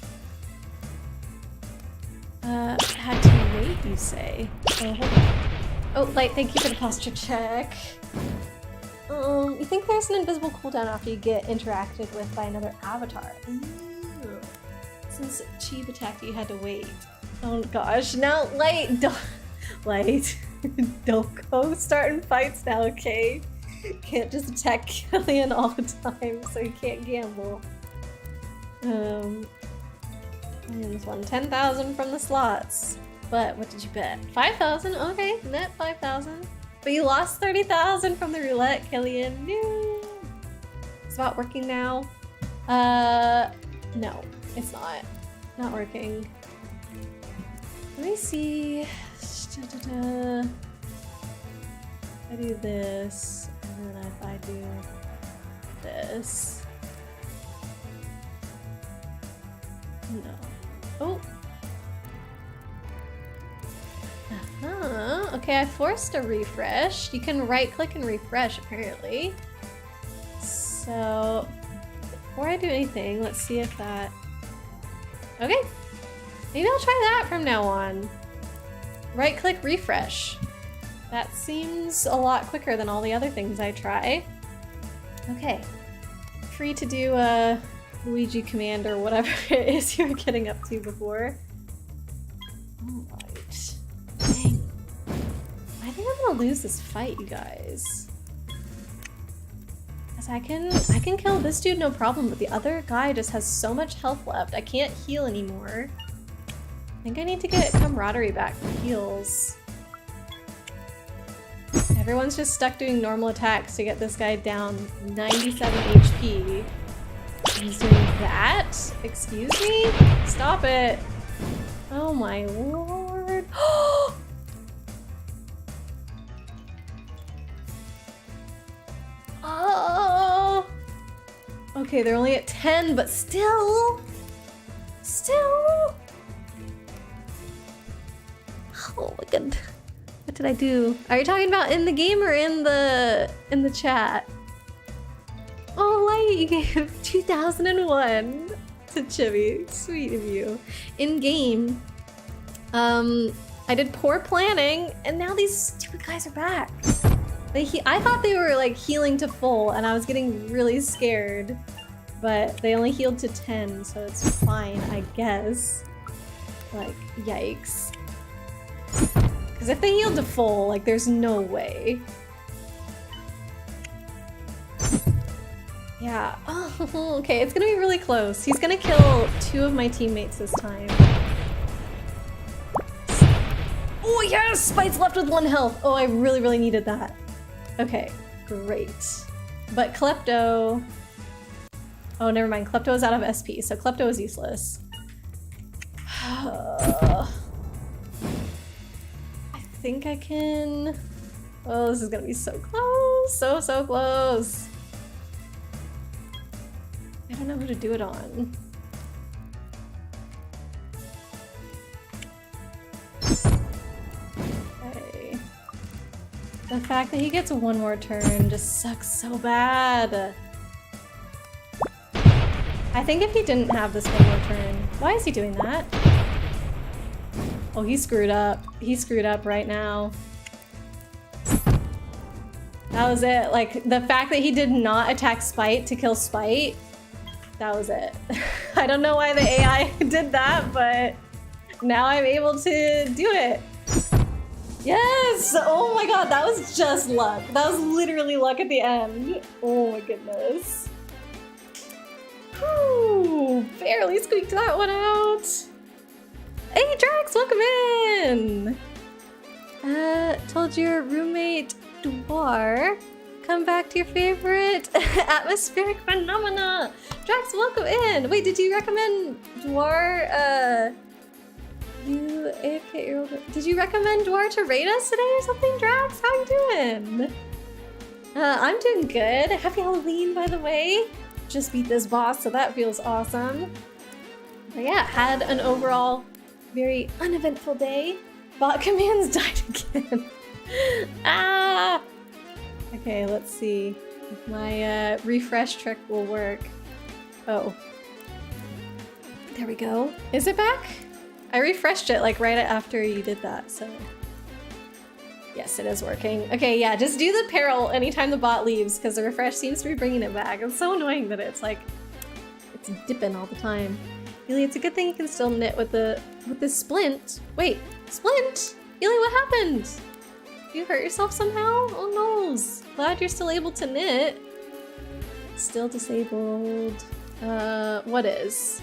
Speaker 1: Had to wait, you say? Oh, hold on. Oh, Light, thank you for the posture check. You think there's an invisible cooldown after you get interacted with by another avatar? Ooh. Since Cheeb attacked you, had to wait. Oh gosh, now Light, don't... Light, don't go starting fights now, okay? Can't just attack Killian all the time, so you can't gamble. And this one, 10,000 from the slots. But what did you bet? 5,000? Okay, net 5,000. But you lost 30,000 from the roulette, Killian. No. It's not working now. No, it's not. Not working. Let me see. I do this, and then if I do this. No. Oh. Okay, I forced a refresh. You can right click and refresh apparently. So before I do anything, let's see if that... Okay. Maybe I'll try that from now on. Right click refresh. That seems a lot quicker than all the other things I try. Okay. Free to do a Luigi command or whatever it is you were getting up to before. Alright. Dang. I think I'm gonna lose this fight, you guys. Because I can kill this dude no problem, but the other guy just has so much health left. I can't heal anymore. I think I need to get camaraderie back for heals. Everyone's just stuck doing normal attacks to get this guy down 97 HP. He's doing that? Excuse me? Stop it. Oh my lord. Oh. Okay, they're only at 10, but still. Oh my god. What did I do? Are you talking about in the game or in the chat? Oh, Light, you gave 2001 to Chibi. Sweet of you. In game, I did poor planning, and now these stupid guys are back. I thought they were like healing to full, and I was getting really scared. But they only healed to 10, so it's fine, I guess. Like, yikes. Because if they healed to full, like, there's no way. Yeah. Oh, okay, it's gonna be really close. He's gonna kill 2 of my teammates this time. Oh, yes! Spite's left with 1 health. Oh, I really, really needed that. Okay, great. But Klepto... Oh, never mind. Klepto is out of SP, so Klepto is useless. I think I can... Oh, this is gonna be so close. So close. I don't know who to do it on. Okay. The fact that he gets 1 more turn just sucks so bad. I think if he didn't have this 1 more turn... Why is he doing that? Oh, he screwed up. He screwed up right now. That was it. Like, the fact that he did not attack Spite to kill Spite, that was it. I don't know why the AI did that, but now I'm able to do it. Yes! Oh my god, that was just luck. That was literally luck at the end. Oh my goodness. Whew, barely squeaked that one out. Hey Drax, welcome in! Told your roommate Dwar, come back to your favorite atmospheric phenomena. Drax, welcome in! Wait, did you recommend Dwar, you AFK, did you recommend Dwar to raid us today or something, Drax? How you doing? I'm doing good. Happy Halloween, by the way. Just beat this boss, so that feels awesome. But yeah, had an overall very uneventful day. Bot commands died again. Ah! Okay, let's see if my refresh trick will work. Oh. There we go. Is it back? I refreshed it like right after you did that, so... Yes, it is working. Okay, yeah, just do the peril anytime the bot leaves, because the refresh seems to be bringing it back. It's so annoying that it's like, it's dipping all the time. Really, it's a good thing you can still knit with this splint. Wait, splint? Eli, what happened? You hurt yourself somehow? Oh noes. Glad you're still able to knit. Still disabled. What is?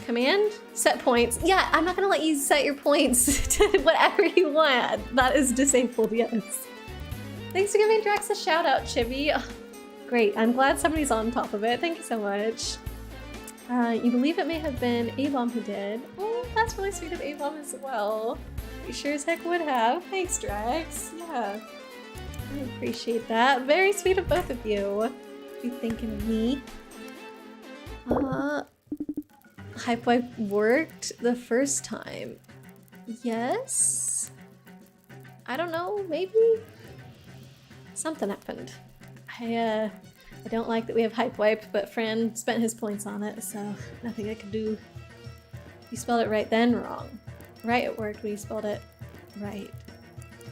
Speaker 1: Command? Set points. Yeah, I'm not gonna let you set your points to whatever you want. That is disabled, yes. Thanks for giving Drax a shout out, Chibi. Oh, great, I'm glad somebody's on top of it. Thank you so much. You believe it may have been A-Bomb who did. Oh, that's really sweet of A-Bomb as well. You sure as heck would have. Thanks, Drax. Yeah, I appreciate that. Very sweet of both of you. Be thinking of me. Hype wipe worked the first time. Yes? I don't know, maybe? Something happened. I don't like that we have hype wipe, but Fran spent his points on it, so nothing I could do. You spelled it right then, wrong. Right, it worked when you spelled it right.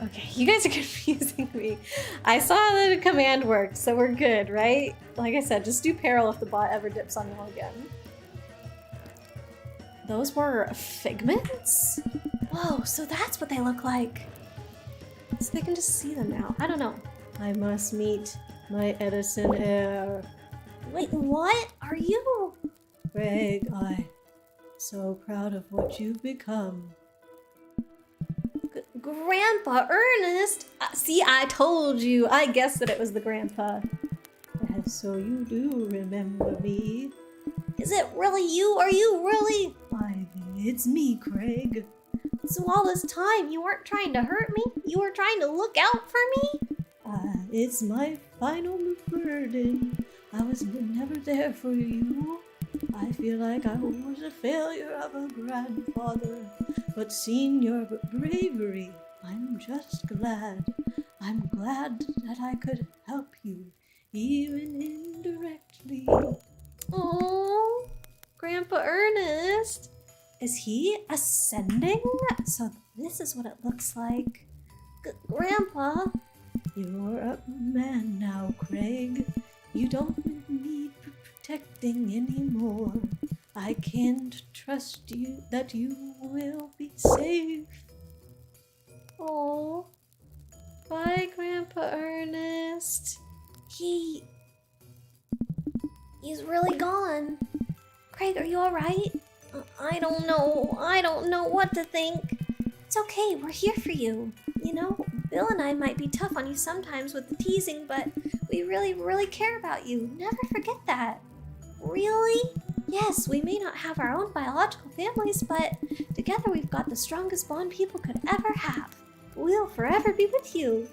Speaker 1: Okay, you guys are confusing me. I saw that a command worked, so we're good, right? Like I said, just do peril if the bot ever dips on you again. Those were figments? Whoa, so that's what they look like. So they can just see them now. I don't know. I must meet my Edison heir.
Speaker 2: Wait, what are you?
Speaker 1: Greg, I'm so proud of what you've become.
Speaker 2: Grandpa Ernest? See, I told you. I guessed that it was the grandpa.
Speaker 1: And so you do remember me.
Speaker 2: Is it really you? Are you really?
Speaker 1: Why, it's me, Craig.
Speaker 2: So all this time you weren't trying to hurt me? You were trying to look out for me?
Speaker 1: It's my final burden. I was never there for you. I feel like I was a failure of a grandfather. But seeing your bravery, I'm just glad. I'm glad that I could help you, even indirectly.
Speaker 2: Oh, Grandpa Ernest. Is he ascending? So this is what it looks like. Grandpa? You're a man now, Craig. You don't need protecting anymore. I can't trust you that you will be safe.
Speaker 1: Oh, bye, Grandpa Ernest.
Speaker 2: He's really gone. Craig, are you alright? I don't know. I don't know what to think. It's okay, we're here for you. You know, Bill and I might be tough on you sometimes with the teasing, but we really, really care about you. Never forget that. Really? Yes, we may not have our own biological families, but together we've got the strongest bond people could ever have. We'll forever be with you.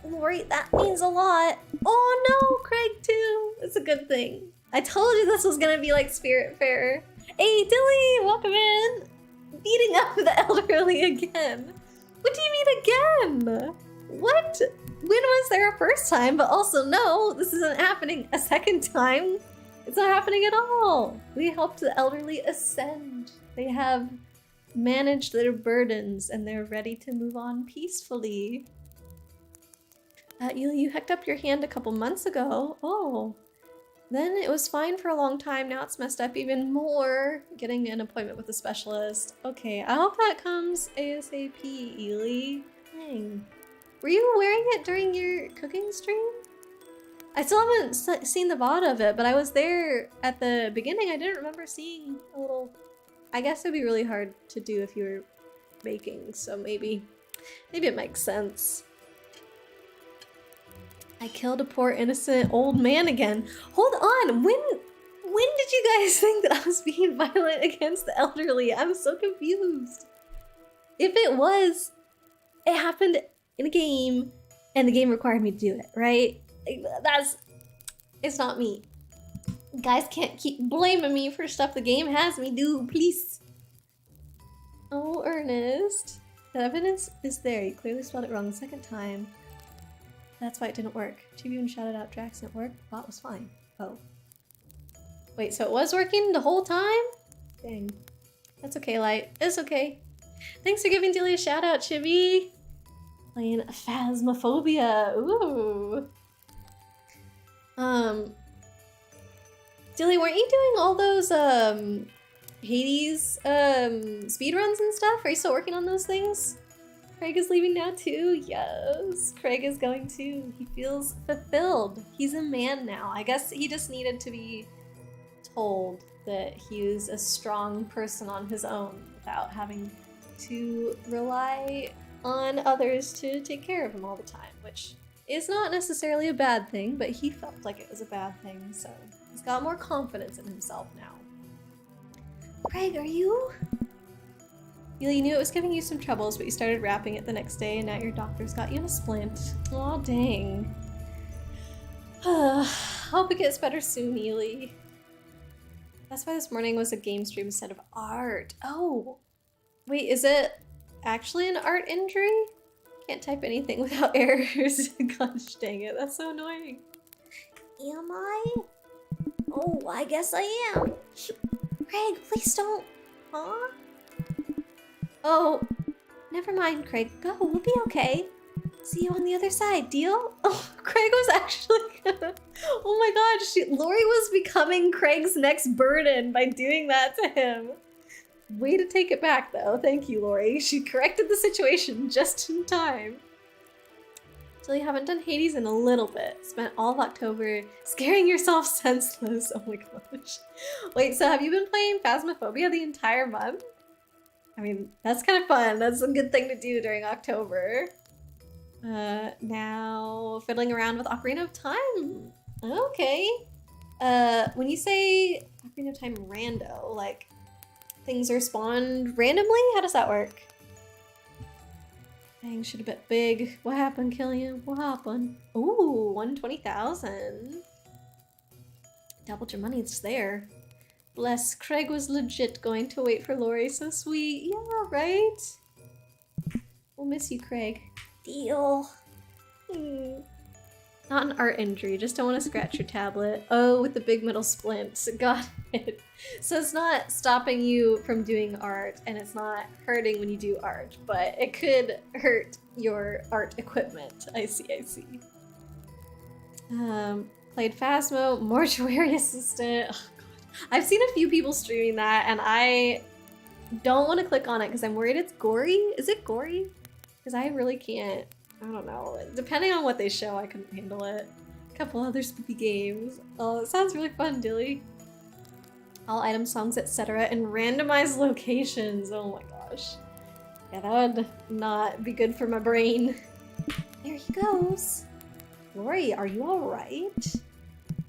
Speaker 2: Lori, that means a lot.
Speaker 1: Oh no, Craig too. It's a good thing. I told you this was gonna be like Spirit Fair. Hey, Dilly, welcome in. Beating up the elderly again. What do you mean again? What? When was there a first time? But also, no, this isn't happening a second time. It's not happening at all. We helped the elderly ascend. They have managed their burdens and they're ready to move on peacefully. You hacked up your hand a couple months ago. Oh. Then it was fine for a long time. Now it's messed up even more. Getting an appointment with a specialist. Okay, I hope that comes ASAP, Ely. Dang. Were you wearing it during your cooking stream? I still haven't seen the VOD of it, but I was there at the beginning. I didn't remember seeing a little... I guess it would be really hard to do if you were baking, so maybe it makes sense. I killed a poor innocent old man again. Hold on, when did you guys think that I was being violent against the elderly? I'm so confused. If it was, it happened in a game and the game required me to do it, right? It's not me. Guys can't keep blaming me for stuff the game has me do, please. Oh, Ernest. The evidence is there. You clearly spelled it wrong the second time. That's why it didn't work. Chibi even shouted out Drax didn't work. Bot was fine. Oh. Wait, so it was working the whole time? Dang. That's okay, Light. It's okay. Thanks for giving Dilly a shout out, Chibi. Playing Phasmophobia. Ooh. Dilly, weren't you doing all those Hades speedruns and stuff? Are you still working on those things? Craig is leaving now too. Yes, Craig is going too. He feels fulfilled. He's a man now. I guess he just needed to be told that he was a strong person on his own without having to rely on others to take care of him all the time, which is not necessarily a bad thing, but he felt like it was a bad thing, so he's got more confidence in himself now.
Speaker 2: Craig, are you?
Speaker 1: You knew it was giving you some troubles, but you started wrapping it the next day, and now your doctor's got you in a splint. Aw, dang. Hope it gets better soon, Ely. That's why this morning was a game stream instead of art. Oh. Wait, is it actually an art injury? Can't type anything without errors. Gosh dang it, that's so annoying.
Speaker 2: Am I? Oh, I guess I am. Craig, please don't. Huh?
Speaker 1: Oh, never mind, Craig. Go, we'll be okay. See you on the other side, deal? Oh, Craig was actually gonna... Oh my god, Lori was becoming Craig's next burden by doing that to him. Way to take it back, though. Thank you, Lori. She corrected the situation just in time. So you haven't done Hades in a little bit. Spent all of October scaring yourself senseless. Oh my gosh. Wait, so have you been playing Phasmophobia the entire month? I mean, that's kind of fun. That's a good thing to do during October. Now fiddling around with Ocarina of Time. Okay. When you say Ocarina of Time rando, like things are spawned randomly? How does that work? Dang, should have bet big. What happened, Killian? What happened? Ooh, 120,000. Doubled your money, it's there. Bless, Craig was legit going to wait for Lori. So sweet. Yeah, right? We'll miss you, Craig.
Speaker 2: Deal.
Speaker 1: Not an art injury, just don't want to scratch your tablet. Oh, with the big metal splint. Got it. So it's not stopping you from doing art, and it's not hurting when you do art, but it could hurt your art equipment. I see. Played Phasmo, Mortuary Assistant. Oh, God. I've seen a few people streaming that, and I don't want to click on it because I'm worried it's gory. Is it gory? Because I really can't. I don't know. Depending on what they show, I couldn't handle it. A couple other spooky games. Oh, it sounds really fun, Dilly. All items, songs, etc. and randomized locations. Oh my gosh. Yeah, that would not be good for my brain.
Speaker 2: There he goes.
Speaker 1: Lori, are you alright?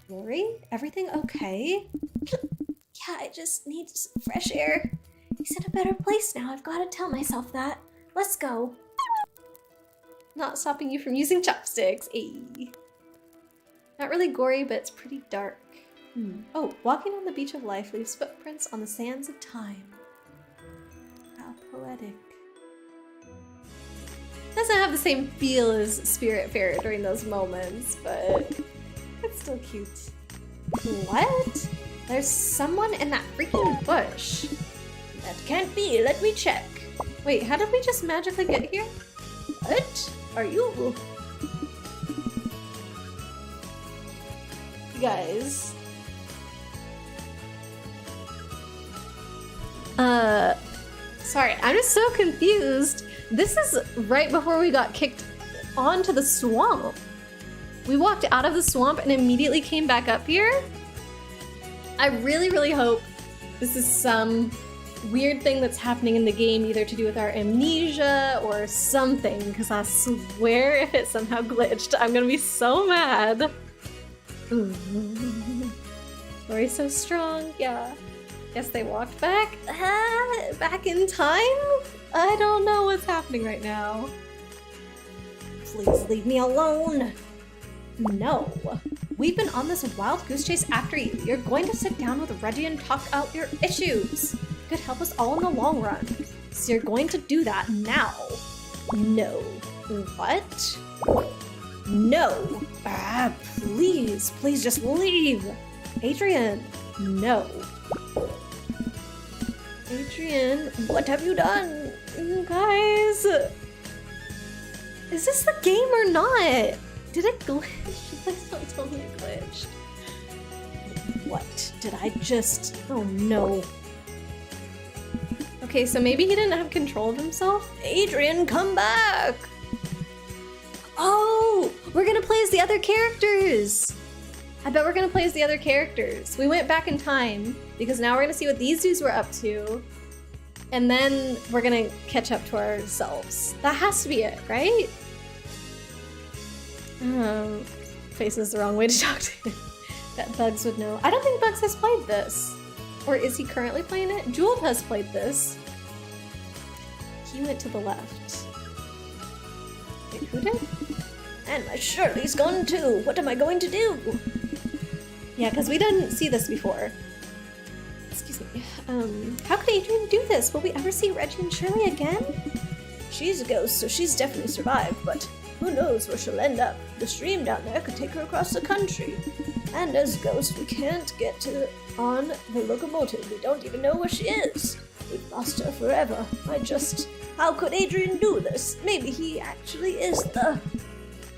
Speaker 1: Lori, everything okay?
Speaker 2: Yeah, I just need some fresh air. He's in a better place now. I've got to tell myself that. Let's go.
Speaker 1: Not stopping you from using chopsticks. Ayy. Not really gory, but it's pretty dark. Oh, walking on the beach of life leaves footprints on the sands of time. How poetic. Doesn't have the same feel as Spiritfarer during those moments, but it's still cute. What? There's someone in that freaking bush.
Speaker 2: That can't be. Let me check.
Speaker 1: Wait, how did we just magically get here?
Speaker 2: What? Are you?
Speaker 1: You guys. Sorry, I'm just so confused. This is right before we got kicked onto the swamp. We walked out of the swamp and immediately came back up here. I really, really hope this is some weird thing that's happening in the game, either to do with our amnesia or something, because I swear if it somehow glitched, I'm gonna be so mad. Lori's so strong, yeah. Guess they walked back? Back in time? I don't know what's happening right now.
Speaker 2: Please leave me alone.
Speaker 1: No. We've been on this wild goose chase after you. You're going to sit down with Reggie and talk out your issues. Could help us all in the long run. So you're going to do that now. No. What? No. Please just leave. Adrian, no. Adrian, what have you done? Guys, is this the game or not? Did it glitch? Please don't tell me it glitched. What did I just... Oh no. Okay, so maybe he didn't have control of himself? Adrian, come back! Oh, we're gonna play as the other characters! I bet we're gonna play as the other characters. We went back in time, because now we're gonna see what these dudes were up to, and then we're gonna catch up to ourselves. That has to be it, right? Faces the wrong way to talk to him. That Bugs would know. I don't think Bugs has played this. Or is he currently playing it? Jewel has played this. He went to the left. Wait, who did?
Speaker 2: And my Shirley's gone too. What am I going to do?
Speaker 1: Yeah, because we didn't see this before. Excuse me. How could Adrian do this? Will we ever see Reggie and Shirley again?
Speaker 2: She's a ghost, so she's definitely survived, but who knows where she'll end up. The stream down there could take her across the country. And as a ghost, we can't get on the locomotive. We don't even know where she is. We've lost her forever. How could Adrian do this? Maybe he actually is the...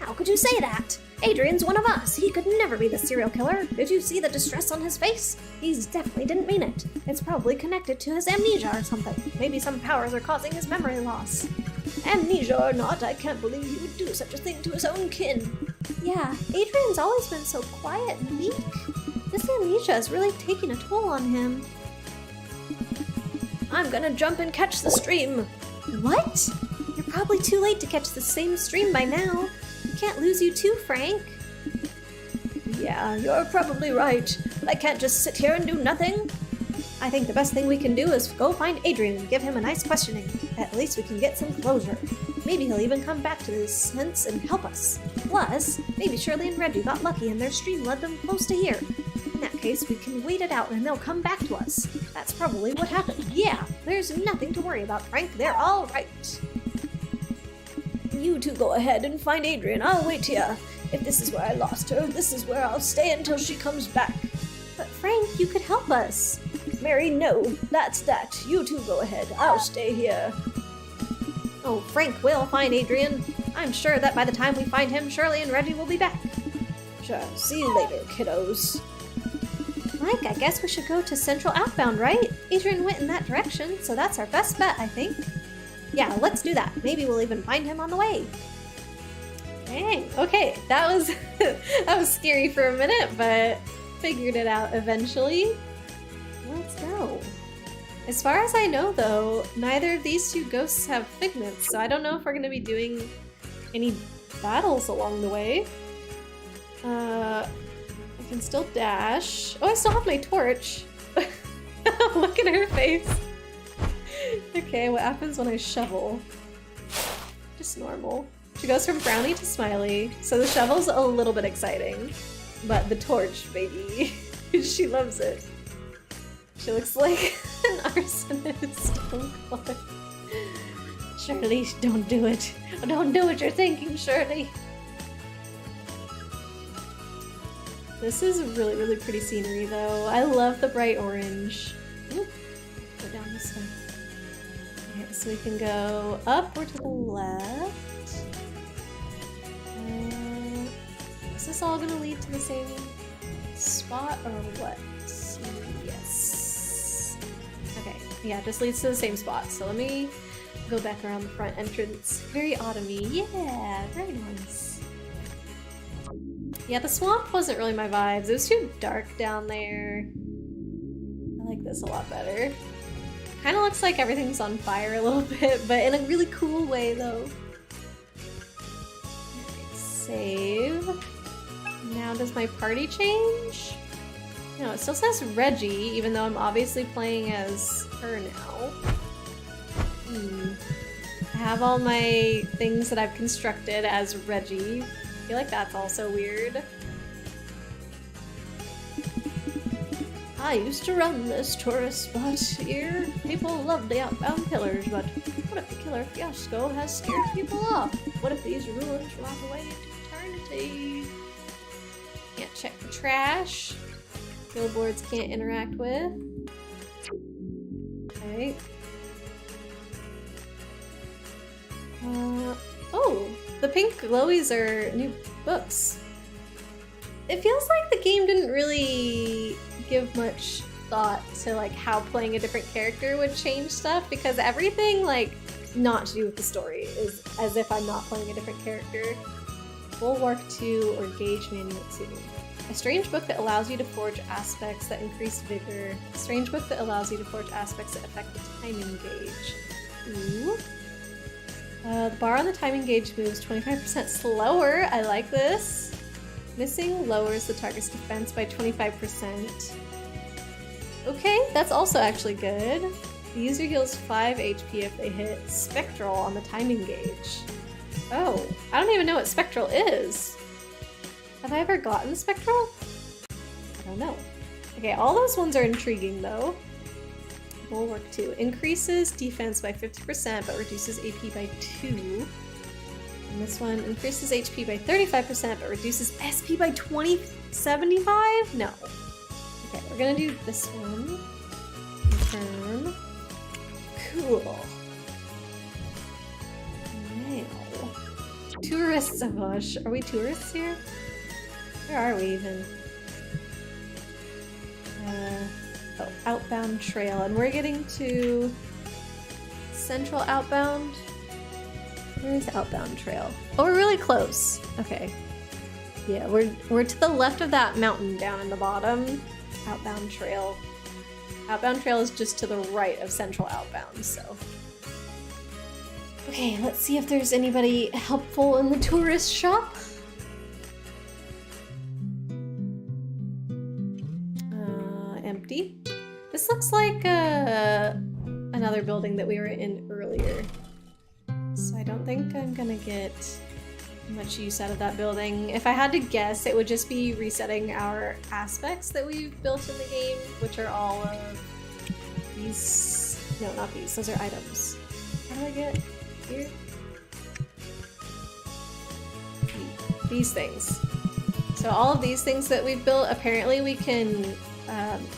Speaker 2: How could you say that? Adrian's one of us. He could never be the serial killer. Did you see the distress on his face? He definitely didn't mean it. It's probably connected to his amnesia or something. Maybe some powers are causing his memory loss. Amnesia or not, I can't believe he would do such a thing to his own kin.
Speaker 1: Yeah, Adrian's always been so quiet and meek. This amnesia is really taking a toll on him.
Speaker 2: I'm gonna jump and catch the stream.
Speaker 1: What? You're probably too late to catch the same stream by now. We can't lose you too, Frank.
Speaker 2: Yeah, you're probably right, but I can't just sit here and do nothing.
Speaker 1: I think the best thing we can do is go find Adrian and give him a nice questioning. At least we can get some closure. Maybe he'll even come back to his sense and help us. Plus, maybe Shirley and Reggie got lucky and their stream led them close to here. In that case, we can wait it out and they'll come back to us. That's probably what happened. Yeah, there's nothing to worry about, Frank. They're all right.
Speaker 2: You two go ahead and find Adrian. I'll wait here. If this is where I lost her, this is where I'll stay until she comes back.
Speaker 1: But Frank, you could help us.
Speaker 2: Mary, no. That's that. You two go ahead. I'll stay here. Oh, Frank will find Adrian. I'm sure that by the time we find him, Shirley and Reggie will be back. Sure. See you later, kiddos. Mike, I guess we should go to Central Outbound, right? Adrian went in that direction, so that's our best bet, I think. Yeah, let's do that. Maybe we'll even find him on the way.
Speaker 1: Dang. Okay, that was that was scary for a minute, but figured it out eventually. Let's go. As far as I know, though, neither of these two ghosts have figments, so I don't know if we're going to be doing any battles along the way. I can still dash. Oh, I still have my torch. Look at her face. Okay, what happens when I shovel? Just normal. She goes from Brownie to Smiley, so the shovel's a little bit exciting. But the torch, baby, she loves it. She looks like an arsonist. Oh god. Shirley, don't do it. Don't do what you're thinking, Shirley. This is really, really pretty scenery, though. I love the bright orange. Oop. Go down this way. Okay, so we can go up or to the left. Is this all gonna lead to the same spot or what? Yes. Okay, yeah, just leads to the same spot. So let me go back around the front entrance. Very autumny. Yeah, very nice. Yeah, the swamp wasn't really my vibes. It was too dark down there. I like this a lot better. Kind of looks like everything's on fire a little bit, but in a really cool way, though. Okay, save. Now does my party change? No, it still says Reggie, even though I'm obviously playing as her now. I have all my things that I've constructed as Reggie. I feel like that's also weird. I used to run this tourist spot here. People love the outbound pillars, but what if the killer fiasco has scared people off? What if these ruins rot away into eternity? Can't check the trash. Billboards can't interact with. Okay. Oh, the pink glowies are new books. It feels like the game didn't really give much thought to like how playing a different character would change stuff, because everything like not to do with the story is as if I'm not playing a different character. Bulwark 2 or Gauge Manual 2. A strange book that allows you to forge aspects that increase vigor. A strange book that allows you to forge aspects that affect the timing gauge. Ooh. The bar on the timing gauge moves 25% slower. I like this. Missing lowers the target's defense by 25%. Okay, that's also actually good. The user heals 5 HP if they hit Spectral on the timing gauge. Oh, I don't even know what Spectral is. Have I ever gotten Spectral? I don't know. Okay, all those ones are intriguing though. Bulwark 2 increases defense by 50% but reduces AP by 2. And this one increases HP by 35% but reduces SP by 75? No. Okay, we're gonna do this one. Confirm. Cool. Now. Tourists of Hush. Are we tourists here? Where are we even? Oh, Outbound Trail, and we're getting to Central Outbound. Where's Outbound Trail? Oh, we're really close. Okay. Yeah, we're to the left of that mountain down in the bottom. Outbound Trail. Outbound Trail is just to the right of Central Outbound, so. Okay, let's see if there's anybody helpful in the tourist shop. Empty. This looks like another building that we were in earlier. So I don't think I'm gonna get much use out of that building. If I had to guess, it would just be resetting our aspects that we've built in the game, which are all of these. No, not these. Those are items. How do I get here? These things. So all of these things that we've built, apparently we can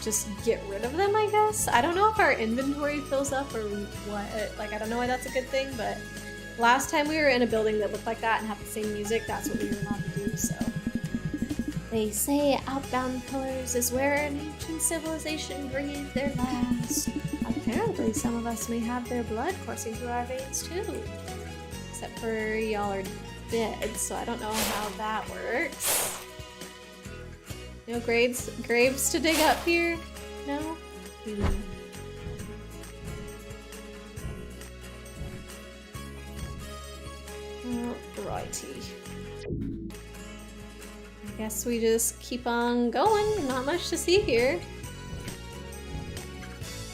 Speaker 1: just get rid of them, I guess. I don't know if our inventory fills up or what. Like, I don't know why that's a good thing, but last time we were in a building that looked like that and had the same music, that's what we were allowed to do, so. They say Outbound Pillars is where an ancient civilization breathed their last. Apparently, some of us may have their blood coursing through our veins, too. Except for y'all are dead, so I don't know how that works. No graves to dig up here? No? Righty. I guess we just keep on going. Not much to see here.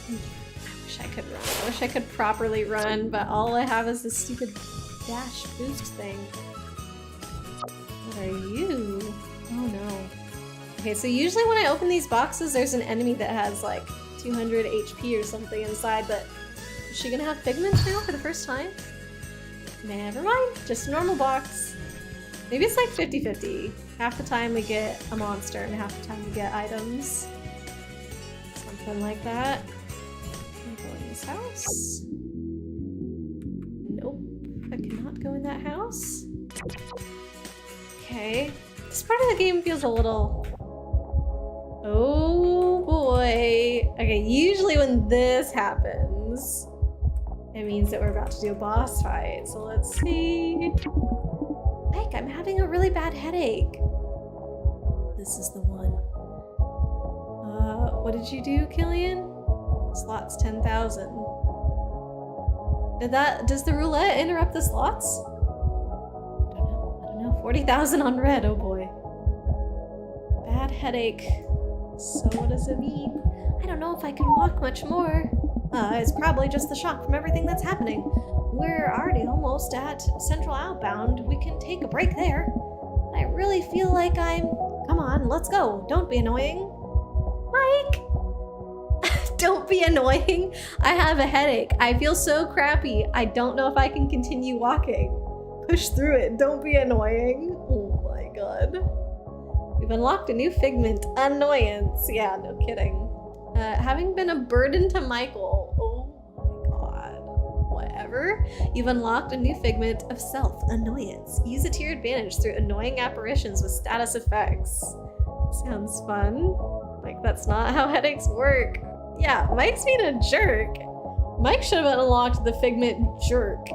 Speaker 1: I wish I could run. I wish I could properly run, but all I have is this stupid dash boost thing. What are you? Oh no. Okay, so usually when I open these boxes, there's an enemy that has like 200 HP or something inside, but is she gonna have figments now for the first time? Never mind, just a normal box. Maybe it's like 50-50. Half the time we get a monster and half the time we get items. Something like that. Can I go in this house? Nope, I cannot go in that house. Okay, this part of the game feels a little... Oh boy. Okay, usually when this happens, it means that we're about to do a boss fight. So let's see. Mike, I'm having a really bad headache. This is the one. What did you do, Killian? Slots 10,000. Does the roulette interrupt the slots? I don't know. 40,000 on red, oh boy. Bad headache. So what does it mean? I don't know if I can walk much more. It's probably just the shock from everything that's happening. We're already almost at Central Outbound. We can take a break there. I really feel like I'm... Come on, let's go. Don't be annoying. Mike! Don't be annoying. I have a headache. I feel so crappy. I don't know if I can continue walking. Push through it. Don't be annoying. Oh my god. We've unlocked a new figment. Annoyance. Yeah, no kidding. Having been a burden to Michael. Oh my god. Whatever. You've unlocked a new figment of self-annoyance. Use it to your advantage through annoying apparitions with status effects. Sounds fun. Like, that's not how headaches work. Yeah, Mike's being a jerk. Mike should have unlocked the figment jerk.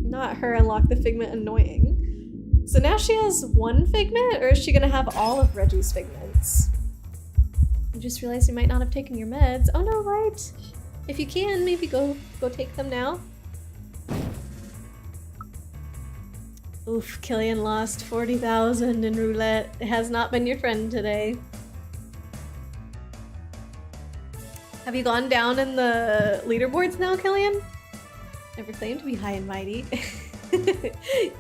Speaker 1: Not her unlock the figment annoying. So now she has one figment, or is she gonna have all of Reggie's figments? I just realized you might not have taken your meds. Oh no, Light! If you can, maybe go take them now. Oof, Killian lost 40,000 in roulette. It has not been your friend today. Have you gone down in the leaderboards now, Killian? Never claimed to be high and mighty.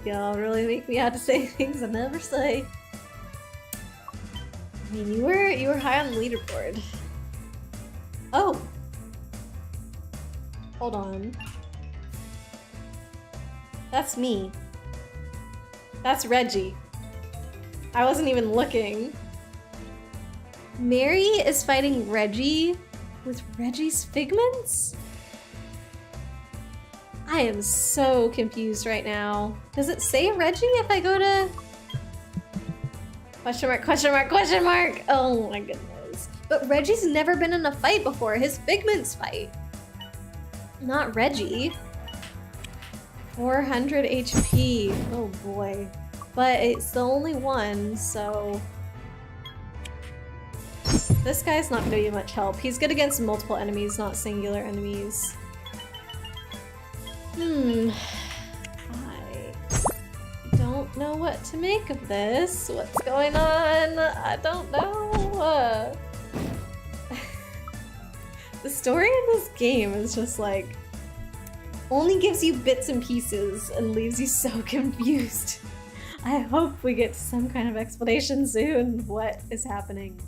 Speaker 1: Y'all really make me have to say things I never say. I mean, you were high on the leaderboard. Oh! Hold on. That's me. That's Reggie. I wasn't even looking. Mary is fighting Reggie with Reggie's figments? I am so confused right now. Does it say Reggie if I go to... Question mark, question mark, question mark! Oh my goodness. But Reggie's never been in a fight before. His figments fight. Not Reggie. 400 HP. Oh boy. But it's the only one, so... This guy's not gonna be much help. He's good against multiple enemies, not singular enemies. I don't know what to make of this. What's going on? I don't know. The story in this game is just like, only gives you bits and pieces and leaves you so confused. I hope we get some kind of explanation soon. What is happening?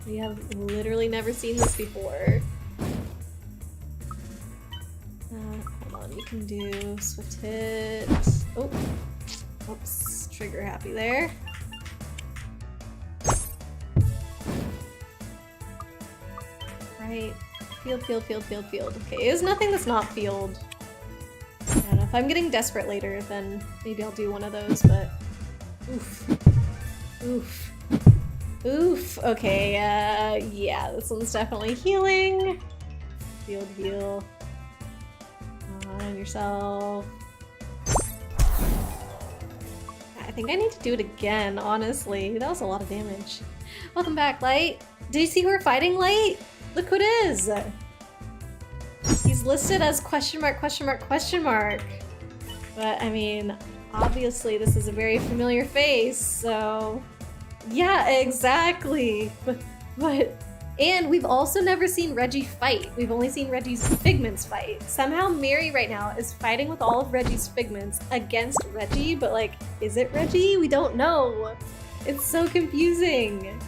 Speaker 1: We have literally never seen this before. Hold on, you can do swift hit. Oh, oops, trigger happy there. Alright. Field, field, field, field, field. Okay, there's nothing that's not field. I don't know. If I'm getting desperate later, then maybe I'll do one of those, but... Oof. Oof. Oof. Okay, yeah, this one's definitely healing. Field heal. On yourself. I think I need to do it again, honestly. That was a lot of damage. Welcome back, Light. Did you see who we're fighting, Light? Look who it is! He's listed as question mark, question mark, question mark. But, I mean, obviously this is a very familiar face, so... Yeah, exactly! And we've also never seen Reggie fight. We've only seen Reggie's figments fight. Somehow Mary right now is fighting with all of Reggie's figments against Reggie, but like, is it Reggie? We don't know. It's so confusing.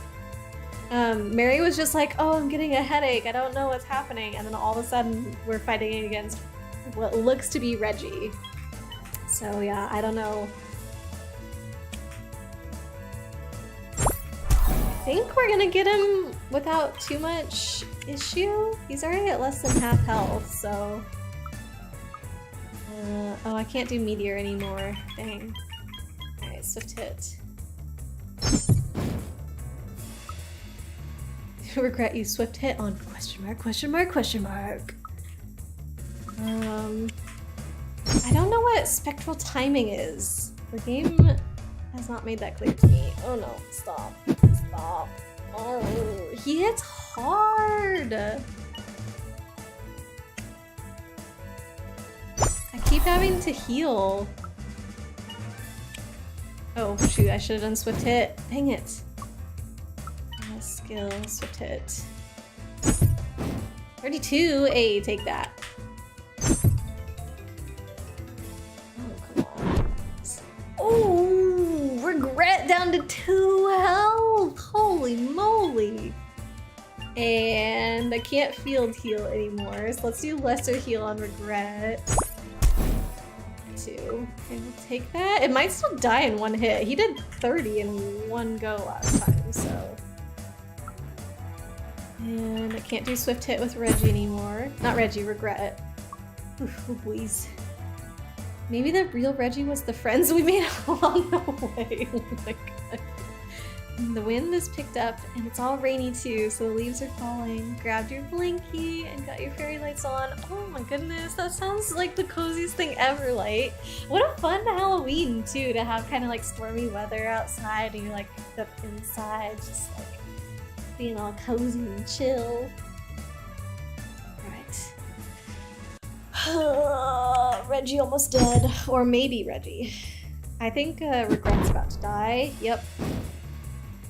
Speaker 1: Mary was just like, oh, I'm getting a headache. I don't know what's happening. And then all of a sudden we're fighting against what looks to be Reggie. So yeah, I don't know. I think we're gonna get him without too much issue. He's already at less than half health, so... oh, I can't do Meteor anymore. Dang. Alright, Swift Hit. Regret you Swift Hit on question mark, question mark, question mark. I don't know what spectral timing is. The game has not made that clear to me. Oh no, stop. Stop. Oh, he hits hard. I keep having to heal. Oh shoot, I should have done Swift Hit. Dang it. Skill, Swift Hit. 32, hey, take that. Oh, regret down to 2 health! Holy moly! And I can't field heal anymore, so let's do lesser heal on regret. 2. Okay, we'll take that. It might still die in one hit. He did 30 in one go last time, so... And I can't do Swift Hit with Reggie anymore. Not Reggie, regret. Oof, oh boys. Maybe the real Reggie was the friends we made along the way. Oh my god. And the wind is picked up and it's all rainy too, so the leaves are falling. Grabbed your blankie and got your fairy lights on. Oh my goodness, that sounds like the coziest thing ever, Light. What a fun Halloween too, to have kind of like stormy weather outside and you're like up inside, just like being all cozy and chill. Right. Reggie almost dead. Or maybe Reggie. I think Regret's about to die. Yep.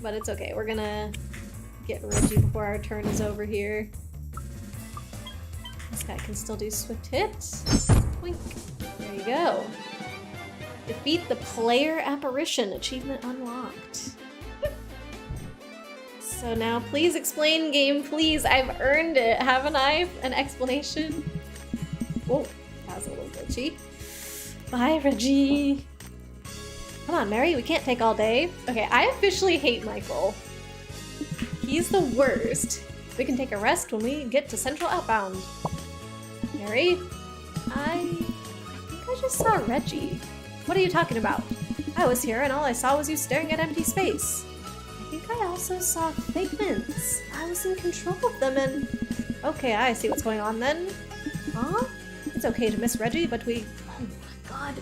Speaker 1: But it's okay. We're gonna get Reggie before our turn is over here. This guy can still do Swift Hit. Wink. There you go. Defeat the player apparition. Achievement unlocked. So now please explain, game, please. I've earned it, haven't I? An explanation? Whoa, that was a little glitchy. Bye, Reggie. Come on, Mary, we can't take all day. Okay, I officially hate Michael. He's the worst. We can take a rest when we get to Central Outbound. Mary? I think I just saw Reggie. What are you talking about? I was here and all I saw was you staring at empty space. I think I also saw figments. I was in control of them and... Okay, I see what's going on then. Huh? It's okay to miss Reggie, but we... Oh my god.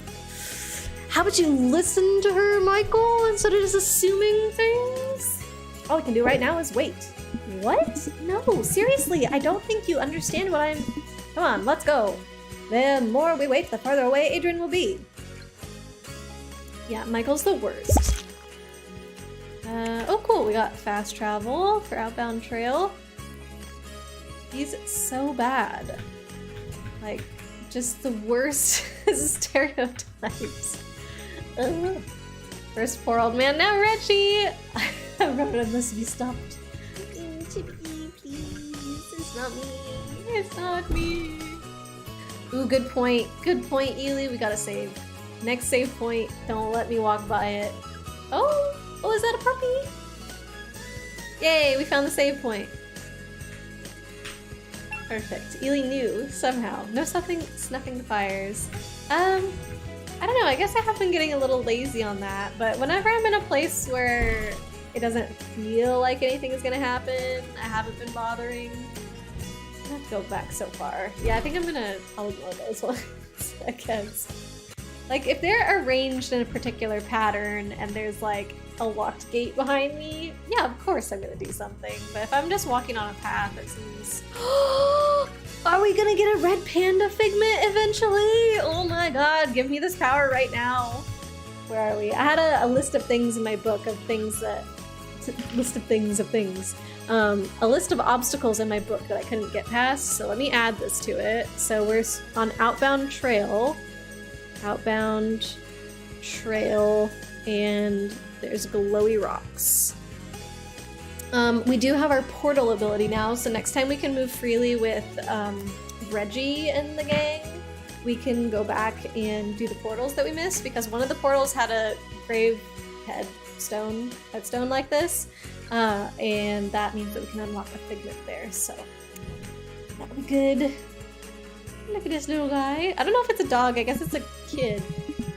Speaker 1: How about you listen to her, Michael, instead of just assuming things? All we can do right now is wait. What? No, seriously, I don't think you understand what I'm... Come on, let's go. The more we wait, the farther away Adrian will be. Yeah, Michael's the worst. Oh cool, we got fast travel for Outbound Trail. He's so bad. Like, just the worst stereotypes. First poor old man, now Reggie! Everyone must be stopped. Chippy, please. It's not me. It's not me. Ooh, good point. Good point, Ely. We gotta save. Next save point. Don't let me walk by it. Oh! Oh, is that a puppy? Yay, we found the save point. Perfect. Ely knew somehow. No snuffing the fires. I don't know. I guess I have been getting a little lazy on that, but whenever I'm in a place where it doesn't feel like anything is gonna happen, I haven't been bothering. I have to go back so far. Yeah, I think I'm gonna ignore those ones, I guess. Like, if they're arranged in a particular pattern and there's like a locked gate behind me, yeah, of course I'm gonna do something. But if I'm just walking on a path that seems... Are we gonna get a red panda figment eventually? Oh my god, give me this power right now. Where are we? I had a list of things in my book of things that... A list of obstacles in my book that I couldn't get past, so let me add this to it. So we're on Outbound Trail. Outbound Trail, and there's glowy rocks. We do have our portal ability now, so next time we can move freely with Reggie and the gang, we can go back and do the portals that we missed, because one of the portals had a grave headstone like this, and that means that we can unlock a figment there, so that'll be good. Look at this little guy. I don't know if it's a dog, I guess it's a kid.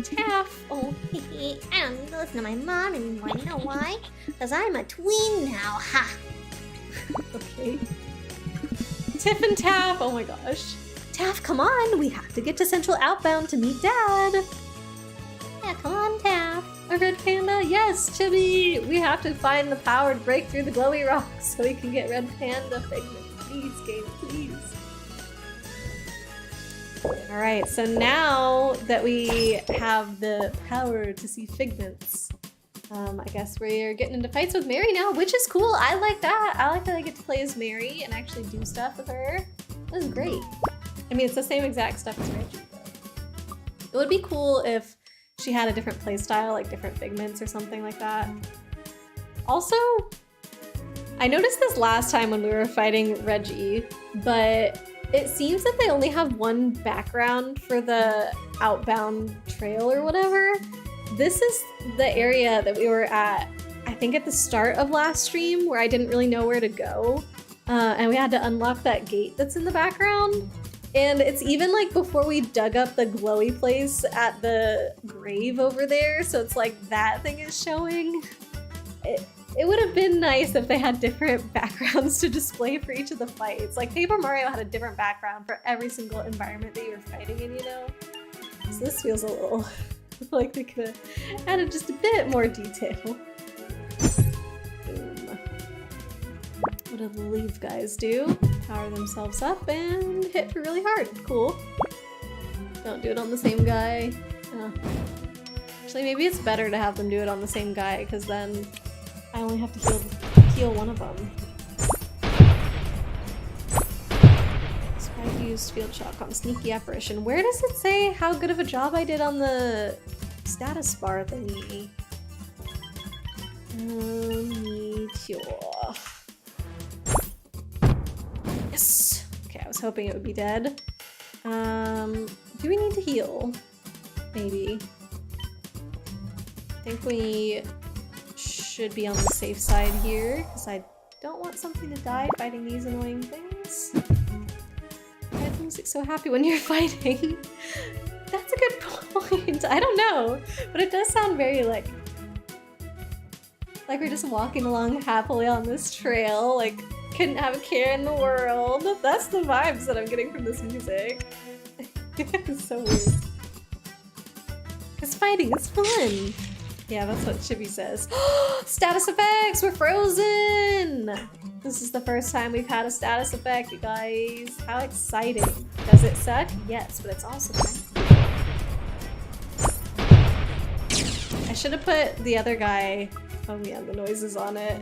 Speaker 1: Taff. Oh,
Speaker 2: I don't need to listen to my mom anymore. You know why? Because I'm a tween now. Ha!
Speaker 1: okay. Tiff and Taff, oh my gosh.
Speaker 2: Taff, come on! We have to get to Central Outbound to meet Dad! Yeah, come on, Taff.
Speaker 1: A red panda? Yes, Chibi! We have to find the power to break through the glowy rocks so we can get red panda figment. Please, game, please. Alright, so now that we have the power to see figments, I guess we're getting into fights with Mary now, which is cool. I like that. I like that I get to play as Mary and actually do stuff with her. This is great. I mean, it's the same exact stuff as Reggie, though. It would be cool if she had a different playstyle, like different figments or something like that. Also, I noticed this last time when we were fighting Reggie, but it seems that they only have one background for the Outbound Trail or whatever. This is the area that we were at, I think at the start of last stream, where I didn't really know where to go. And we had to unlock that gate that's in the background. And it's even like before we dug up the glowy place at the grave over there. So it's like that thing is showing. It would have been nice if they had different backgrounds to display for each of the fights. Like Paper Mario had a different background for every single environment that you were fighting in, you know? So this feels a little like they could have added just a bit more detail. Boom. What do the leaf guys do? Power themselves up and hit really hard. Cool. Don't do it on the same guy. Oh. Actually, maybe it's better to have them do it on the same guy, because then I only have to heal one of them. Spike used field shock on sneaky apparition. Where does it say how good of a job I did on the status bar thingy? Meteor. Yes! Okay, I was hoping it would be dead. Do we need to heal? Maybe. I think we should be on the safe side here, because I don't want something to die fighting these annoying things. Why is the music so happy when you're fighting? That's a good point. I don't know, but it does sound very like we're just walking along happily on this trail, like couldn't have a care in the world. That's the vibes that I'm getting from this music. It's so weird. Because fighting is fun. Yeah, that's what Chibi says. Status effects! We're frozen! This is the first time we've had a status effect, you guys. How exciting. Does it suck? Yes, but it's also fun. I should have put the other guy... Oh yeah, the noise is on it.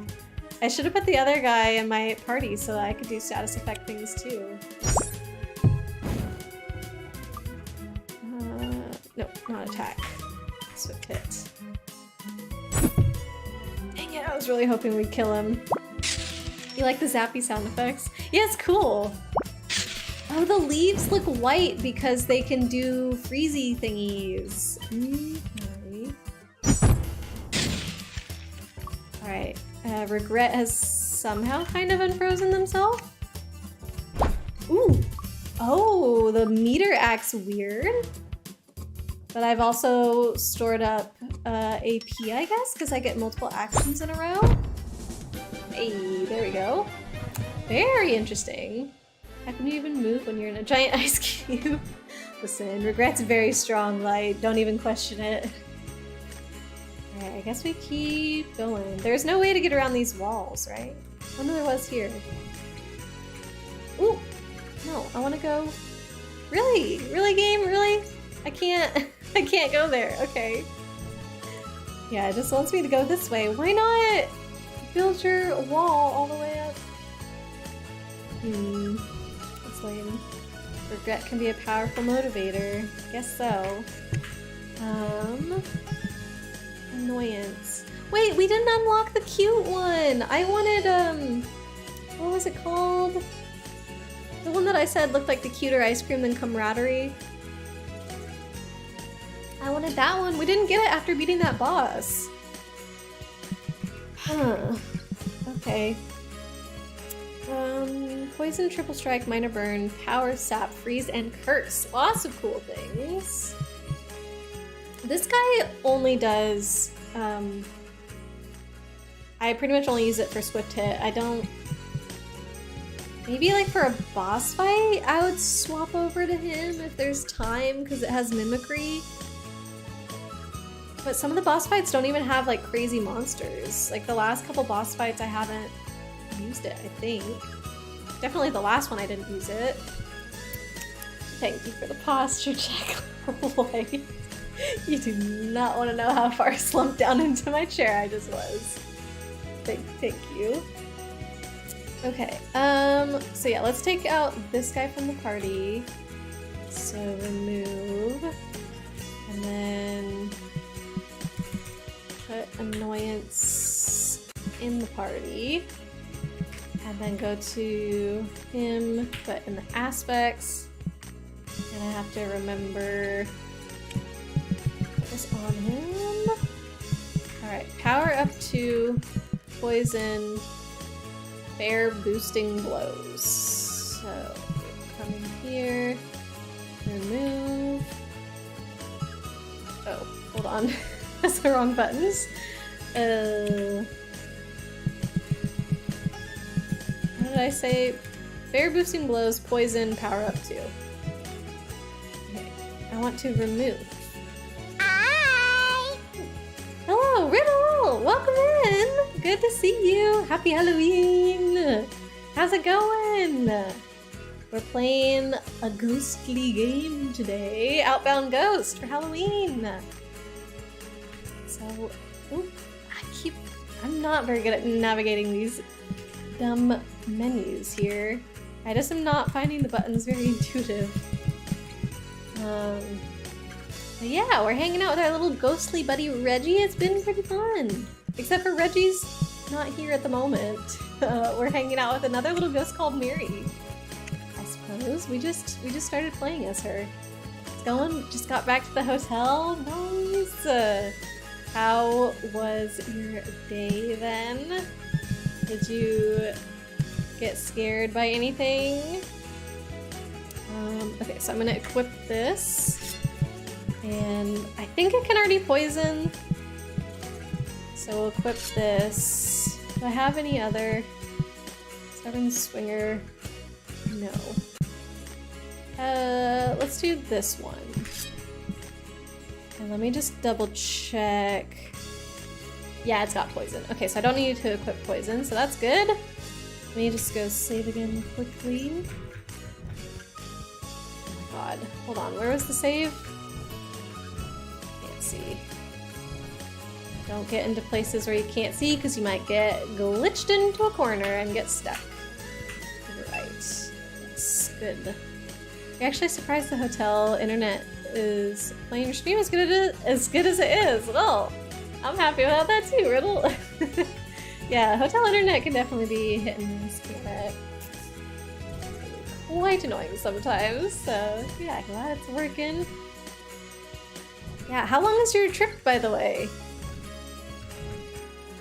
Speaker 1: I should have put the other guy in my party so that I could do status effect things too. No, not attack. Swift hit. Dang it, I was really hoping we'd kill him. You like the zappy sound effects? Yeah, it's cool. Oh, the leaves look white because they can do freezy thingies. Okay. Alright, Regret has somehow kind of unfrozen themselves. Ooh, Oh, the meter act's weird. But I've also stored up AP, I guess, because I get multiple actions in a row. Hey, there we go. Very interesting. How can you even move when you're in a giant ice cube? Listen, regret's very strong, Light. Don't even question it. Alright, I guess we keep going. There's no way to get around these walls, right? Oh no, there was here. Ooh! No, I want to go... Really? Really, game? Really? I can't go there. Okay. Yeah, it just wants me to go this way. Why not build your wall all the way up? That's lame. Regret can be a powerful motivator. Guess so. Annoyance. Wait, we didn't unlock the cute one! I wanted, what was it called? The one that I said looked like the cuter ice cream than camaraderie. I wanted that one. We didn't get it after beating that boss. Huh. Okay. Poison, triple strike, minor burn, power, sap, freeze, and curse. Lots of cool things. This guy only does, I pretty much only use it for swift hit. I don't... Maybe like for a boss fight, I would swap over to him if there's time, because it has mimicry. But some of the boss fights don't even have like crazy monsters. Like the last couple boss fights I haven't used it, I think. Definitely the last one I didn't use it. Thank you for the posture check. Like, you do not want to know how far slumped down into my chair I just was. Thank you. Okay, so yeah, let's take out this guy from the party. So remove, and then put annoyance in the party, and then go to him, but in the aspects, and I have to remember what was on him. Alright, power up to poison, bear boosting blows. So come in here, remove. Oh, hold on. That's the wrong buttons. What did I say? Bear boosting blows, poison, power up to. Okay, I want to remove. Hi! Hello, Riddle! Welcome in! Good to see you! Happy Halloween! How's it going? We're playing a ghostly game today. Outbound Ghost for Halloween! So, ooh, I'm not very good at navigating these dumb menus here. I just am not finding the buttons very intuitive. But yeah, we're hanging out with our little ghostly buddy Reggie. It's been pretty fun. Except for Reggie's not here at the moment. We're hanging out with another little ghost called Mary. I suppose. We just started playing as her. It's going, just got back to the hotel. Nice. How was your day then? Did you get scared by anything? Okay, so I'm gonna equip this. And I think it can already poison. So we'll equip this. Do I have any other? Stubborn Swinger? No. Let's do this one. And let me just double check. Yeah, it's got poison. Okay, so I don't need to equip poison, so that's good. Let me just go save again quickly. Oh my god. Hold on, where was the save? Can't see. Don't get into places where you can't see because you might get glitched into a corner and get stuck. Right. That's good. You're actually surprised the hotel internet is playing your stream as good as it is. Well, I'm happy about that too, Riddle. Yeah, hotel internet can definitely be hit and miss, can't it? Quite annoying sometimes, so yeah, glad it's working. Yeah, how long is your trip, by the way?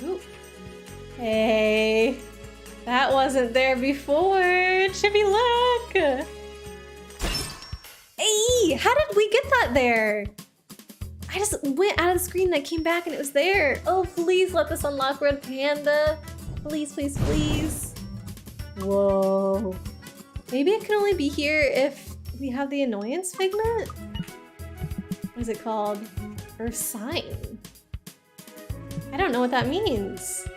Speaker 1: Ooh. Hey, that wasn't there before. Chippy, look! How did we get that there? I just went out of the screen and I came back and it was there. Oh, please let this unlock Red Panda. Please, please, please. Whoa. Maybe it can only be here if we have the annoyance figment? What is it called? Earth sign. I don't know what that means.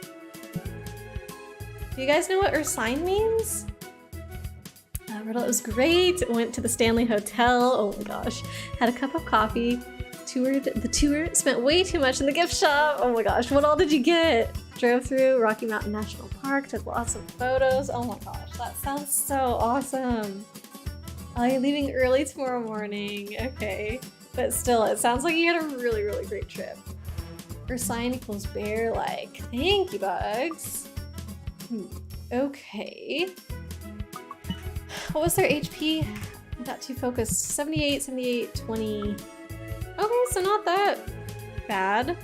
Speaker 1: Do you guys know what Earth sign means? Riddle, it was great. Went to the Stanley Hotel. Oh my gosh. Had a cup of coffee. Toured the tour. Spent way too much in the gift shop. Oh my gosh. What all did you get? Drove through Rocky Mountain National Park. Took lots of photos. Oh my gosh. That sounds so awesome. Oh, you're leaving early tomorrow morning. Okay. But still, it sounds like you had a really, really great trip. Earth sign equals bear-like. Thank you, Bugs. Okay. What was their HP? I got too focused. 78, 78, 20. Okay, so not that bad.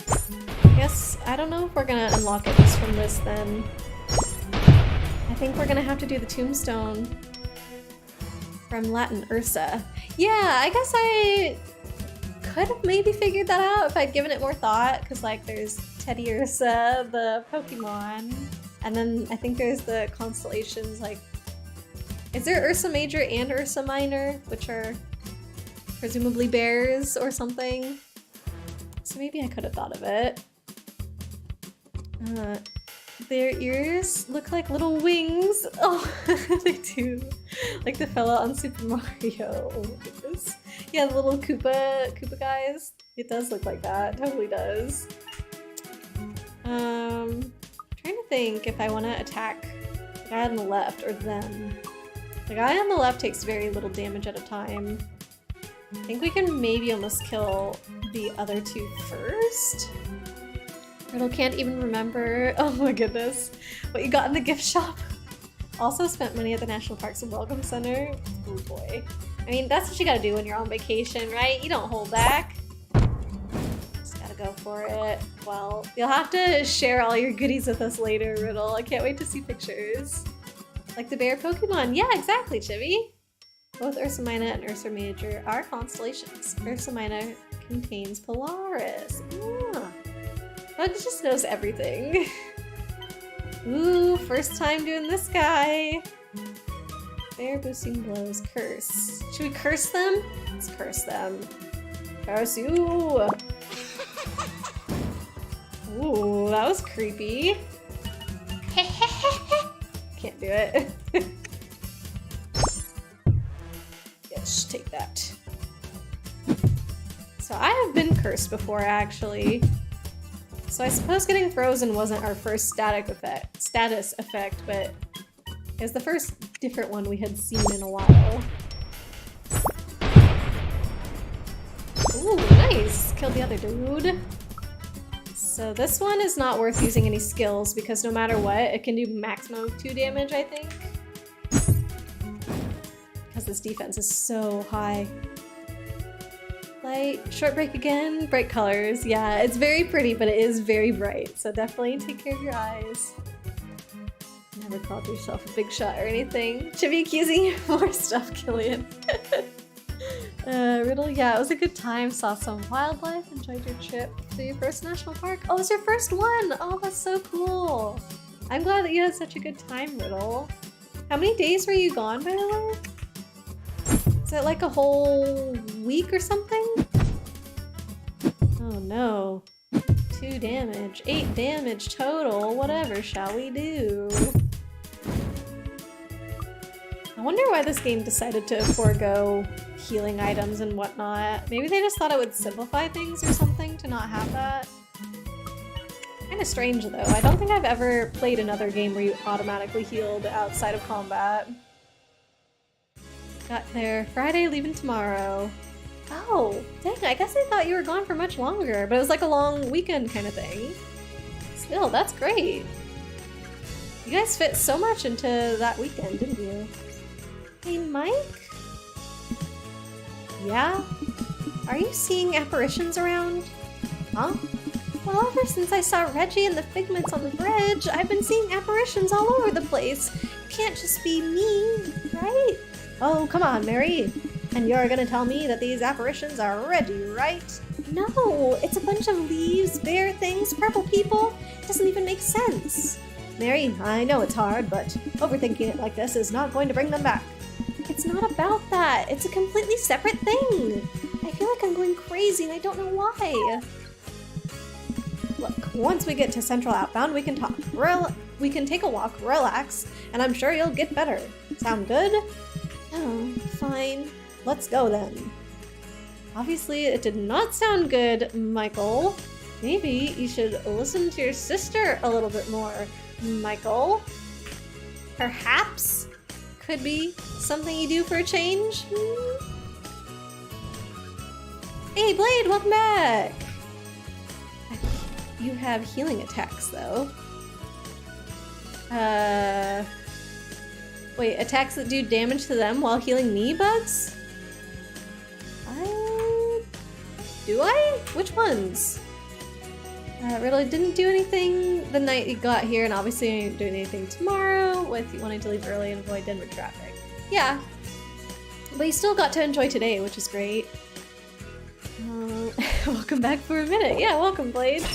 Speaker 1: I guess, I don't know if we're gonna unlock it just from this then. I think we're gonna have to do the tombstone from Latin Ursa. Yeah, I guess I could have maybe figured that out if I'd given it more thought, because like there's Teddy Ursa, the Pokemon, and then I think there's the constellations, like, is there Ursa Major and Ursa Minor, which are presumably bears or something? So maybe I could have thought of it. Their ears look like little wings. Oh, they do. Like the fella on Super Mario. Oh my goodness. Yeah, the little Koopa guys. It does look like that. Totally does. Trying to think if I want to attack the guy on the left or them. The guy on the left takes very little damage at a time. I think we can maybe almost kill the other two first. Riddle can't even remember. Oh my goodness. What you got in the gift shop. Also spent money at the National Parks and Welcome Center. Oh boy. I mean, that's what you gotta do when you're on vacation, right? You don't hold back. Just gotta go for it. Well, you'll have to share all your goodies with us later, Riddle. I can't wait to see pictures. Like the bear Pokemon. Yeah, exactly, Chibi. Both Ursa Minor and Ursa Major are constellations. Ursa Minor contains Polaris. Ah. Bugs just knows everything. Ooh, first time doing this guy. Bear boosting blows. Curse. Should we curse them? Let's curse them. Curse you! Ooh, that was creepy. Can't do it. Yes, take that. So I have been cursed before, actually. So I suppose getting frozen wasn't our first status effect, but it was the first different one we had seen in a while. Ooh, nice! Killed the other dude. So this one is not worth using any skills because no matter what, it can do maximum of 2 damage, I think. Because this defense is so high. Light, short break again, bright colors. Yeah, it's very pretty, but it is very bright, so definitely take care of your eyes. Never called yourself a big shot or anything. Should be accusing you of more stuff, Killian. Riddle, yeah, it was a good time. Saw some wildlife, enjoyed your trip to your first national park. Oh, it's your first one! Oh, that's so cool! I'm glad that you had such a good time, Riddle. How many days were you gone, by the way? Is it like a whole week or something? Oh no. 2 damage. 8 damage total. Whatever shall we do? I wonder why this game decided to forego healing items and whatnot. Maybe they just thought it would simplify things or something to not have that. Kinda strange though. I don't think I've ever played another game where you automatically healed outside of combat. Got there Friday, leaving tomorrow. Oh, dang, I guess I thought you were gone for much longer, but it was like a long weekend kind of thing. Still, that's great. You guys fit so much into that weekend, didn't you? Hey, Mike? Yeah? Are you seeing apparitions around? Huh? Well, ever since I saw Reggie and the figments on the bridge, I've been seeing apparitions all over the place. It can't just be me,
Speaker 2: right?
Speaker 1: Oh, come on, Mary. And you're gonna tell me that these apparitions are Reggie, right?
Speaker 2: No, it's a bunch of leaves, bear things, purple people. It doesn't even make sense.
Speaker 1: Mary, I know it's hard, but overthinking it like this is not going to bring them back.
Speaker 2: It's not about that. It's a completely separate thing. I feel like I'm going crazy and I don't know why.
Speaker 1: Look, once we get to Central Outbound, we can talk. We can take a walk, relax, and I'm sure you'll get better. Sound good?
Speaker 2: Oh, fine.
Speaker 1: Let's go then. Obviously, it did not sound good, Michael. Maybe you should listen to your sister a little bit more, Michael. Perhaps could be something you do for a change. Hey, Blade, welcome back. You have healing attacks, though. Wait, attacks that do damage to them while healing me, Bugs? Do I? Which ones? Really didn't do anything the night you got here, and obviously I ain't doing anything tomorrow with you wanting to leave early and avoid Denver traffic. Yeah. But you still got to enjoy today, which is great. Welcome back for a minute. Yeah, welcome, Blade.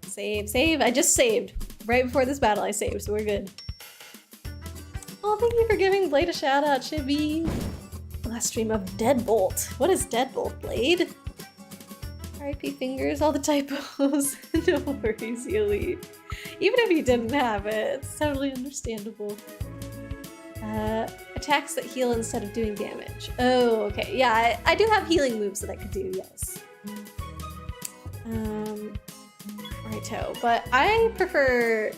Speaker 1: Save. I just saved. Right before this battle I saved, so we're good. Oh, thank you for giving Blade a shout out, Chibi. Last stream of Deadbolt. What is Deadbolt, Blade? RIP fingers, all the typos. No worries, Yuli. Even if you didn't have it, it's totally understandable. Attacks that heal instead of doing damage. Oh, okay. Yeah, I do have healing moves that I could do, yes. Righto. But I prefer,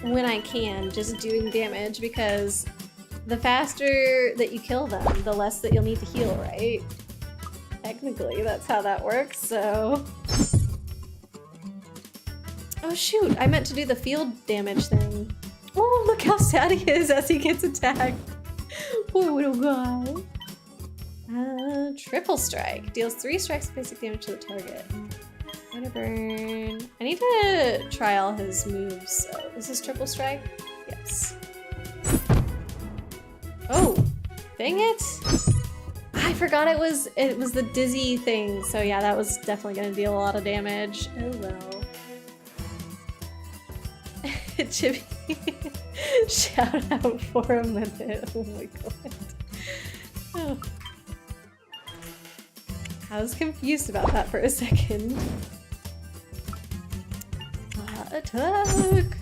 Speaker 1: when I can, just doing damage because the faster that you kill them, the less that you'll need to heal, right? Technically, that's how that works, so... Oh shoot, I meant to do the field damage thing. Oh, look how sad he is as he gets attacked. Poor little guy. Triple strike. Deals 3 strikes of basic damage to the target. Gonna burn. I need to try all his moves. So, is this triple strike? Yes. Oh, dang it. I forgot it was the dizzy thing. So yeah, that was definitely gonna deal a lot of damage. Oh well. Chibi. Shout out for a minute. Oh my god. Oh. I was confused about that for a second. Attack!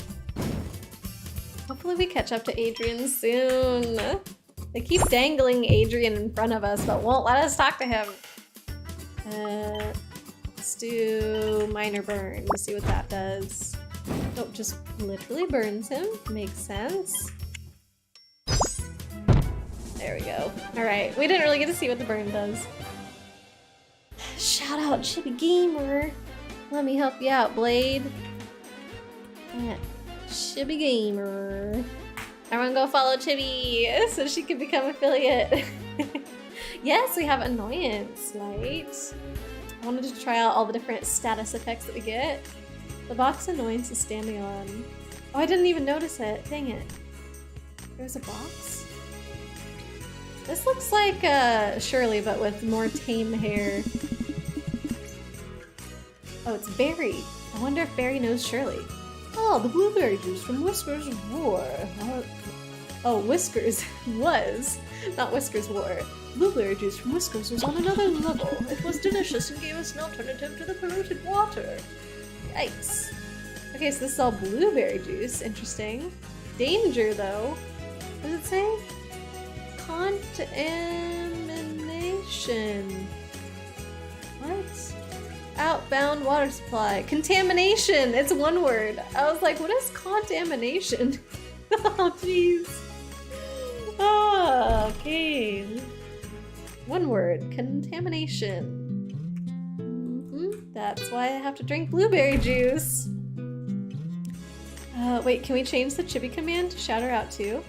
Speaker 1: Hopefully we catch up to Adrian soon. They keep dangling Adrian in front of us, but won't let us talk to him. Let's do minor burn. Let's see what that does. Oh, just literally burns him. Makes sense. There we go. Alright, we didn't really get to see what the burn does. Shout out Chibi Gamer. Let me help you out, Blade. Yeah. Chibi Gamer. Everyone go follow Chibi so she can become affiliate. Yes, we have Annoyance Light. I wanted to try out all the different status effects that we get. The box Annoyance is standing on. Oh, I didn't even notice it. Dang it. There's a box? This looks like Shirley, but with more tame hair. Oh, it's Barry. I wonder if Barry knows Shirley. Oh, the blueberry juice from Whiskers War. Oh, Whiskers was, not Whiskers War. Blueberry juice from Whiskers was on another level. It was delicious and gave us an alternative to the polluted water. Yikes. Okay, so this is all blueberry juice. Interesting. Danger, though. What does it say? Contamination. What? Outbound water supply. Contamination! It's one word. I was like, what is contamination? Oh, jeez. Oh, okay. One word. Contamination. That's why I have to drink blueberry juice. Wait, can we change the Chibi command to shout her out too?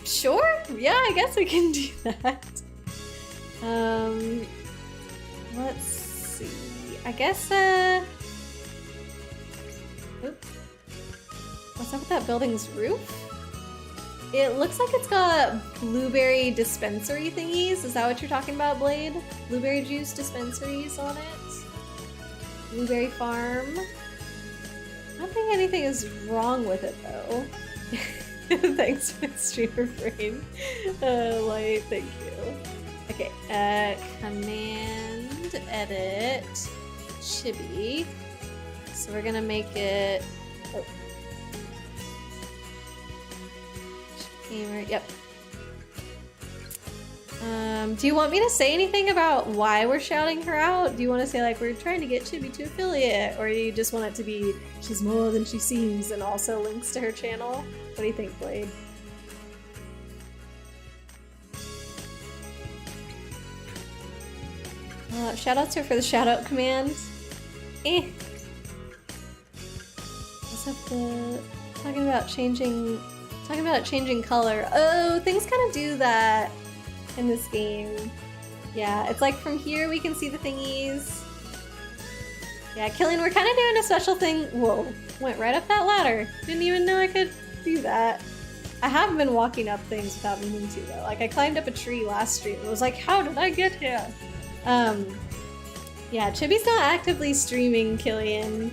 Speaker 1: Sure! Yeah, I guess we can do that. Let's see. I guess, Oop. What's up with that building's roof? It looks like it's got blueberry dispensary thingies. Is that what you're talking about, Blade? Blueberry juice dispensaries on it. Blueberry farm. I don't think anything is wrong with it though. Thanks for the streamer frame. Light, thank you. Okay, command edit chibi. So we're gonna make it. Oh. Gamer, yep. Do you want me to say anything about why we're shouting her out? Do you want to say like we're trying to get Chibi to affiliate, or do you just want it to be she's more than she seems and also links to her channel? What do you think, Blade? Shoutouts to her for the shoutout command. Eh. Let's have to talking about changing color. Oh, things kind of do that in this game. Yeah, it's like from here we can see the thingies. Yeah, Killian, we're kind of doing a special thing. Whoa, went right up that ladder. Didn't even know I could do that. I have been walking up things without meaning to though. Like I climbed up a tree last stream and was like, how did I get here? Yeah, Chibi's not actively streaming Killian,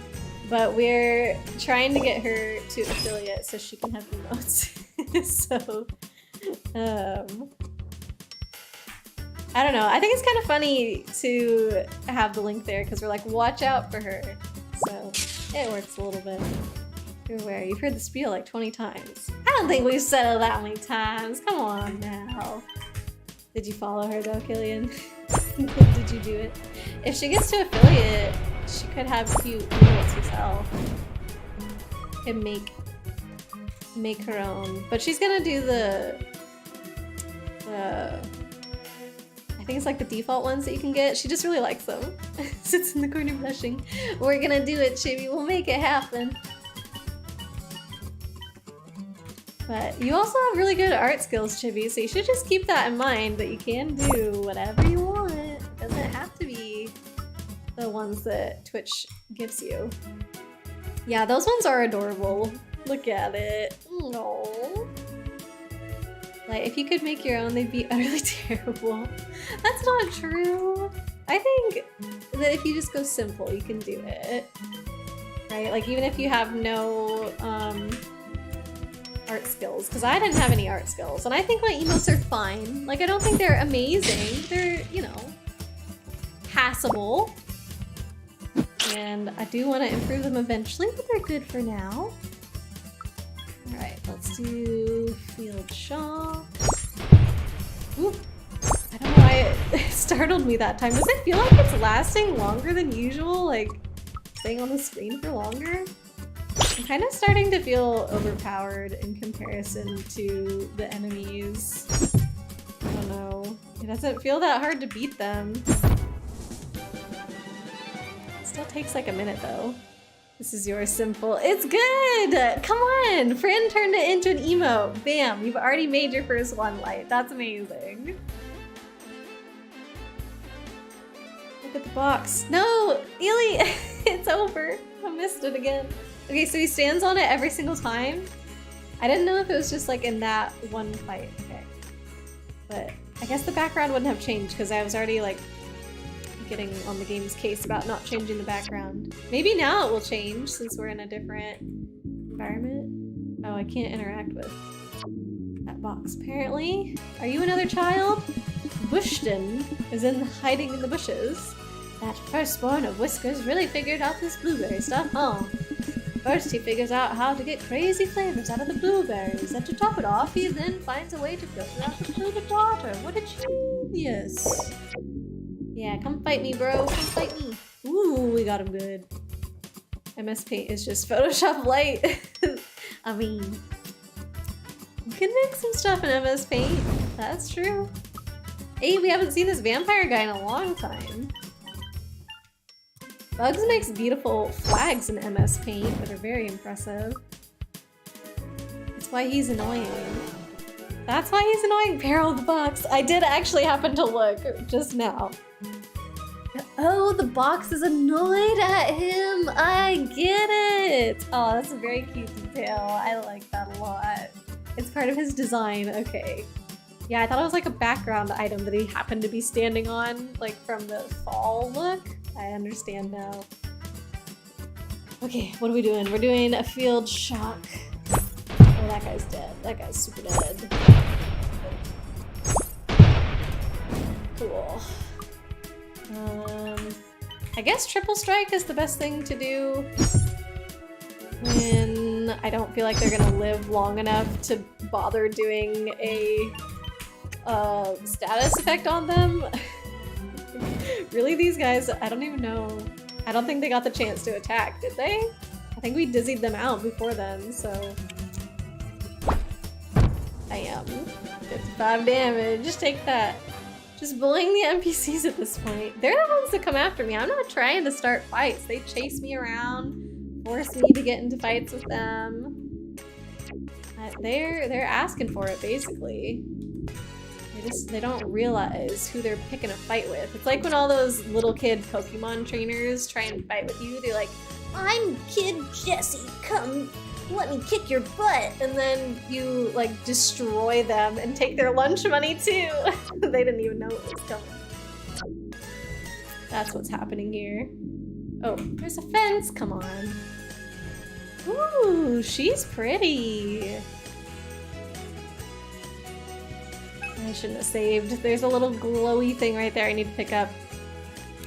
Speaker 1: but we're trying to get her to affiliate so she can have emotes. So, I don't know. I think it's kind of funny to have the link there because we're like, watch out for her. So it works a little bit. You're aware. You've heard the spiel like 20 times. I don't think we've said it that many times. Come on now. Did you follow her though, Killian? Did you do it? If she gets to affiliate, she could have cute emotes herself. And make her own. But she's gonna do the I think it's like the default ones that you can get. She just really likes them. Sits in the corner blushing. We're gonna do it, Chibi. We'll make it happen. But you also have really good art skills, Chibi, so you should just keep that in mind that you can do whatever you want. It doesn't have to be the ones that Twitch gives you. Yeah, those ones are adorable. Look at it. No. Like, if you could make your own, they'd be utterly terrible. That's not true. I think that if you just go simple, you can do it. Right? Like, even if you have no art skills. Because I didn't have any art skills. And I think my emotes are fine. Like, I don't think they're amazing. They're, you know, passable. And I do want to improve them eventually, but they're good for now. Alright, let's do field shock. Ooh, I don't know why it startled me that time. Does it feel like it's lasting longer than usual? Like, staying on the screen for longer? I'm kind of starting to feel overpowered in comparison to the enemies. I don't know. It doesn't feel that hard to beat them. It still takes like a minute though. This is your simple. It's good! Come on! Fran turned it into an emote. Bam! You've already made your first one, Light. That's amazing. Look at the box. No! Ely! It's over. I missed it again. Okay, so he stands on it every single time. I didn't know if it was just like in that one fight. Okay. But I guess the background wouldn't have changed because I was already like getting on the game's case about not changing the background. Maybe now it will change since we're in a different environment. Oh, I can't interact with that box apparently. Are you another child? Bushton is hiding in the bushes. That firstborn of Whiskers really figured out this blueberry stuff, huh? First he figures out how to get crazy flavors out of the blueberries, and to top it off, he then finds a way to filter out the fluid water. What a genius! Yeah, come fight me, bro. Come fight me. Ooh, we got him good. MS Paint is just Photoshop Light. I mean, you can make some stuff in MS Paint. That's true. Hey, we haven't seen this vampire guy in a long time. Bugs makes beautiful flags in MS Paint that are very impressive. That's why he's annoying. That's why he's annoying. Peril of the box. I did actually happen to look just now. Oh, the box is annoyed at him. I get it. Oh, that's a very cute detail. I like that a lot. It's part of his design, okay. Yeah, I thought it was like a background item that he happened to be standing on, like from the fall look. I understand now. Okay, what are we doing? We're doing a field shock. Oh, that guy's dead. That guy's super dead. Cool. I guess triple strike is the best thing to do when I don't feel like they're gonna live long enough to bother doing a status effect on them. Really, these guys, I don't even know. I don't think they got the chance to attack, did they? I think we dizzied them out before then, so... Bam. 55 damage, just take that. Just bullying the NPCs at this point. They're the ones that come after me. I'm not trying to start fights. They chase me around, force me to get into fights with them. They're asking for it, basically. They don't realize who they're picking a fight with. It's like when all those little kid Pokemon trainers try and fight with you. They're like, I'm Kid Jesse, come let me kick your butt. And then you like destroy them and take their lunch money too. They didn't even know it was coming. That's what's happening here. Oh, there's a fence, come on. Ooh, she's pretty. I shouldn't have saved. There's a little glowy thing right there I need to pick up.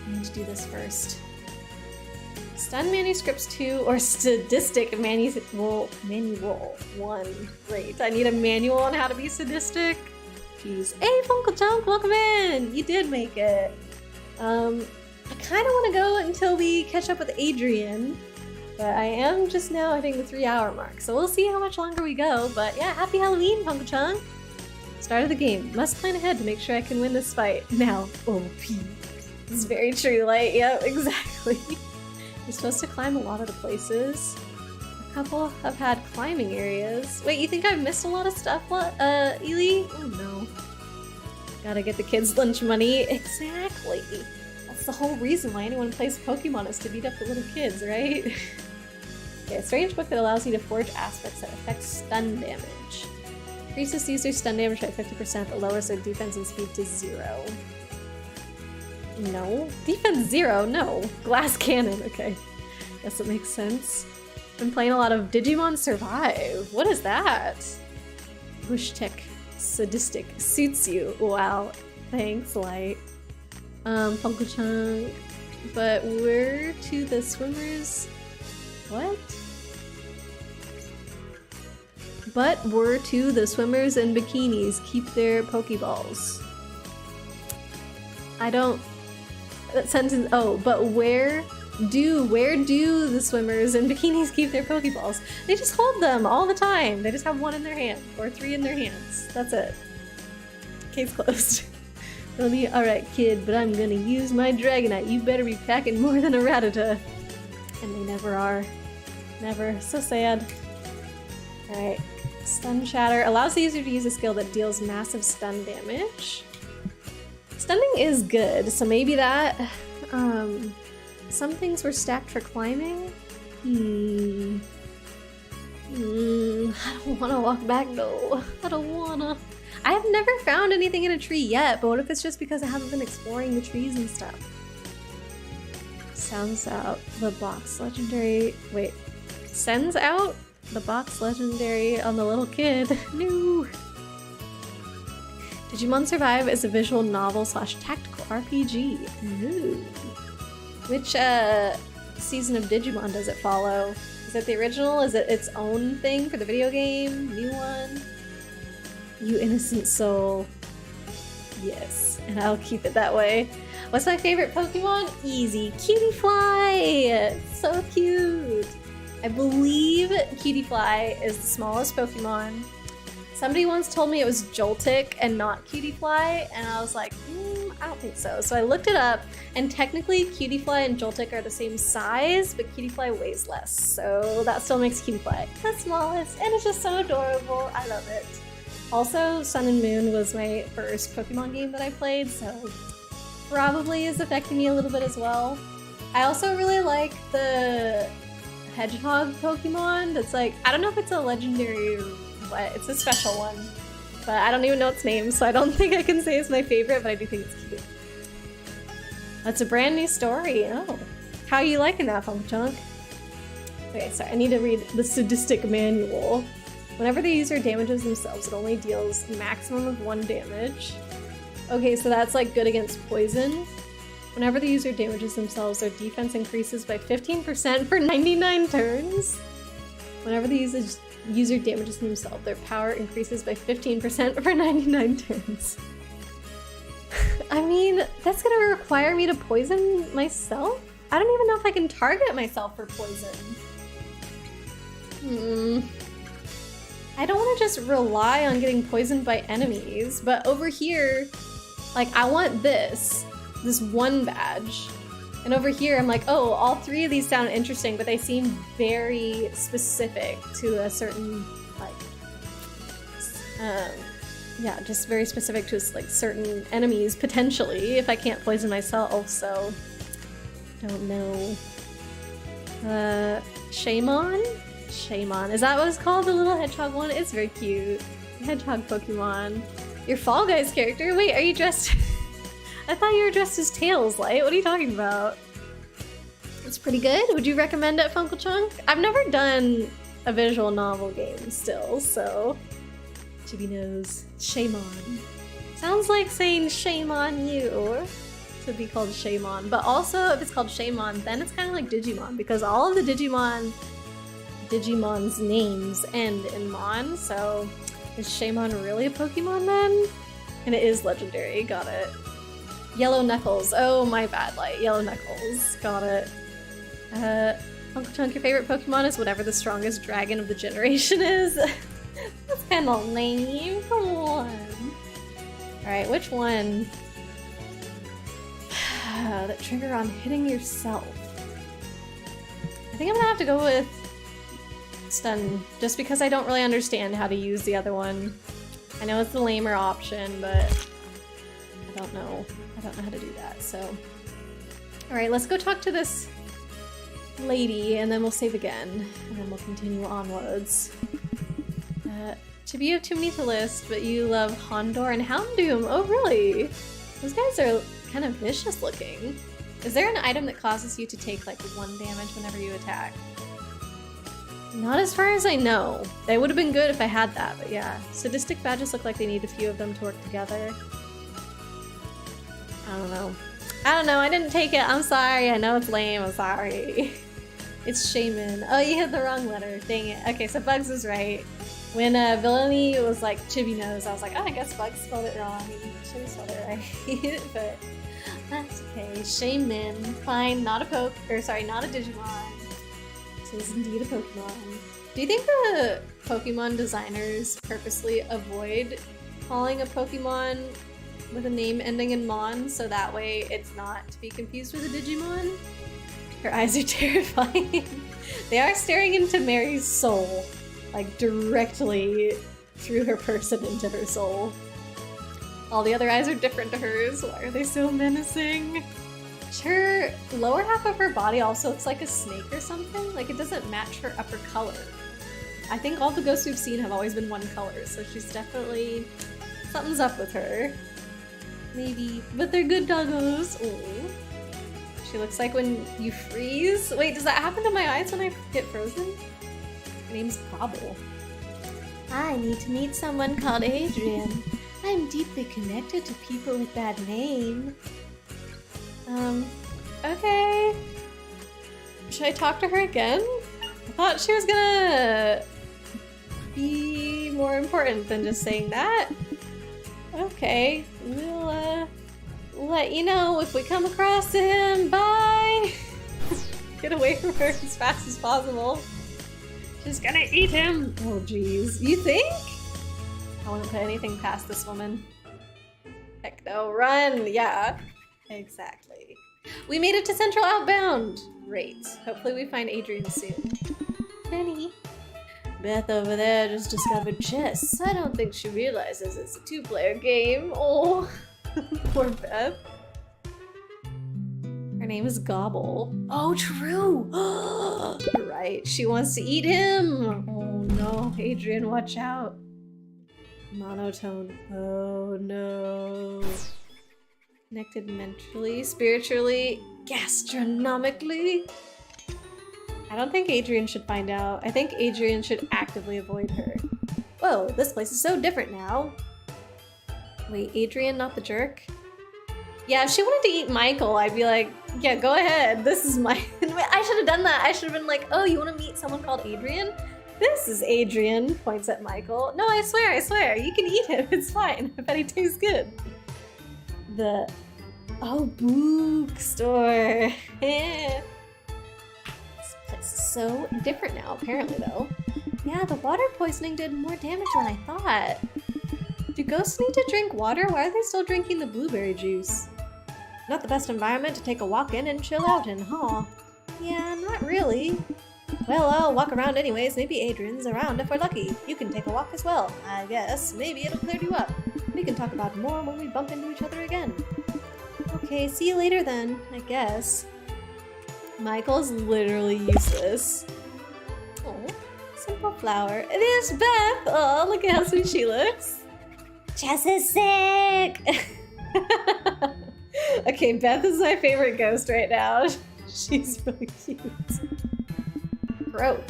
Speaker 1: I need to do this first. Stun manuscripts 2 or sadistic manual 1. Great. I need a manual on how to be sadistic. Jeez. Hey, Funkle Chunk, welcome in! You did make it. I kind of want to go until we catch up with Adrian, but I am just now hitting the 3-hour mark, so we'll see how much longer we go. But yeah, happy Halloween, Funkle Chunk! Start of the game. Must plan ahead to make sure I can win this fight. Now, OP. This is very true, like, yep, exactly. You're supposed to climb a lot of the places. A couple have had climbing areas. Wait, you think I've missed a lot of stuff, Ely? Oh no. Gotta get the kids lunch money. Exactly. That's the whole reason why anyone plays Pokemon is to beat up the little kids, right? Okay, a strange book that allows you to forge aspects that affect stun damage. Increases user stun damage by 50%, but lowers their defense and speed to 0. No. Defense 0? No. Glass cannon. Okay. Guess it makes sense. Been playing a lot of Digimon Survive. What is that? Bush Tech Sadistic suits you. Wow. Thanks, Light. Funkle Chunk. But we're to the swimmers. What? But we're to the swimmers in bikinis keep their Pokeballs. I don't... That sentence... Oh, but where do the swimmers in bikinis keep their Pokeballs? They just hold them all the time. They just have 1 in their hand, or 3 in their hands. That's it. Case closed. Alright, kid, but I'm gonna use my Dragonite. You better be packing more than a Rattata. And they never are. Never. So sad. Alright. Stun Shatter allows the user to use a skill that deals massive stun damage. Stunning is good, so maybe that... some things were stacked for climbing? I don't want to walk back though. I don't wanna. I have never found anything in a tree yet, but what if it's just because I haven't been exploring the trees and stuff? Sounds out the box legendary... Wait. Sends out the box legendary on the little kid. No! Digimon Survive is a visual novel / tactical RPG. Ooh. Which season of Digimon does it follow? Is it the original? Is it its own thing for the video game? New one? You innocent soul. Yes, and I'll keep it that way. What's my favorite Pokemon? Easy. Cutiefly! So cute! I believe Cutiefly is the smallest Pokemon. Somebody once told me it was Joltik and not Cutiefly, and I was like, I don't think so. So I looked it up, and technically Cutiefly and Joltik are the same size, but Cutiefly weighs less. So that still makes Cutiefly the smallest, and it's just so adorable. I love it. Also, Sun and Moon was my first Pokemon game that I played, so probably is affecting me a little bit as well. I also really like the Hedgehog Pokemon that's like, I don't know if it's a legendary or but it's a special one. But I don't even know its name, so I don't think I can say it's my favorite, but I do think it's cute. That's a brand new story. Oh. How are you liking that, Funky Chunk? Okay, sorry, I need to read the sadistic manual. Whenever the user damages themselves, it only deals maximum of 1 damage. Okay, so that's like good against poison. Whenever the user damages themselves, their defense increases by 15% for 99 turns. Whenever the user damages themselves, their power increases by 15% for 99 turns. I mean, that's gonna require me to poison myself? I don't even know if I can target myself for poison. I don't want to just rely on getting poisoned by enemies, but over here, like, I want this one badge. And over here, I'm like, oh, all 3 of these sound interesting, but they seem very specific to a certain, like, yeah, just very specific to, like, certain enemies, potentially, if I can't poison myself, so... Don't know. Shaman? Shaman. Is that what it's called? The little hedgehog one? It's very cute. Hedgehog Pokemon. Your Fall Guys character? Wait, are you dressed... I thought you were dressed as Tails, Light. What are you talking about? It's pretty good. Would you recommend it, Funkle Chunk? I've never done a visual novel game still, so... Chibi knows. Shame on. Sounds like saying shame on you. To be called Shaman, but also if it's called Shaman, then it's kind of like Digimon, because all of the Digimon's names end in Mon, so is Shaman really a Pokemon then? And it is legendary, got it. Yellow Knuckles, oh my bad, Light. Yellow Knuckles, got it. Uncle Chunk, your favorite Pokemon is whatever the strongest dragon of the generation is. That's kind of lame, come on. Alright, which one? That trigger on hitting yourself. I think I'm gonna have to go with Stun, just because I don't really understand how to use the other one. I know it's the lamer option, but I don't know how to do that, so. Alright, let's go talk to this lady, and then we'll save again, and then we'll continue onwards. Chibi, you have too many to list, but you love Hondor and Houndoom. Oh, really? Those guys are kind of vicious looking. Is there an item that causes you to take like 1 damage whenever you attack? Not as far as I know. They would have been good if I had that, but yeah. Sadistic badges look like they need a few of them to work together. I don't know. I didn't take it. I'm sorry. I know it's lame. I'm sorry. It's Shaman. Oh, you hit the wrong letter. Dang it. Okay, so Bugs was right. When Villainy was like Chibi knows, I was like, oh, I guess Bugs spelled it wrong. Chibi spelled it right. But that's okay. Shaman. Fine. Not a not a Digimon. It is indeed a Pokemon. Do you think the Pokemon designers purposely avoid calling a Pokemon with a name ending in Mon, so that way it's not to be confused with a Digimon? Her eyes are terrifying. They are staring into Mary's soul, like directly through her person into her soul. All the other eyes are different to hers. Why are they so menacing? Her lower half of her body also looks like a snake or something. Like it doesn't match her upper color. I think all the ghosts we've seen have always been one color, so she's definitely... something's up with her. Maybe. But they're good doggos. Ooh. She looks like when you freeze. Wait, does that happen to my eyes when I get frozen? Her name's Gobble. I need to meet someone called Adrian. I'm deeply connected to people with that name. Okay. Should I talk to her again? I thought she was gonna be more important than just saying that. Okay, we'll let you know if we come across him. Bye! Get away from her as fast as possible. She's gonna eat him! Oh jeez. You think? I wouldn't put anything past this woman. Heck no, run! Yeah, exactly. We made it to Central Outbound! Great. Hopefully we find Adrian soon. Benny. Beth over there just discovered chess. I don't think she realizes it's a 2-player game. Oh, poor Beth. Her name is Gobble. Oh, true! You're right. She wants to eat him! Oh no, Adrian, watch out. Monotone. Oh no. Connected mentally, spiritually, gastronomically. I don't think Adrian should find out. I think Adrian should actively avoid her. Whoa, this place is so different now. Wait, Adrian, not the jerk? Yeah, if she wanted to eat Michael, I'd be like, yeah, go ahead. This is my... I should have done that. I should have been like, oh, you want to meet someone called Adrian? This is Adrian, points at Michael. No, I swear, you can eat him. It's fine. I bet he tastes good. The... Oh, bookstore. This place is so different now, apparently, though. Yeah, the water poisoning did more damage than I thought. Do ghosts need to drink water? Why are they still drinking the blueberry juice? Not the best environment to take a walk in and chill out in, huh? Yeah, not really. Well, I'll walk around anyways. Maybe Adrian's around if we're lucky. You can take a walk as well, I guess. Maybe it'll clear you up. We can talk about it more when we bump into each other again. Okay, see you later then, I guess. Michael's literally useless. Oh, simple flower. It is Beth! Oh, look at how sweet she looks. Jess is sick! Okay, Beth is my favorite ghost right now. She's really cute. Gross.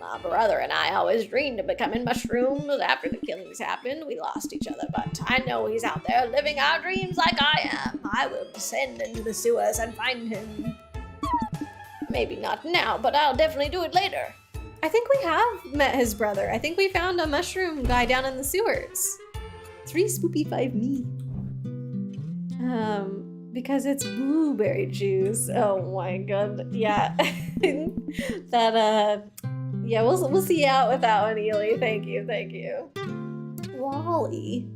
Speaker 1: My brother and I always dreamed of becoming mushrooms. After the killings happened, we lost each other, but I know he's out there living our dreams like I am. I will descend into the sewers and find him. Maybe not now, but I'll definitely do it later. I think we have met his brother. I think we found a mushroom guy down in the sewers. 3 spoopy 5 me. Because it's blueberry juice. Oh my god. Yeah. Yeah, we'll see you out with that one, Ely. Thank you. Wally.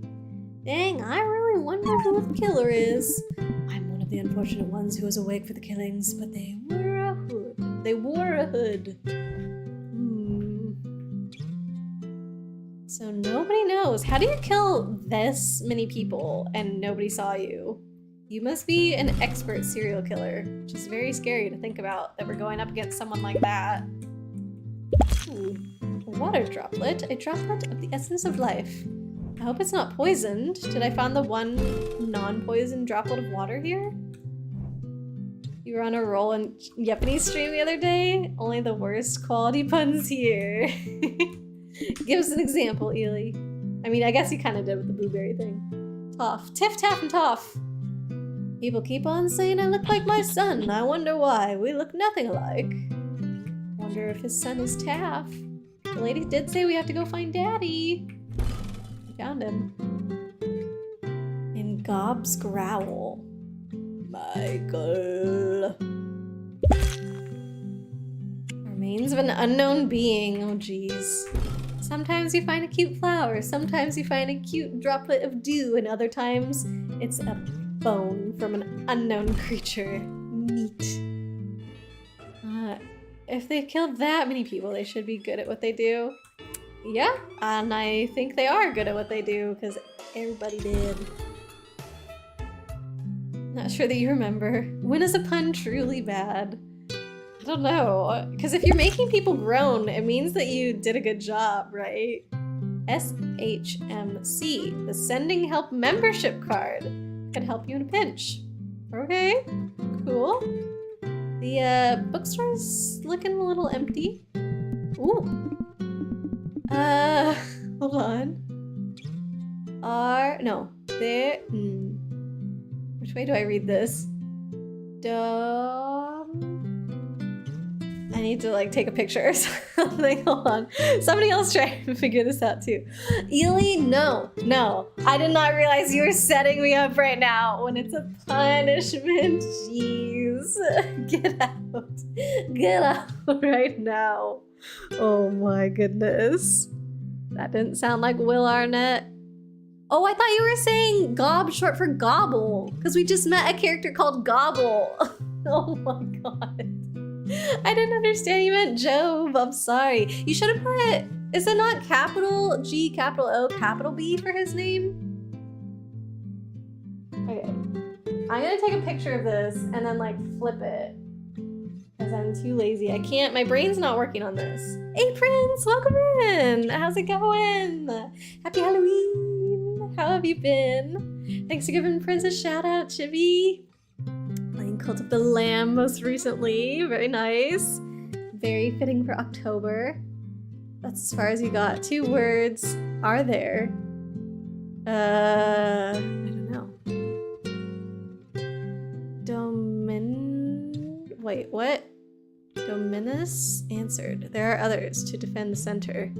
Speaker 1: Dang, I really wonder who the killer is. I'm one of the unfortunate ones who was awake for the killings, but they wore a hood. They wore a hood. So nobody knows. How do you kill this many people and nobody saw you? You must be an expert serial killer, which is very scary to think about, that we're going up against someone like that. Ooh, a water droplet, a droplet of the essence of life. I hope it's not poisoned. Did I find the one non-poisoned droplet of water here? You were on a roll in Japanese stream the other day? Only the worst quality puns here. Give us an example, Ely. I mean, I guess you kind of did with the blueberry thing. Toff. Tiff, taff, and toff. People keep on saying I look like my son. I wonder why. We look nothing alike. Wonder if his son is Taff. The lady did say we have to go find Daddy. We found him. In Gob's growl. Michael. Remains of an unknown being. Oh, jeez. Sometimes you find a cute flower. Sometimes you find a cute droplet of dew. And other times it's a bone from an unknown creature. Neat. If they've killed that many people, they should be good at what they do. Yeah, and I think they are good at what they do, because everybody did. Not sure that you remember. When is a pun truly bad? I don't know, because if you're making people groan, it means that you did a good job, right? SHMC, the Sending Help membership card. Could help you in a pinch. Okay, cool. The bookstore's looking a little empty. Ooh. Hold on. No, there. Which way do I read this? I need to like take a picture or something. Hold on. Somebody else try to figure this out too. Ely, no. I did not realize you were setting me up right now when it's a punishment. Jeez. Get out right now. Oh my goodness. That didn't sound like Will Arnett. Oh, I thought you were saying Gob short for Gobble, because we just met a character called Gobble. Oh my god. I didn't understand you meant Job. I'm sorry. You should have put, is it not capital G, capital O, capital B for his name? Okay. I'm gonna take a picture of this and then like flip it. because I'm too lazy. I can't, my brain's not working on this. Hey Prince, welcome in. How's it going? Happy Halloween. How have you been? Thanks for giving Prince a shout out, Chibi. Playing Cult of the Lamb most recently. Very nice. Very fitting for October. That's as far as you got. 2 words are there. I don't know. Wait, what? Dominus answered. There are others to defend the center.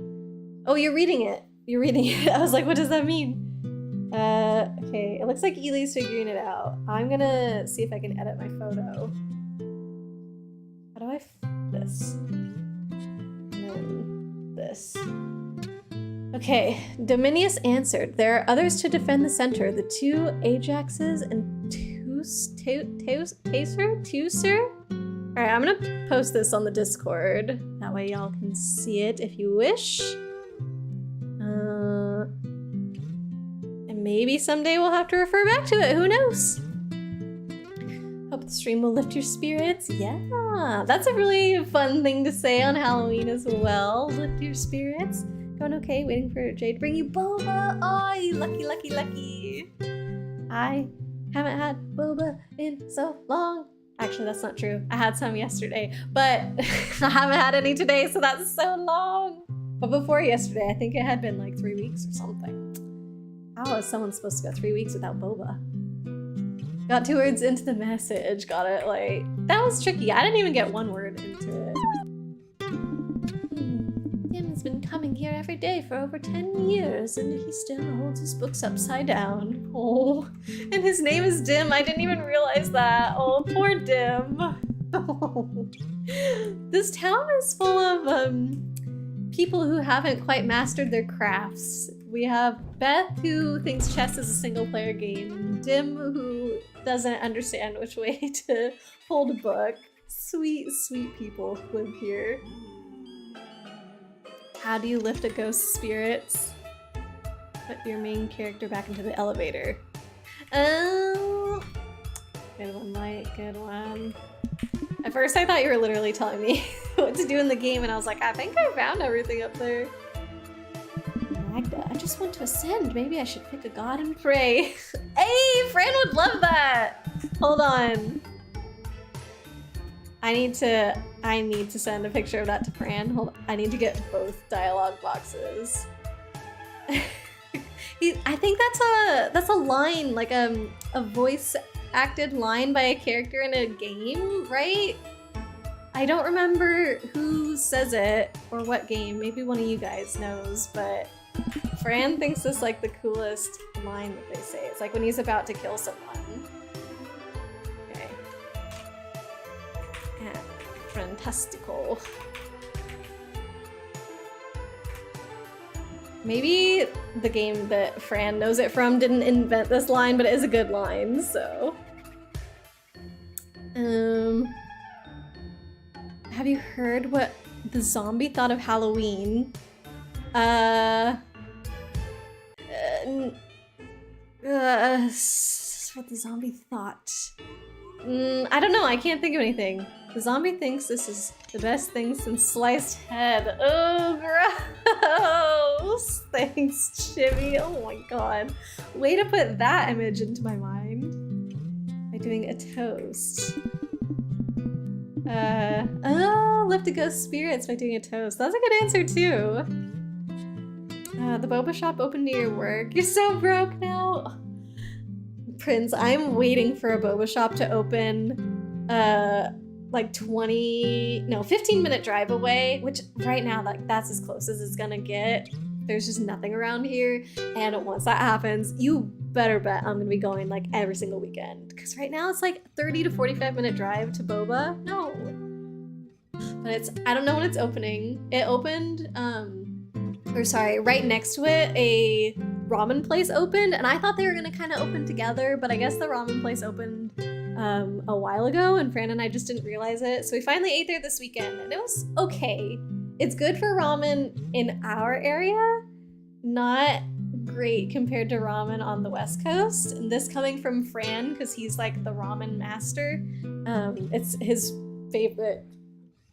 Speaker 1: Oh, you're reading it. You're reading it. I was like, what does that mean? Okay. It looks like Ely's figuring it out. I'm gonna see if I can edit my photo. How do I this? And then this. Okay. Dominius answered. There are others to defend the center. The 2 Ajaxes and Teucer? Alright, I'm gonna post this on the Discord. That way y'all can see it if you wish. And maybe someday we'll have to refer back to it. Who knows? Hope the stream will lift your spirits. Yeah, that's a really fun thing to say on Halloween as well. Lift your spirits. Going okay, waiting for Jade to bring you boba. Oh, lucky, lucky, lucky. I haven't had boba in so long. Actually, that's not true. I had some yesterday, but I haven't had any today, so that's so long. But before yesterday, I think it had been like 3 weeks or something. How is someone supposed to go 3 weeks without boba? Got 2 words into the message. Got it. Like, that was tricky. I didn't even get 1 word into it. Dim's been coming here every day for over 10 years, and he still holds his books upside down. Oh, and his name is Dim. I didn't even realize that. Oh, poor Dim. Oh. This town is full of people who haven't quite mastered their crafts. We have Beth, who thinks chess is a single-player game, and Dim, who doesn't understand which way to hold a book. Sweet, sweet people live here. How do you lift a ghost's spirits? Put your main character back into the elevator. Oh, good one, Light. Good one. At first, I thought you were literally telling me what to do in the game, and I was like, I think I found everything up there. Magda, I just want to ascend. Maybe I should pick a god and pray. Hey, Fran would love that. Hold on. I need to send a picture of that to Fran. Hold on. I need to get both dialogue boxes. I think that's a line, like a voice acted line by a character in a game, right? I don't remember who says it or what game. Maybe one of you guys knows, but Fran thinks this like the coolest line that they say. It's like when he's about to kill someone. Okay. Yeah. Fantastical. Maybe the game that Fran knows it from didn't invent this line, but it is a good line, so. Have you heard what the zombie thought of Halloween? What the zombie thought? I don't know, I can't think of anything. The zombie thinks this is the best thing since sliced head. Oh, gross! Thanks, Chibi. Oh my god. Way to put that image into my mind. By doing a toast. Lift a ghost spirits by doing a toast. That's a good answer, too. The boba shop open to your work. You're so broke now. Prince, I'm waiting for a boba shop to open, like 15-minute drive away, which right now, like, that's as close as it's gonna get. There's just nothing around here, and once that happens, you better bet I'm gonna be going, like, every single weekend, because right now it's like 30 to 45-minute drive to boba. No. But I don't know when it's opening. It opened, right next to it, a ramen place opened, and I thought they were gonna kind of open together, but I guess the ramen place opened a while ago, and Fran and I just didn't realize it. So we finally ate there this weekend, and it was okay. It's good for ramen in our area, not great compared to ramen on the West Coast. And this coming from Fran, because he's like the ramen master. It's his favorite,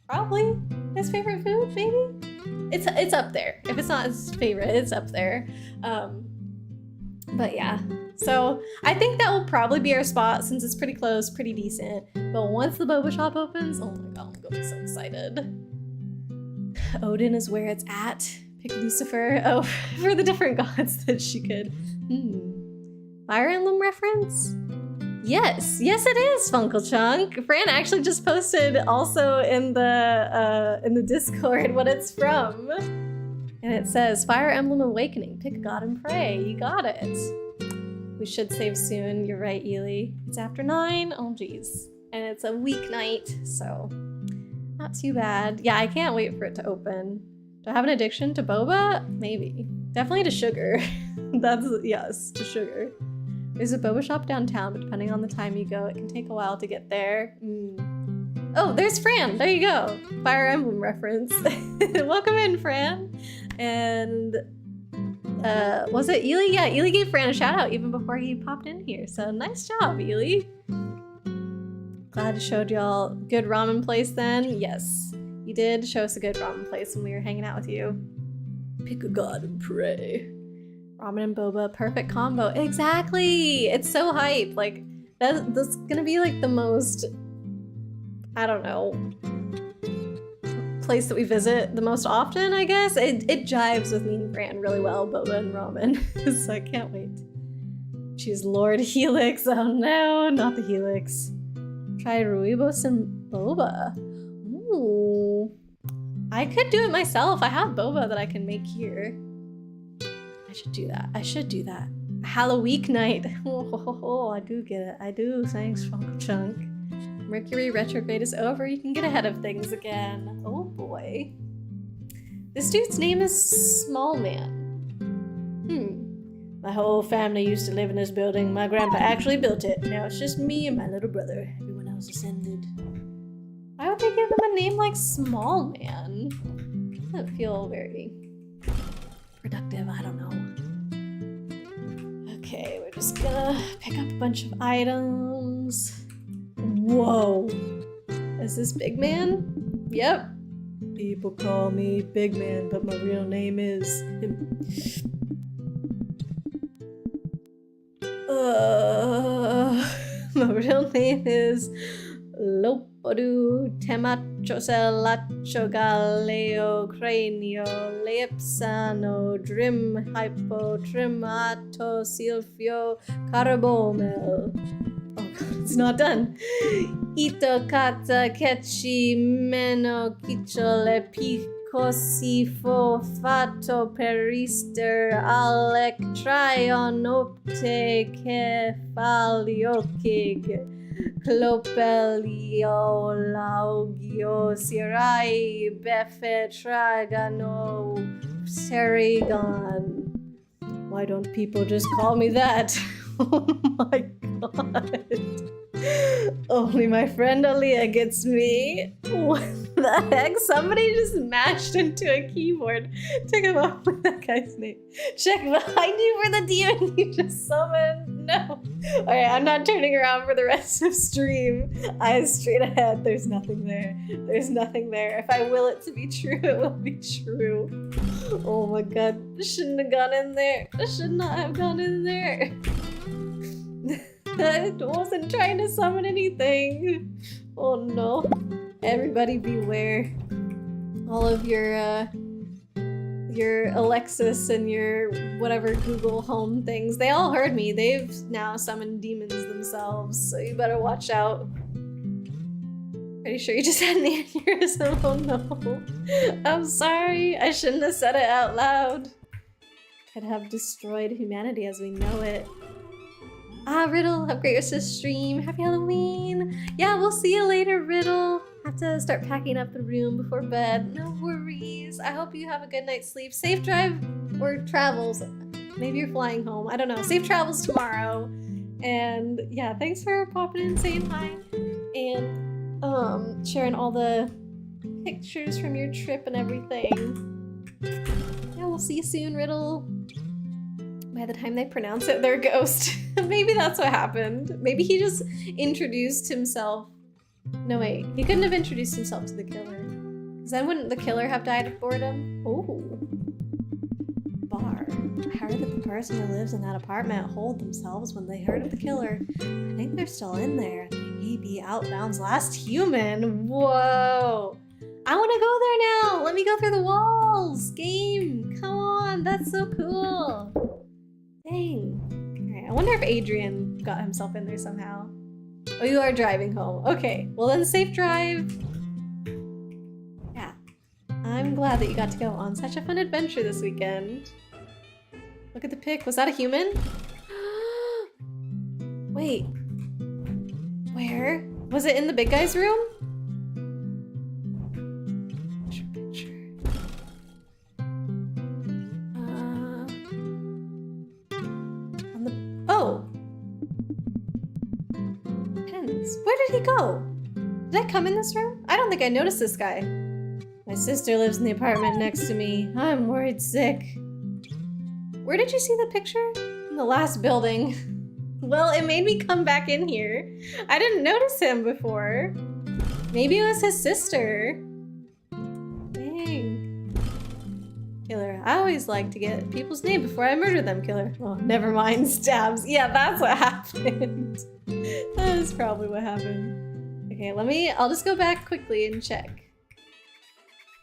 Speaker 1: probably his favorite food, maybe? It's up there. If it's not his favorite, it's up there. But yeah, so I think that will probably be our spot since it's pretty close, pretty decent. But once the boba shop opens, oh my god, I'm gonna be so excited. Odin is where it's at. Pick Lucifer. Oh, for the different gods that she could. Fire Emblem reference? Yes, yes it is, Funkle Chunk. Fran actually just posted also in the Discord what it's from. And it says, Fire Emblem Awakening, pick a god and pray. You got it. We should save soon. You're right, Ely. It's after 9. Oh, geez. And it's a weeknight, so not too bad. Yeah, I can't wait for it to open. Do I have an addiction to boba? Maybe. Definitely to sugar. Yes, to sugar. There's a boba shop downtown, but depending on the time you go, it can take a while to get there. Oh, there's Fran. There you go. Fire Emblem reference. Welcome in, Fran. And was it Ely? Yeah, Ely gave Fran a shout out even before he popped in here. So nice job, Ely. Glad I showed y'all good ramen place then. Yes, you did show us a good ramen place when we were hanging out with you. Pick a god and pray. Ramen and boba, perfect combo. Exactly. It's so hype. Like that's gonna be like the most, I don't know, place that we visit the most often, I guess. It jives with me and Fran really well, boba and ramen. So I can't wait. She's Lord Helix. Oh no, not the Helix. Try Ruibos and boba. Ooh. I could do it myself. I have boba that I can make here. I should do that. I should do that. Halloween night. Oh, I do get it. I do. Thanks, Funk Chunk. Mercury retrograde is over. You can get ahead of things again. Oh boy. This dude's name is Small Man. My whole family used to live in this building. My grandpa actually built it. Now it's just me and my little brother. Everyone else ascended. Why would they give him a name like Small Man? Doesn't feel very productive. I don't know. Okay, we're just gonna pick up a bunch of items. Whoa. Is this Big Man? Yep. People call me Big Man, but my real name is... my real name is Lopodu Temachoselacho Galeo Cranio Leipsano Drim Hypo Trimato Silfio Carabomel. Oh god, it's not done. Ito kata kechi meno kichole picosifo fato perister alec trion opte kefaliokig clopelio laugio sirai befe tragano serigon. Why don't people just call me that? Oh my god. Only my friend Aaliyah gets me. What the heck? Somebody just mashed into a keyboard to come up with that guy's name. Check behind you for the demon you just summoned. No. Alright, I'm not turning around for the rest of stream. Eyes straight ahead. There's nothing there. There's nothing there. If I will it to be true, it will be true. Oh my god. I shouldn't have gone in there. I should not have gone in there. I wasn't trying to summon anything. Oh no. Everybody beware. All of your Alexis and your whatever Google Home things, they all heard me. They've now summoned demons themselves, so you better watch out. Pretty sure you just had an aneurysm. Oh no. I'm sorry. I shouldn't have said it out loud. Could have destroyed humanity as we know it. Ah, Riddle, have a great rest of the stream. Happy Halloween. Yeah, we'll see you later, Riddle. Have to start packing up the room before bed. No worries. I hope you have a good night's sleep. Safe drive or travels. Maybe you're flying home. I don't know. Safe travels tomorrow. And yeah, thanks for popping in, saying hi, and sharing all the pictures from your trip and everything. Yeah, we'll see you soon, Riddle. By the time they pronounce it, they're a ghost. Maybe that's what happened. Maybe he just introduced himself No, wait. He couldn't have introduced himself to the killer. Because then wouldn't the killer have died of boredom? Oh. Bar. I heard that the person who lives in that apartment holed themselves when they heard of the killer. I think they're still in there. They may be Outbound's last human. Whoa. I want to go there now. Let me go through the walls. Game. Come on. That's so cool. Dang. Alright, I wonder if Adrian got himself in there somehow. Oh, you are driving home. Okay. Well then, safe drive. Yeah. I'm glad that you got to go on such a fun adventure this weekend. Look at the pic. Was that a human? Wait. Where? Was it in the big guy's room? Where did he go? Did I come in this room? I don't think I noticed this guy. My sister lives in the apartment next to me. I'm worried sick. Where did you see the picture? In the last building. Well, it made me come back in here. I didn't notice him before. Maybe it was his sister. Dang. Killer, I always like to get people's name before I murder them, killer. Oh, never mind, stabs. Yeah, that's what happened. That is probably what happened. Okay, I'll just go back quickly and check.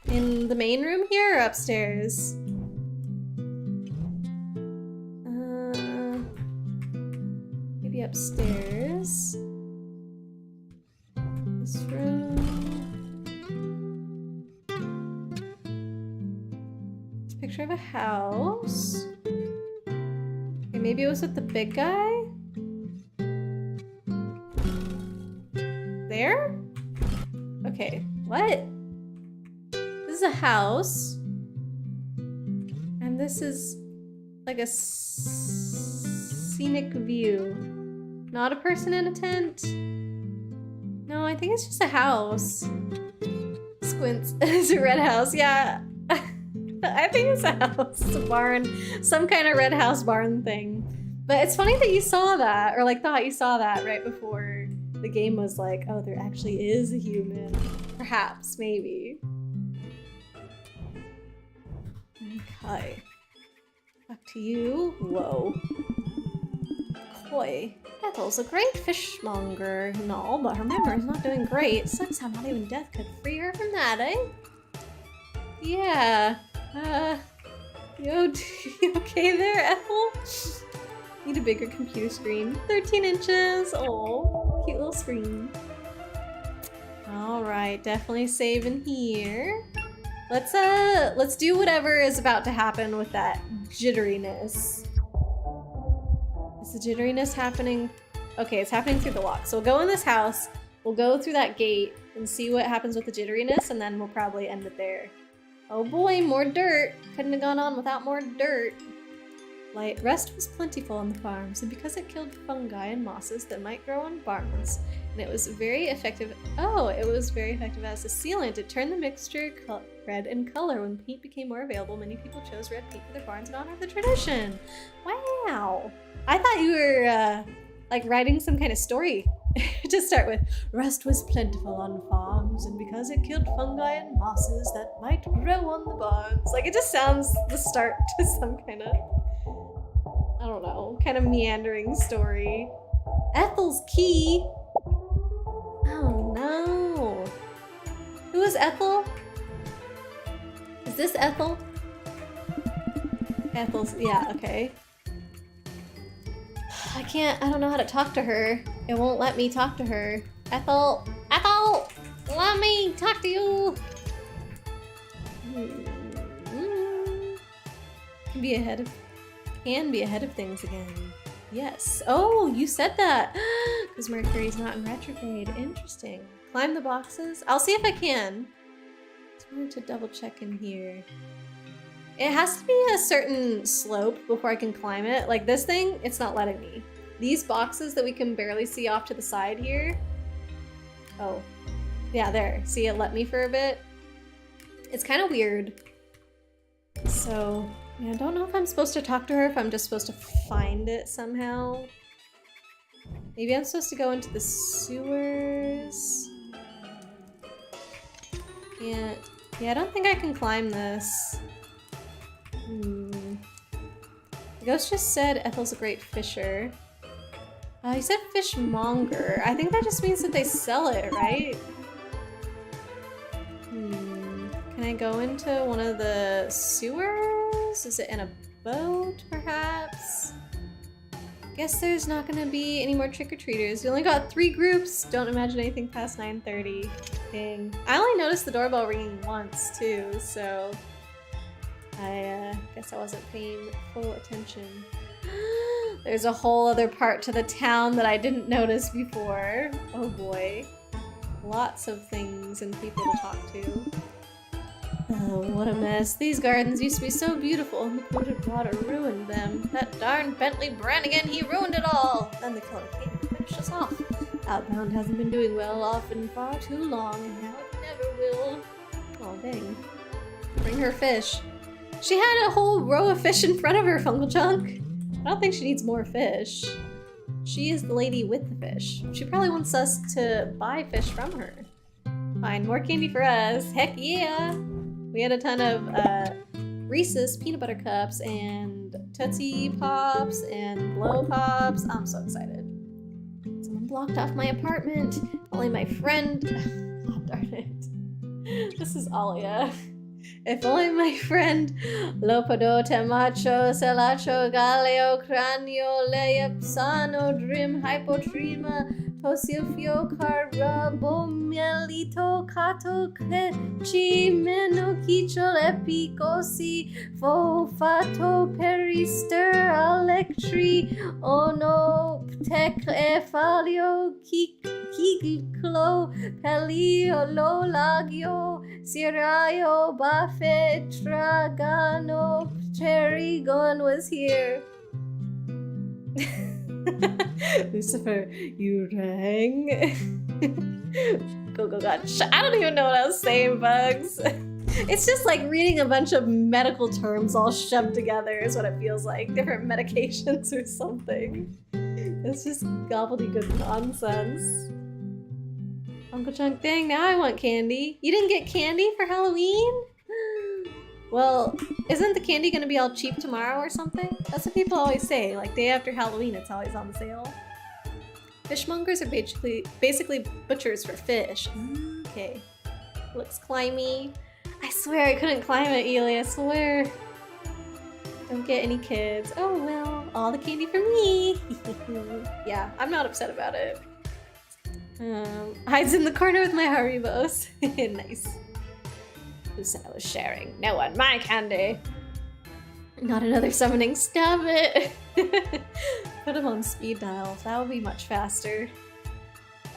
Speaker 1: In the main room here or upstairs? Maybe upstairs. This room. It's a picture of a house. Okay, maybe it was with the big guy? There? Okay, what? This is a house. And this is like a scenic view. Not a person in a tent. No, I think it's just a house. Squints. It's a red house, yeah. I think it's a house. It's a barn. Some kind of red house barn thing. But it's funny that you saw that, or like thought you saw that right before the game was like, oh, there actually is a human. Perhaps, maybe. Okay. Back to you. Whoa. Koi. Ethel's a great fishmonger and all, but her memory's not doing great. Sucks how not even death could free her from that, eh? Yeah. You okay there, Ethel? Need a bigger computer screen. 13 inches. Oh, cute little screen. Alright, definitely saving here. Let's do whatever is about to happen with that jitteriness. Is the jitteriness happening? Okay, it's happening through the lock. So we'll go in this house, we'll go through that gate and see what happens with the jitteriness, and then we'll probably end it there. Oh boy, more dirt. Couldn't have gone on without more dirt. Light rest was plentiful on the farms, and because it killed fungi and mosses that might grow on barns, and it was very effective. Oh, it was very effective as a sealant. It turned the mixture red in color. When paint became more available, many people chose red paint for their barns in honor of the tradition. Wow! I thought you were like writing some kind of story to start with. Rest was plentiful on farms, and because it killed fungi and mosses that might grow on the barns. Like, it just sounds the start to some kind of, I don't know, kind of meandering story. Ethel's key. Oh no. Who is Ethel? Is this Ethel? Ethel's, yeah, okay. I don't know how to talk to her. It won't let me talk to her. Ethel! Ethel! Let me talk to you! Can be ahead of things again. Yes. Oh, you said that! Because Mercury's not in retrograde. Interesting. Climb the boxes? I'll see if I can. Just wanted to double check in here. It has to be a certain slope before I can climb it. Like this thing, it's not letting me. These boxes that we can barely see off to the side here. Oh, yeah, there. See, it let me for a bit. It's kind of weird. So, yeah, I don't know if I'm supposed to talk to her, if I'm just supposed to find it somehow. Maybe I'm supposed to go into the sewers. Can't. Yeah, I don't think I can climb this. The ghost just said Ethel's a great fisher. He said fishmonger. I think that just means that they sell it, right? Can I go into one of the sewers? Is it in a boat, perhaps? Guess there's not gonna be any more trick-or-treaters. We only got 3 groups. Don't imagine anything past 9:30. Dang. I only noticed the doorbell ringing once, too, so... I guess I wasn't paying full attention. There's a whole other part to the town that I didn't notice before. Oh boy. Lots of things and people to talk to. Oh, what a mess. These gardens used to be so beautiful, and the polluted water ruined them. That darn Bentley Brannigan, he ruined it all! Then the killer came and finished us off. Outbound hasn't been doing well, often far too long, and now it never will. Oh, dang. Bring her fish. She had a whole row of fish in front of her, Funkelchunk. I don't think she needs more fish. She is the lady with the fish. She probably wants us to buy fish from her. Fine, more candy for us. Heck yeah! We had a ton of Reese's peanut butter cups and Tootsie Pops and Blow Pops. I'm so excited. Someone blocked off my apartment. Only my friend... Oh, darn it. This is Alia. If only my friend Lopodo Temacho Selacho Galeo Cranio Leipsano Drim Hypotrema Tosifio Carabomelito Cato Chi Menokicho Epicosi Fofato Perister Electri Ono Tec Efalio Kiklo Pelio Lolagio Sirayo Buffet Tragano Terrigon was here. Lucifer, you rang? Go, gosh. I don't even know what I was saying, Bugs. It's just like reading a bunch of medical terms all shoved together is what it feels like. Different medications or something. It's just gobbledygook nonsense. Uncle Chunk, dang, now I want candy. You didn't get candy for Halloween? Well, isn't the candy gonna be all cheap tomorrow or something? That's what people always say, like day after Halloween it's always on sale. Fishmongers are basically butchers for fish. Okay. Looks climby. I swear I couldn't climb it, Ely, I swear. Don't get any kids. Oh well, all the candy for me. Yeah, I'm not upset about it. Hides in the corner with my Haribos. Nice. Who said I was sharing? No one. My candy. Not another summoning. Stop it. Put him on speed dial. That would be much faster.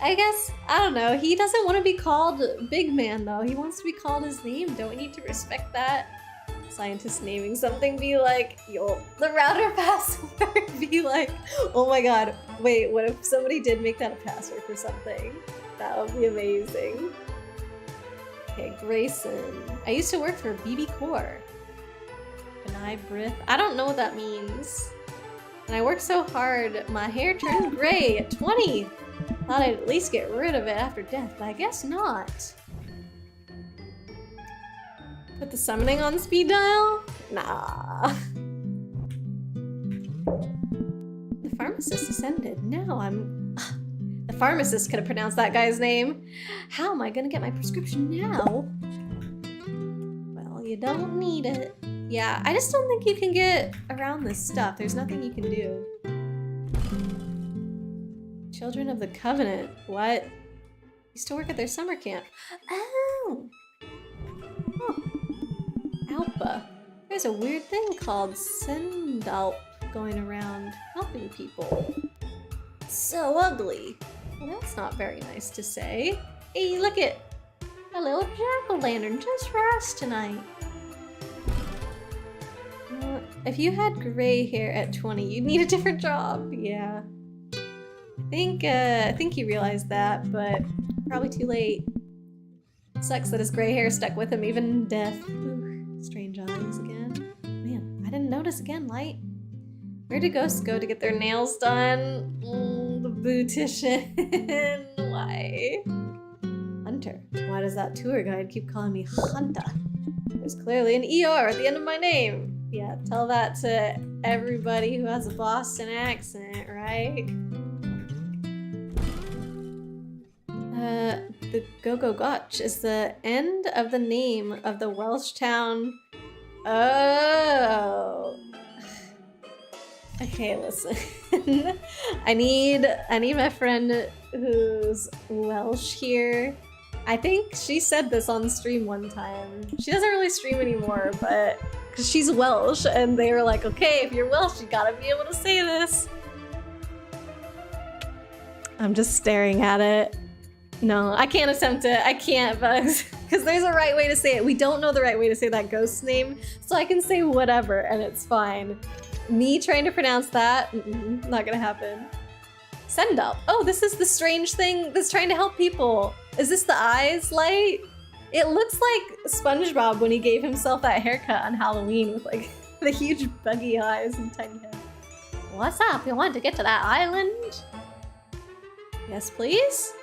Speaker 1: I guess, I don't know. He doesn't want to be called Big Man though. He wants to be called his name. Don't we need to respect that? Scientists naming something be like, yo, the router password. Be like, oh my god, wait, what if somebody did make that a password for something? That would be amazing. Okay, Grayson. I used to work for BB Core. Benai Brith. I don't know what that means. And I worked so hard, my hair turned gray at 20. Thought I'd at least get rid of it after death, but I guess not. Put the summoning on speed dial? Nah. The pharmacist ascended. Now I'm... The pharmacist could have pronounced that guy's name. How am I gonna get my prescription now? Well, you don't need it. Yeah, I just don't think you can get around this stuff. There's nothing you can do. Children of the Covenant. What? Used to work at their summer camp. Oh! Huh. Alpa. There's a weird thing called Sendalp going around helping people. So ugly. Well, that's not very nice to say. Hey, look it! A little jack-o'-lantern just for us tonight. If you had gray hair at 20, you'd need a different job. Yeah. I think he realized that, but probably too late. Sucks that his gray hair stuck with him even in death. Ooh, strange eyes again. Man, I didn't notice again, Light. Where do ghosts go to get their nails done? The beautician. Why? Hunter. Why why does that tour guide keep calling me Hunter? There's clearly an ER at the end of my name. Yeah, tell that to everybody who has a Boston accent, right? The Go-Go Gotch is the end of the name of the Welsh town. Oh. Okay, listen. I need my friend who's Welsh here. I think she said this on stream one time. She doesn't really stream anymore, but because she's Welsh, and they were like, okay, if you're Welsh, you gotta be able to say this. I'm just staring at it. No, I can't attempt it. I can't, because there's a right way to say it. We don't know the right way to say that ghost's name, so I can say whatever, and it's fine. Me trying to pronounce that, not gonna happen. Send up. Oh, this is the strange thing that's trying to help people. Is this the eyes light? It looks like SpongeBob when he gave himself that haircut on Halloween with like the huge buggy eyes and tiny head. What's up? You want to get to that island? Yes, please?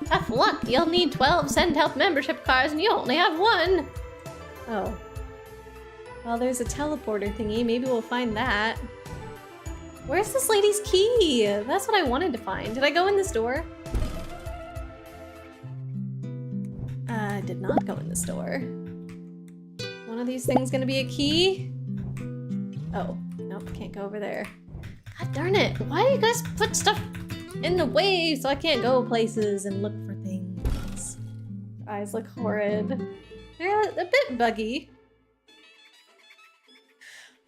Speaker 1: Tough luck. You'll need 12 Send Help membership cards and you only have 1. Oh. Well, there's a teleporter thingy. Maybe we'll find that. Where's this lady's key? That's what I wanted to find. Did I go in this door? I did not go in this door. One of these things gonna be a key? Oh, nope, can't go over there. God darn it. Why do you guys put stuff in the way so I can't go places and look for things? Your eyes look horrid. They're a bit buggy.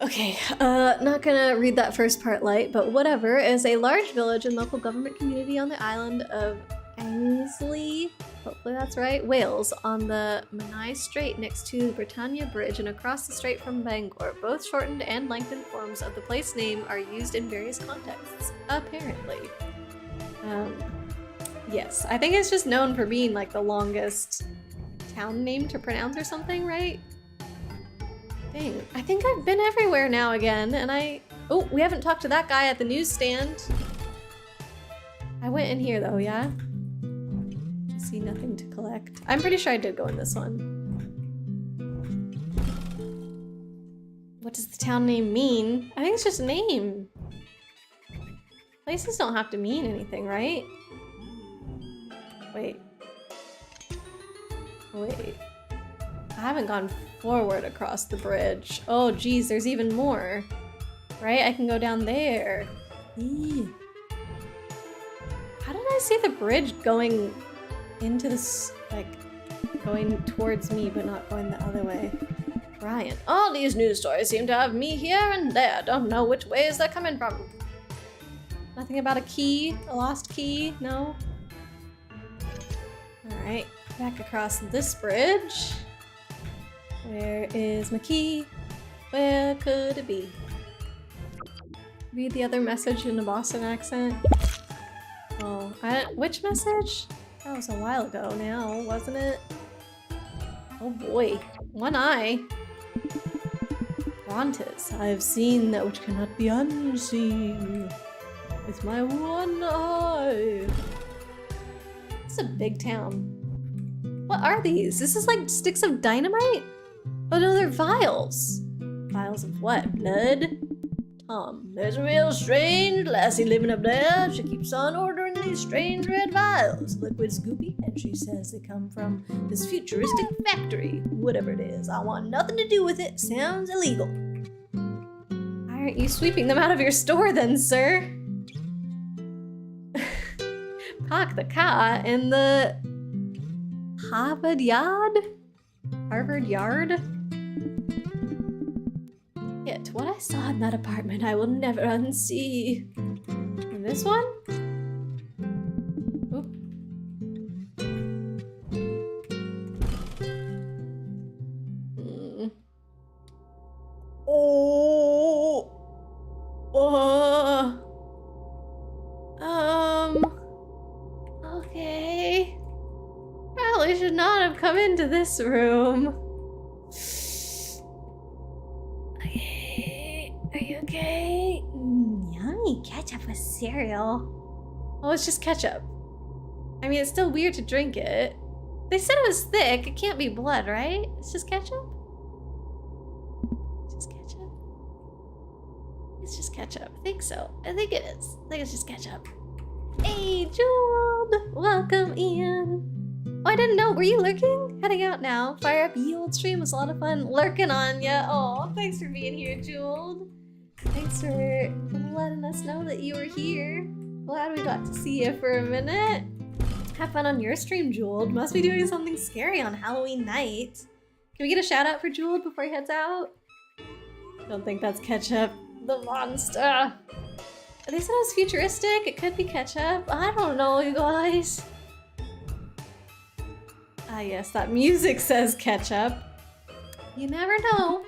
Speaker 1: Okay, not gonna read that first part light, but whatever, is a large village and local government community on the island of Ainsley, hopefully that's right, Wales, on the Menai Strait next to Britannia Bridge and across the strait from Bangor. Both shortened and lengthened forms of the place name are used in various contexts, apparently. Yes, I think it's just known for being like the longest town name to pronounce or something, right? Dang, I think I've been everywhere now again, and oh, we haven't talked to that guy at the newsstand. I went in here though, yeah? I see nothing to collect. I'm pretty sure I did go in this one. What does the town name mean? I think it's just a name. Places don't have to mean anything, right? Wait. Wait. I haven't gone forward across the bridge. Oh geez, there's even more. Right? I can go down there. Eee. How did I see the bridge going into this, like, going towards me but not going the other way? Brian. All these news stories seem to have me here and there. Don't know which ways they're coming from. Nothing about a key? A lost key? No? Alright, back across this bridge. Where is my key? Where could it be? Read the other message in a Boston accent. Oh, which message? That was a while ago now, wasn't it? Oh boy, one eye. Rontis, I have seen that which cannot be unseen. With my one eye. It's a big town. What are these? This is like sticks of dynamite? Oh no, they're vials. Vials of what? Blood? Tom, there's a real strange lassie living up there. She keeps on ordering these strange red vials. Liquid Scoopy, and she says they come from this futuristic factory. Whatever it is, I want nothing to do with it. Sounds illegal. Why aren't you sweeping them out of your store then, sir? Park the car in the Harvard Yard? Harvard Yard? Yet what I saw in that apartment I will never unsee. And this one? Oop. Oh! Oh! Okay. Probably should not have come into this room. Okay. Are you okay? Yummy ketchup with cereal. Oh, it's just ketchup. I mean, it's still weird to drink it. They said it was thick. It can't be blood, right? It's just ketchup? Just ketchup? It's just ketchup. I think so. I think it is. I think it's just ketchup. Hey, Jewel! Welcome in. Oh, I didn't know. Were you lurking? Heading out now. Fire up ye old stream was a lot of fun. Lurking on ya. Oh, thanks for being here, Jewel. Thanks for letting us know that you were here. Glad we got to see you for a minute. Have fun on your stream, Jewel. Must be doing something scary on Halloween night. Can we get a shout out for Jewel before he heads out? Don't think that's ketchup. The monster. They said it was futuristic. It could be ketchup. I don't know, you guys. Ah, yes, that music says ketchup. You never know.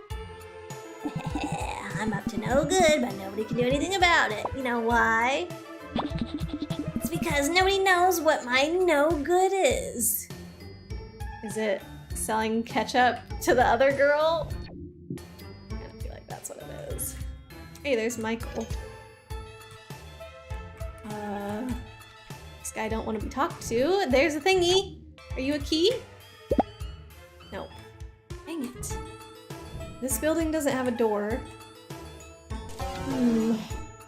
Speaker 1: I'm up to no good, but nobody can do anything about it. You know why? It's because nobody knows what my no good is. Is it selling ketchup to the other girl? I kind of feel like that's what it is. Hey, there's Michael. This guy I don't want to be talked to. There's a thingy. Are you a key? No. Dang it. This building doesn't have a door.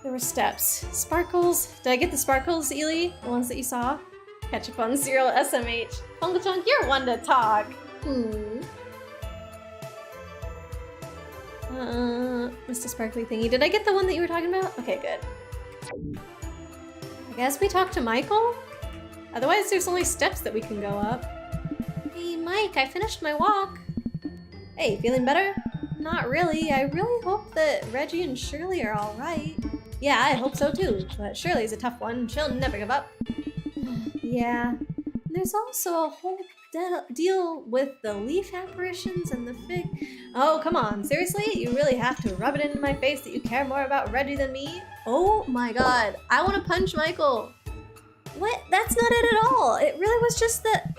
Speaker 1: There were steps. Sparkles. Did I get the sparkles, Ely? The ones that you saw? Ketchup on cereal, SMH. Uncle Chunk, you're one to talk. Mr. Sparkly thingy. Did I get the one that you were talking about? Okay, good. I guess we talked to Michael? Otherwise, there's only steps that we can go up. Hey, Mike, I finished my walk. Hey, feeling better? Not really. I really hope that Reggie and Shirley are all right. Yeah, I hope so too, but Shirley's a tough one. She'll never give up. Yeah. There's also a whole deal with the leaf apparitions and the fig. Oh, come on. Seriously? You really have to rub it into my face that you care more about Reggie than me? Oh my god. I want to punch Michael. What? That's not it at all. It really was just that...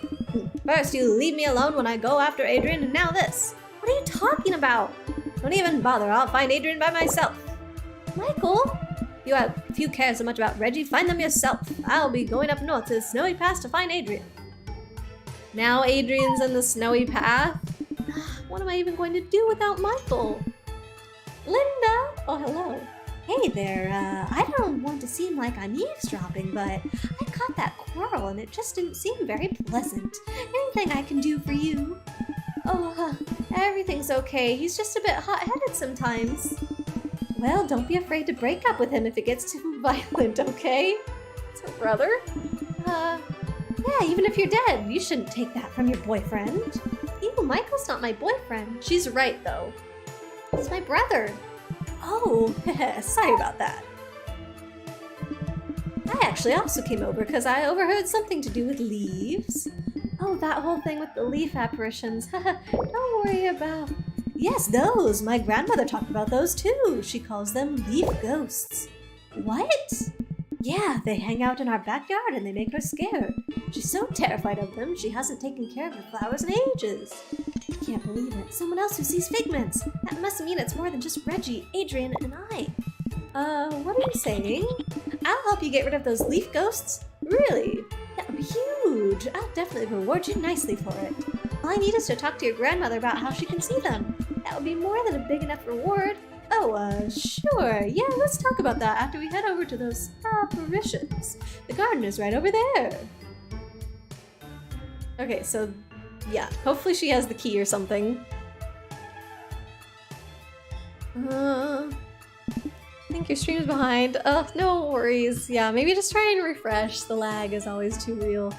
Speaker 1: First, you leave me alone when I go after Adrian, and now this. What are you talking about? Don't even bother. I'll find Adrian by myself. Michael? If you care so much about Reggie, find them yourself. I'll be going up north to the snowy pass to find Adrian. Now Adrian's in the snowy path? What am I even going to do without Michael? Linda? Oh, hello. Hey there, I don't want to seem like I'm eavesdropping, but I caught that quarrel and it just didn't seem very pleasant. Anything I can do for you? Oh, everything's okay. He's just a bit hot-headed sometimes. Well, don't be afraid to break up with him if it gets too violent, okay? It's her brother. Yeah, even if you're dead, you shouldn't take that from your boyfriend. Ew, Michael's not my boyfriend. She's right, though. He's my brother. Oh, sorry about that. I actually also came over because I overheard something to do with leaves. Oh, that whole thing with the leaf apparitions. Don't worry about... Yes, those. My grandmother talked about those too. She calls them leaf ghosts. What? Yeah, they hang out in our backyard and they make her scared. She's so terrified of them, she hasn't taken care of the flowers in ages. I can't believe it. Someone else who sees figments. That must mean it's more than just Reggie, Adrian, and I. What are you saying? I'll help you get rid of those leaf ghosts. Really? That would be huge. I'll definitely reward you nicely for it. All I need is to talk to your grandmother about how she can see them. That would be more than a big enough reward. Oh, sure. Yeah, let's talk about that after we head over to those apparitions. The garden is right over there. Okay, so, yeah. Hopefully she has the key or something. I think your stream's behind. No worries. Yeah, maybe just try and refresh. The lag is always too real.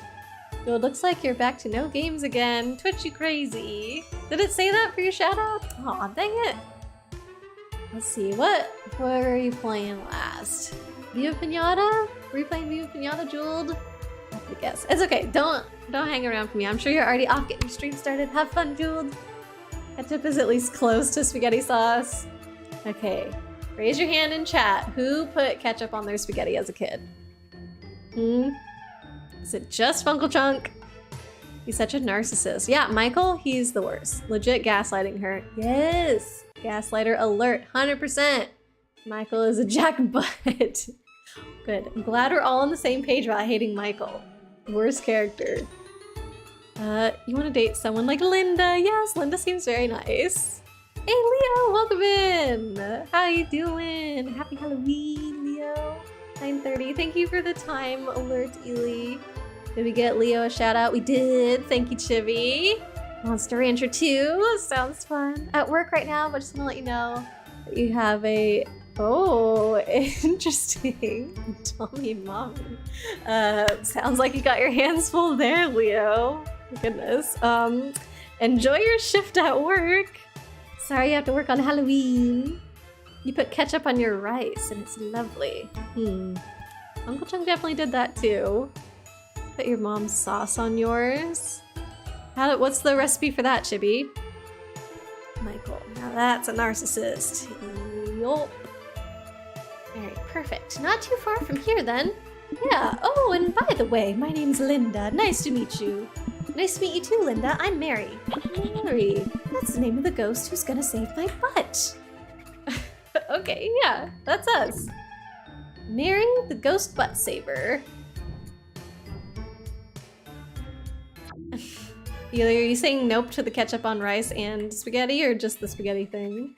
Speaker 1: So it looks like you're back to no games again. Twitch, you crazy. Did it say that for your shout-out? Aw, dang it. Let's see, what were you playing last? Viva Pinata? Were you playing Viva Pinata, Jeweled? I have to guess. It's okay, don't hang around for me. I'm sure you're already off getting your stream started. Have fun, Jeweled. Ketchup is at least close to spaghetti sauce. Okay, raise your hand in chat. Who put ketchup on their spaghetti as a kid? Is it just Funkle Chunk? He's such a narcissist. Yeah, Michael, he's the worst. Legit gaslighting her. Yes! Gaslighter alert, 100%. Michael is a jackbutt. Good. I'm glad we're all on the same page about hating Michael. Worst character. You want to date someone like Linda? Yes, Linda seems very nice. Hey, Leo, welcome in. How you doing? Happy Halloween, Leo. 9:30. Thank you for the time alert, Ely. Did we get Leo a shout out? We did. Thank you, Chibi. Monster Rancher 2. Sounds fun. At work right now, but just want to let you know that you have a... Oh, interesting. Tommy Mommy. Sounds like you got your hands full there, Leo. Goodness. Enjoy your shift at work. Sorry you have to work on Halloween. You put ketchup on your rice and it's lovely. Uncle Chung definitely did that too. Put your mom's sauce on yours. What's the recipe for that, Chibi? Michael. Now that's a narcissist. Yup. Alright, perfect. Not too far from here then. Yeah. Oh, and by the way, my name's Linda. Nice to meet you. Nice to meet you too, Linda. I'm Mary. Mary. That's the name of the ghost who's gonna save my butt. Okay, yeah, that's us. Mary, the ghost butt saver. Either are you saying nope to the ketchup on rice and spaghetti or just the spaghetti thing?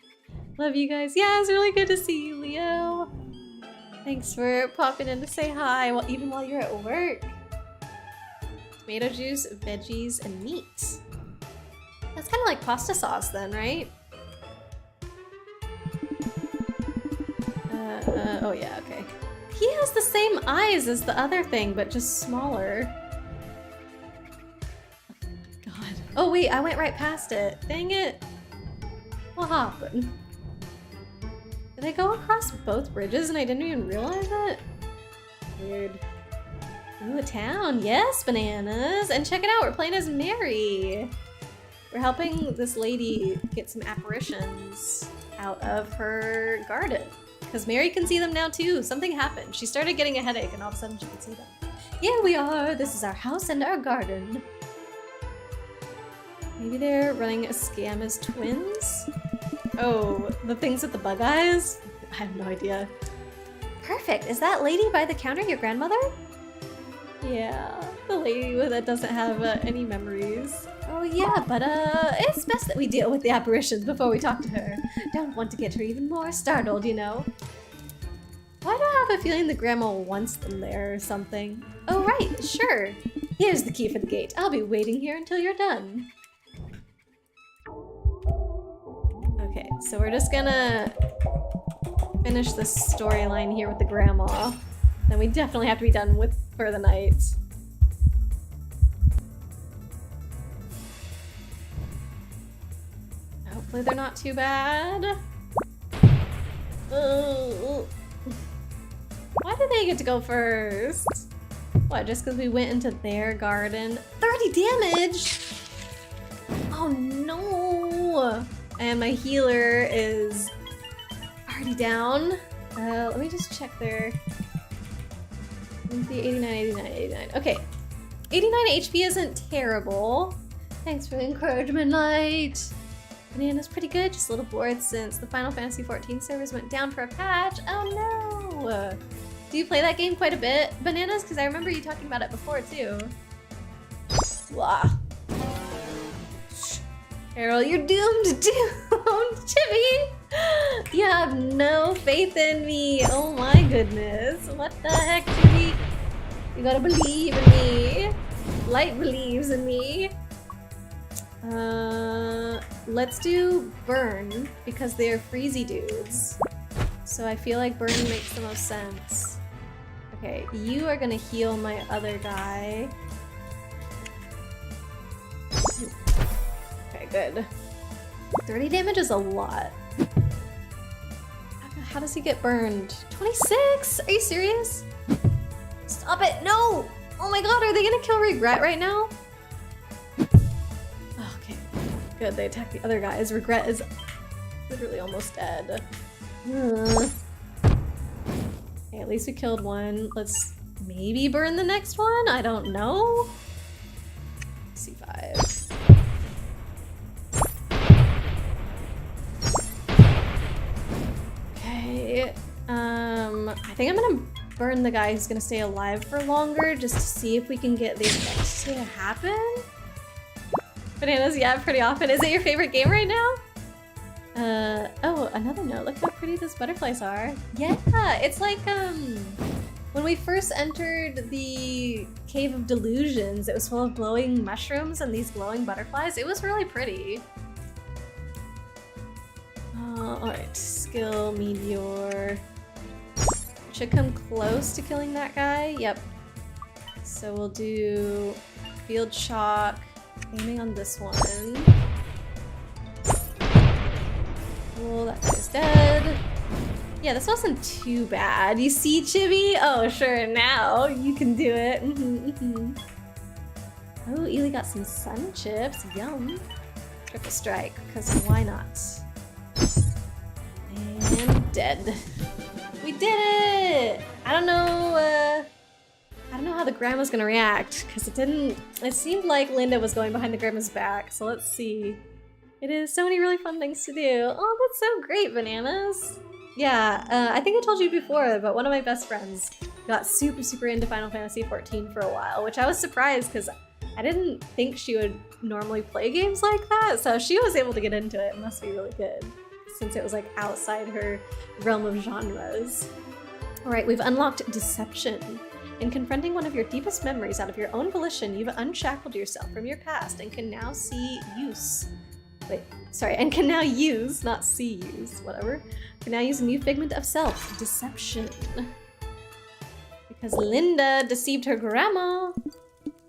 Speaker 1: Love you guys. Yeah, it's really good to see you, Leo. Thanks for popping in to say hi, even while you're at work. Tomato juice, veggies, and meat. That's kind of like pasta sauce then, right? Oh yeah, okay. He has the same eyes as the other thing, but just smaller. God. Oh wait, I went right past it. Dang it. What happened? Did I go across both bridges and I didn't even realize it? Weird. Ooh, a town. Yes, bananas. And check it out, we're playing as Mary. We're helping this lady get some apparitions out of her garden. Because Mary can see them now too. Something happened. She started getting a headache and all of a sudden she could see them. Here we are. This is our house and our garden. Maybe they're running a scam as twins? Oh, the things with the bug eyes? I have no idea. Perfect. Is that lady by the counter your grandmother? Yeah, the lady that doesn't have any memories. Oh yeah, but it's best that we deal with the apparitions before we talk to her. Don't want to get her even more startled, you know. Why do I have a feeling the grandma wants them there or something? Oh right, sure. Here's the key for the gate. I'll be waiting here until you're done. Okay, so we're just gonna finish this storyline here with the grandma. Then we definitely have to be done with for the night. Hopefully they're not too bad. Why did they get to go first? What, just because we went into their garden? 30 damage! Oh no! And my healer is already down. Let me just check their... 89, 89, 89. Okay. 89 HP isn't terrible. Thanks for the encouragement, Light. Banana's pretty good, just a little bored since the Final Fantasy XIV servers went down for a patch. Oh no! Do you play that game quite a bit, Bananas? Because I remember you talking about it before too. Blah. Carol, you're doomed! Doomed! Chibi! You have no faith in me! Oh my goodness. What the heck, Chibi? You gotta believe in me. Light believes in me. Let's do Burn, because they're freezy dudes. So I feel like Burn makes the most sense. Okay, you are gonna heal my other guy. Okay, good. 30 damage is a lot. How does he get burned? 26? Are you serious? Stop it! No! Oh my god, are they gonna kill Regret right now? Okay, good. They attacked the other guys. Regret is literally almost dead. Okay, at least we killed one. Let's maybe burn the next one? I don't know. C5. Okay, I think I'm gonna burn the guy who's gonna stay alive for longer just to see if we can get the effect to happen. Bananas, yeah, pretty often. Is it your favorite game right now? Oh, another note. Look how pretty those butterflies are. Yeah, it's like, when we first entered the Cave of Delusions, it was full of glowing mushrooms and these glowing butterflies. It was really pretty. Alright, skill, meteor. Should come close to killing that guy. Yep. So we'll do field shock, aiming on this one. Cool, that guy's dead. Yeah, this wasn't too bad. You see, Chibi? Oh, sure, now you can do it. Oh, Ely got some sun chips. Yum. Triple strike, because why not? And dead. We did it! I don't know how the grandma's gonna react, because it seemed like Linda was going behind the grandma's back, so let's see. It is so many really fun things to do. Oh, that's so great, Bananas. Yeah, I think I told you before, but one of my best friends got super into Final Fantasy XIV for a while, which I was surprised because I didn't think she would normally play games like that, so she was able to get into it. It must be really good, since it was like outside her realm of genres. Alright, we've unlocked Deception. In confronting one of your deepest memories out of your own volition, you've unshackled yourself from your past and can now can now use, not see use, whatever. Can now use a new figment of self, Deception. Because Linda deceived her grandma.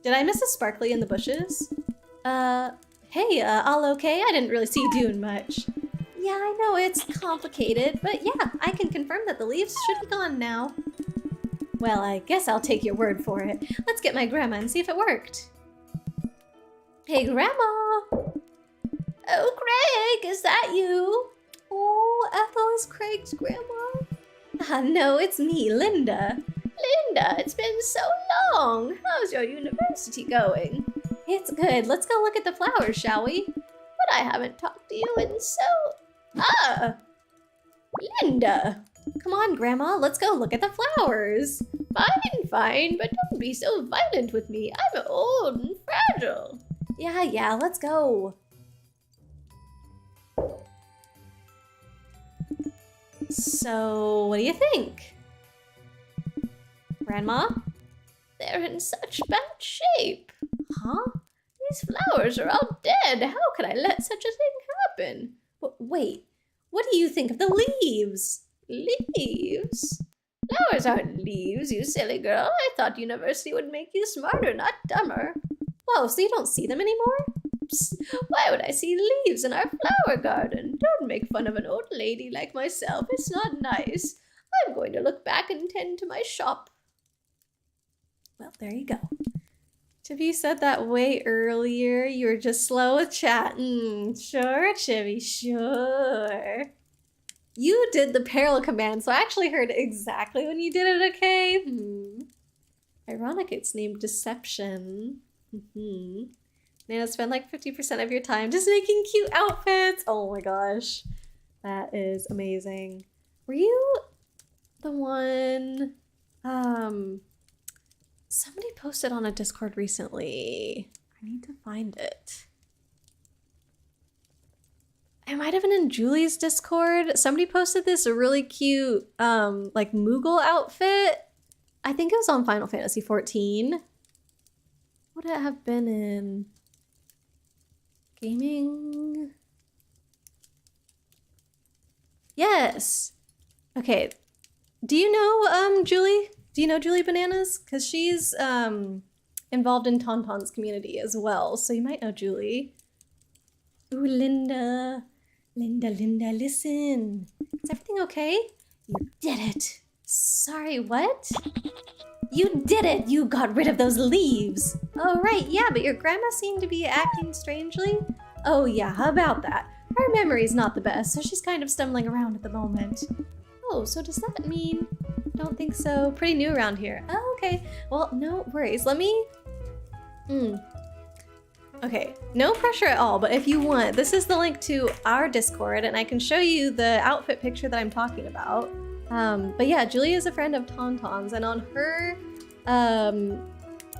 Speaker 1: Did I miss a sparkly in the bushes? Hey, all okay? I didn't really see you doing much. Yeah, I know, it's complicated, but yeah, I can confirm that the leaves should be gone now. Well, I guess I'll take your word for it. Let's get my grandma and see if it worked. Hey, Grandma! Oh, Craig, is that you? Oh, Ethel is Craig's grandma. No, it's me, Linda. Linda, it's been so long. How's your university going? It's good. Let's go look at the flowers, shall we? But I haven't talked to you in so... Linda! Come on, Grandma, let's go look at the flowers. Fine, but don't be so violent with me. I'm old and fragile. Yeah, let's go. So, what do you think? Grandma? They're in such bad shape. Huh? These flowers are all dead. How could I let such a thing happen? Wait, what do you think of the leaves? Leaves? Flowers aren't leaves, you silly girl. I thought university would make you smarter, not dumber. Whoa, so you don't see them anymore? Psst, why would I see leaves in our flower garden? Don't make fun of an old lady like myself. It's not nice. I'm going to look back and tend to my shop. Well, there you go. Chibi said that way earlier. You were just slow with chat. Sure, Chibi, sure. You did the peril command, so I actually heard exactly when you did it, okay? Ironic it's named Deception. Nana, spend like 50% of your time just making cute outfits. Oh my gosh. That is amazing. Were you the one... Somebody posted on a Discord recently. I need to find it. It might have been in Julie's Discord. Somebody posted this really cute, like Moogle outfit. I think it was on Final Fantasy XIV. Would it have been in gaming? Yes. Okay. Do you know Julie? Do you know Julie Bananas? Because she's involved in Tauntaun's community as well, so you might know Julie. Ooh, Linda. Linda, listen. Is everything okay? You did it. Sorry, what? You did it! You got rid of those leaves! Oh, right, yeah, but your grandma seemed to be acting strangely. Oh, yeah, how about that? Her memory's not the best, so she's kind of stumbling around at the moment. Oh, so does that mean... Don't think so. Pretty new around here. Oh, okay. Well, no worries. Let me... Okay, no pressure at all, but if you want, this is the link to our Discord, and I can show you the outfit picture that I'm talking about. But yeah, Julie is a friend of Tauntaun's, and on her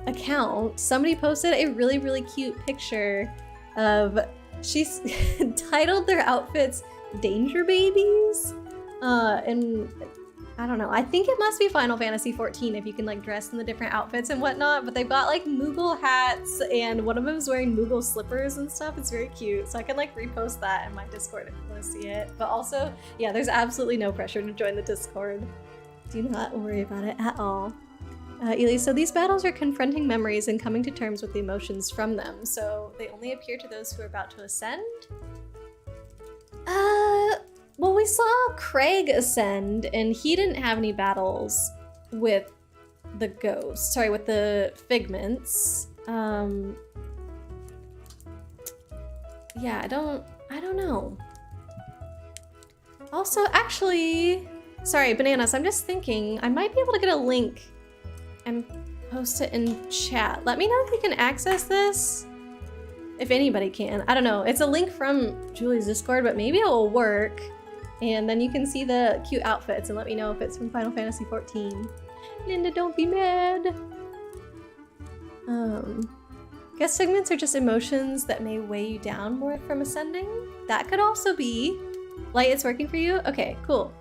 Speaker 1: account, somebody posted a really cute picture of, she's titled their outfits Danger Babies. And I don't know, I think it must be Final Fantasy 14 if you can like dress in the different outfits and whatnot, but they've got like Moogle hats and one of them is wearing Moogle slippers and stuff. It's very cute. So I can like repost that in my Discord if you want to see it. But also, yeah, there's absolutely no pressure to join the Discord. Do not worry about it at all. Ely, so these battles are confronting memories and coming to terms with the emotions from them. So they only appear to those who are about to ascend? Well, we saw Craig ascend, and he didn't have any battles with the ghost. Sorry, with the figments. Yeah, I don't know. Also, actually, sorry, Bananas, I'm just thinking I might be able to get a link and post it in chat. Let me know if you can access this. If anybody can. I don't know. It's a link from Julie's Discord, but maybe it will work. And then you can see the cute outfits and let me know if it's from Final Fantasy 14. Linda, don't be mad. Guess figments are just emotions that may weigh you down more from ascending. That could also be. Light, it's working for you? Okay, cool.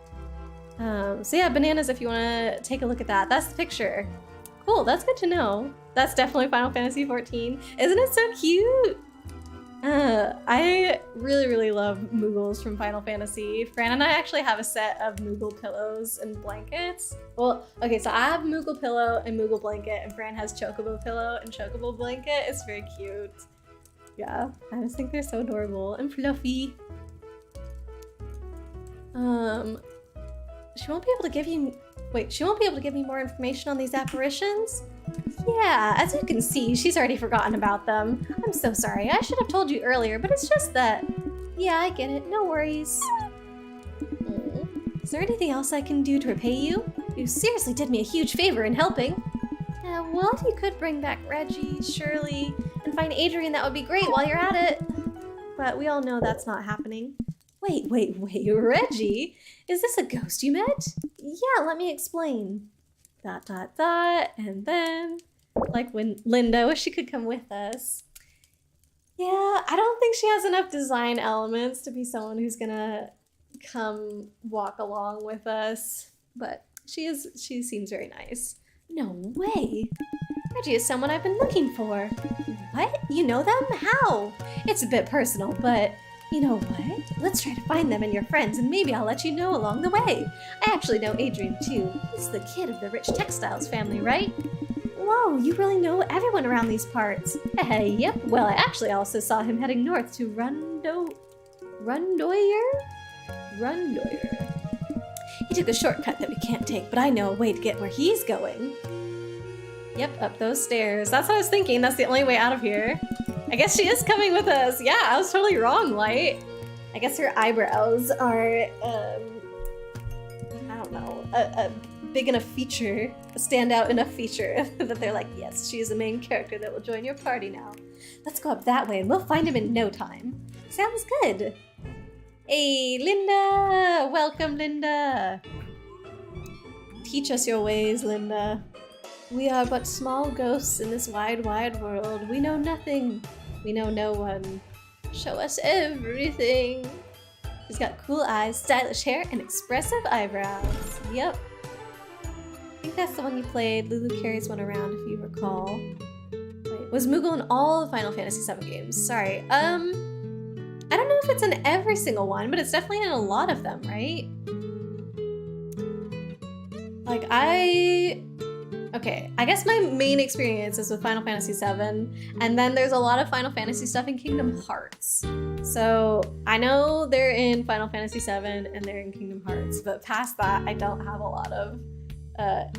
Speaker 1: So yeah, Bananas, if you want to take a look at that. That's the picture. Cool, that's good to know. That's definitely Final Fantasy 14. Isn't it so cute? I really, really love Moogles from Final Fantasy. Fran and I actually have a set of Moogle pillows and blankets. Well, okay, so I have Moogle pillow and Moogle blanket, and Fran has Chocobo pillow and Chocobo blanket. It's very cute. Yeah, I just think they're so adorable and fluffy. She won't be able to give you... Wait, she won't be able to give me more information on these apparitions? Yeah, as you can see, she's already forgotten about them. I'm so sorry, I should have told you earlier, but it's just that... Yeah, I get it, no worries. Is there anything else I can do to repay you? You seriously did me a huge favor in helping. Well, if you could bring back Reggie, Shirley, and find Adrian, that would be great while you're at it. But we all know that's not happening. Wait, Reggie? Is this a ghost you met? Yeah, let me explain. ... And then, like when Linda, wish she could come with us. Yeah, I don't think she has enough design elements to be someone who's gonna come walk along with us. But she seems very nice. No way. Reggie is someone I've been looking for. What? You know them? How? It's a bit personal, but... You know what? Let's try to find them and your friends, and maybe I'll let you know along the way. I actually know Adrian, too. He's the kid of the rich textiles family, right? Whoa, you really know everyone around these parts. Yep. Well, I actually also saw him heading north to Rundoyer? He took a shortcut that we can't take, but I know a way to get where he's going. Yep, up those stairs. That's what I was thinking. That's the only way out of here. I guess she is coming with us. Yeah, I was totally wrong, Light. I guess her eyebrows are, I don't know, a big enough feature, a standout enough feature that they're like, yes, she is the main character that will join your party now. Let's go up that way and we'll find him in no time. Sounds good. Hey, Linda! Welcome, Linda. Teach us your ways, Linda. We are but small ghosts in this wide, wide world. We know nothing. We know no one. Show us everything. She's got cool eyes, stylish hair, and expressive eyebrows. Yep. I think that's the one you played. Lulu carries one around, if you recall. Wait, was Moogle in all the Final Fantasy VII games? Sorry. I don't know if it's in every single one, but it's definitely in a lot of them, right? Like, Okay, I guess my main experience is with Final Fantasy VII, and then there's a lot of Final Fantasy stuff in Kingdom Hearts. So I know they're in Final Fantasy VII and they're in Kingdom Hearts, but past that, I don't have a lot of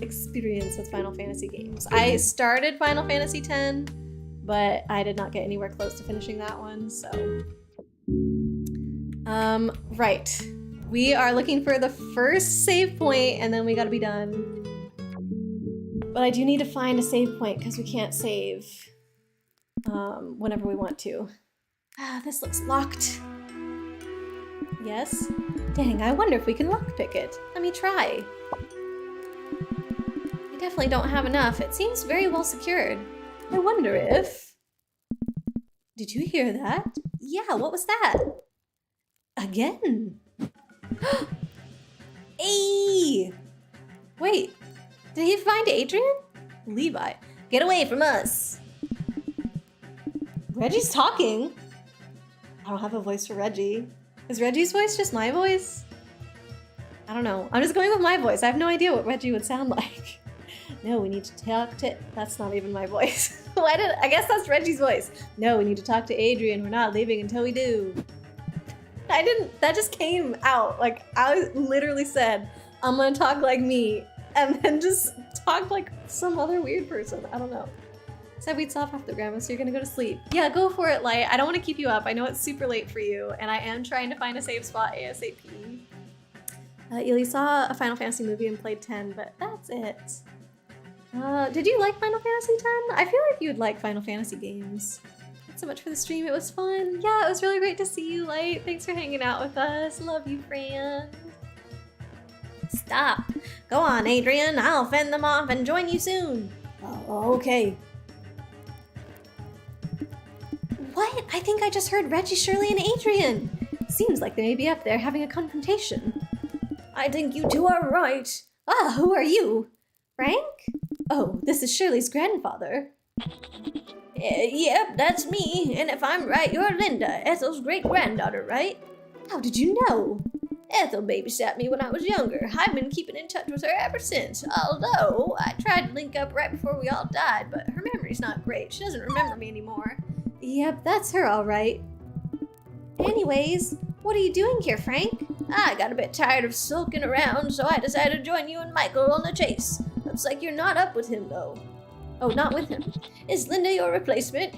Speaker 1: experience with Final Fantasy games. I started Final Fantasy X, but I did not get anywhere close to finishing that one, so... Right. We are looking for the first save point, and then we gotta be done. But I do need to find a save point because we can't save whenever we want to. This looks locked. Yes? Dang, I wonder if we can lockpick it. Let me try. I definitely don't have enough. It seems very well secured. I wonder if... Did you hear that?
Speaker 2: Yeah, what was that?
Speaker 1: Again.
Speaker 2: Hey!
Speaker 1: Wait, did he find Adrian?
Speaker 2: Levi, get away from us!
Speaker 1: Reggie's talking. I don't have a voice for Reggie. Is Reggie's voice just my voice? I don't know. I'm just going with my voice. I have no idea what Reggie would sound like. No, we need to talk to... That's not even my voice. I guess that's Reggie's voice. No, we need to talk to Adrian. We're not leaving until we do. That just came out. Like, I literally said, I'm gonna talk like me, and then just talk like some other weird person. I don't know. Said we'd stop after grandma, so you're gonna go to sleep. Yeah, go for it, Light. I don't want to keep you up. I know it's super late for you, and I am trying to find a safe spot ASAP. Ely saw a Final Fantasy movie and played 10, but that's it. Did you like Final Fantasy 10? I feel like you'd like Final Fantasy games. Thanks so much for the stream. It was fun. Yeah, it was really great to see you, Light. Thanks for hanging out with us. Love you, friend.
Speaker 2: Stop. Go on, Adrian. I'll fend them off and join you soon.
Speaker 1: Oh, okay.
Speaker 2: What? I think I just heard Reggie, Shirley, and Adrian.
Speaker 1: Seems like they may be up there having a confrontation.
Speaker 2: I think you two are right.
Speaker 1: Who are you? Frank? Oh, this is Shirley's grandfather.
Speaker 2: Yep, that's me. And if I'm right, you're Linda, Ethel's great-granddaughter, right?
Speaker 1: How did you know?
Speaker 2: Ethel babysat me when I was younger. I've been keeping in touch with her ever since, although I tried to link up right before we all died, but her memory's not great. She doesn't remember me anymore.
Speaker 1: Yep, that's her all right.
Speaker 2: Anyways, what are you doing here, Frank? I got a bit tired of sulking around, so I decided to join you and Michael on the chase. Looks like you're not up with him, though.
Speaker 1: Oh, not with him.
Speaker 2: Is Linda your replacement?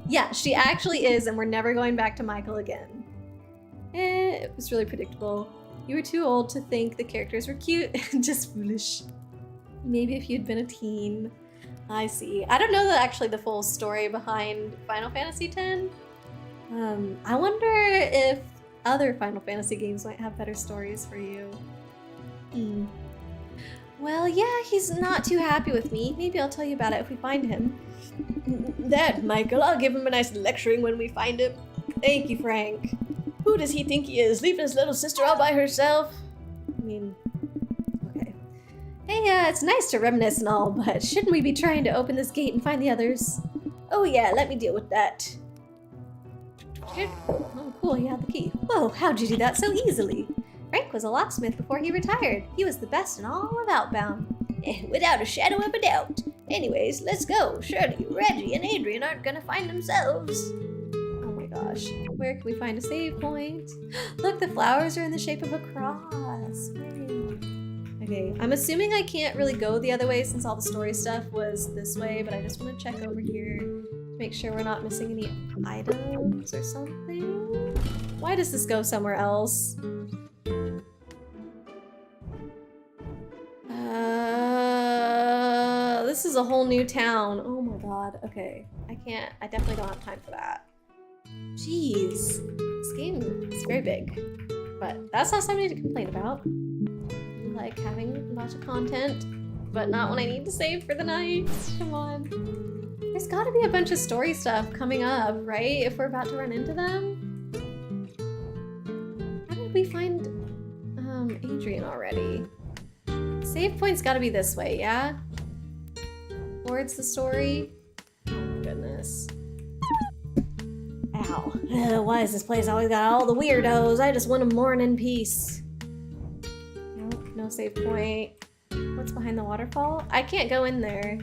Speaker 1: Yeah, she actually is, and we're never going back to Michael again. It was really predictable. You were too old to think the characters were cute and just foolish. Maybe if you'd been a teen. I see. I don't know actually the full story behind Final Fantasy X. I wonder if other Final Fantasy games might have better stories for you.
Speaker 2: Well, yeah, he's not too happy with me. Maybe I'll tell you about it if we find him.
Speaker 1: That, Michael, I'll give him a nice lecturing when we find him. Thank you, Frank.
Speaker 2: Who does he think he is, leaving his little sister all by herself?
Speaker 1: I mean, okay. Hey, it's nice to reminisce and all, but shouldn't we be trying to open this gate and find the others?
Speaker 2: Oh yeah, let me deal with that.
Speaker 1: Oh, cool, you had the key. Whoa, how'd you do that so easily? Frank was a locksmith before he retired. He was the best in all of Outbound.
Speaker 2: Without a shadow of a doubt. Anyways, let's go. Surely Reggie and Adrian aren't gonna find themselves.
Speaker 1: Oh my gosh. Where can we find a save point? Look, the flowers are in the shape of a cross. Okay, I'm assuming I can't really go the other way since all the story stuff was this way, but I just want to check over here to make sure we're not missing any items or something. Why does this go somewhere else? This is a whole new town. Oh my god. Okay. I definitely don't have time for that. Jeez. This game is very big. But that's not something to complain about. I like having lots of content, but not when I need to save for the night. Come on. There's gotta be a bunch of story stuff coming up, right? If we're about to run into them. How did we find Adrian already? Save point's gotta be this way, yeah? Towards the story. Oh my goodness. Ow.
Speaker 2: Why is this place always got all the weirdos? I just want to mourn in peace.
Speaker 1: Nope, no save point. What's behind the waterfall? I can't go in there.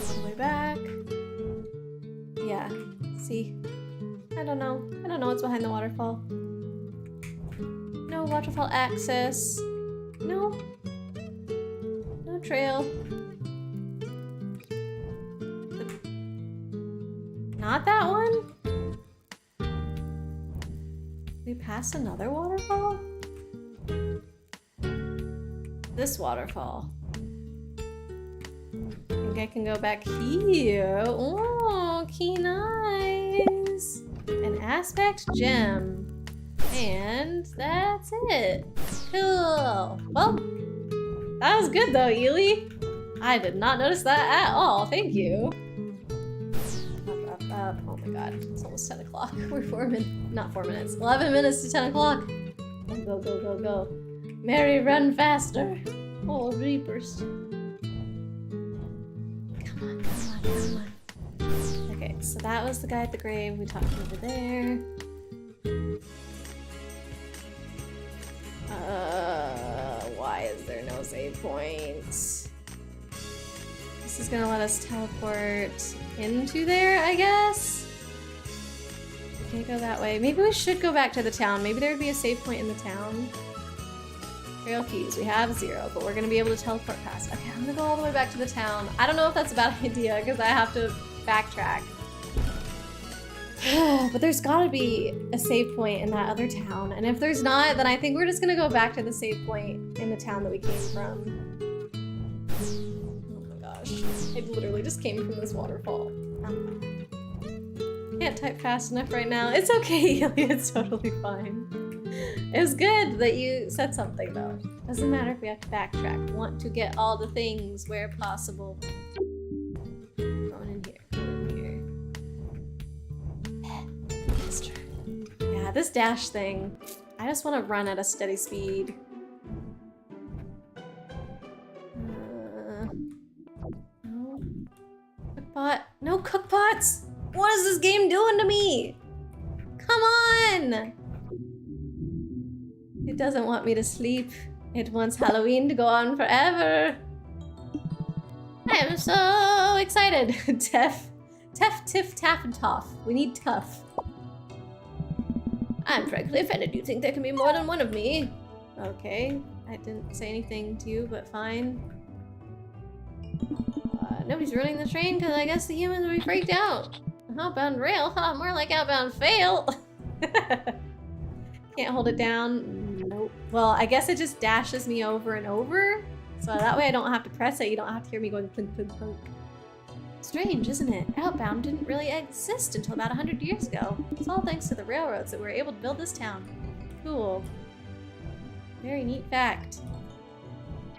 Speaker 1: All the way back. Yeah, see? I don't know. I don't know what's behind the waterfall. No waterfall access. No. No trail. Not that one? We passed another waterfall? This waterfall. I think I can go back here. Oh, key nice. An aspect gem. And that's it. Cool. Well, that was good though, Ely. I did not notice that at all. Thank you. Up. Oh my god. It's almost 10 o'clock. We're 4 minutes. Not 4 minutes. 11 minutes to 10 o'clock. Go, go, go, go. Mary, run faster. Oh, reapers. Come on, come on, come on. Okay, so that was the guy at the grave. We talked over there. Why is there no save points? This is gonna let us teleport into there, I guess? Can't go that way. Maybe we should go back to the town. Maybe there would be a save point in the town. Trail keys, we have 0, but we're gonna be able to teleport past. Okay, I'm gonna go all the way back to the town. I don't know if that's a bad idea, because I have to backtrack. But there's gotta be a save point in that other town, and if there's not, then I think we're just gonna go back to the save point in the town that we came from. Oh my gosh, I literally just came from this waterfall. Can't type fast enough right now. It's okay, it's totally fine. It was good that you said something though. Doesn't matter if we have to backtrack. Want to get all the things where possible. Going in here. Yeah, this dash thing. I just want to run at a steady speed. No. Cookpot. No cookpots! What is this game doing to me? Come on! It doesn't want me to sleep. It wants Halloween to go on forever. I am so excited. Teff, Tiff, Taff, and Toff. We need Tough. I'm frankly offended. You think there can be more than one of me? Okay. I didn't say anything to you, but fine. Nobody's running the train because I guess the humans will be freaked out. Outbound rail? Huh, more like outbound fail. Can't hold it down. Nope. Well, I guess it just dashes me over and over. So that way I don't have to press it. You don't have to hear me going clink, clink, clink. Strange, isn't it? Outbound didn't really exist until about 100 years ago. It's all thanks to the railroads that we were able to build this town. Cool. Very neat fact.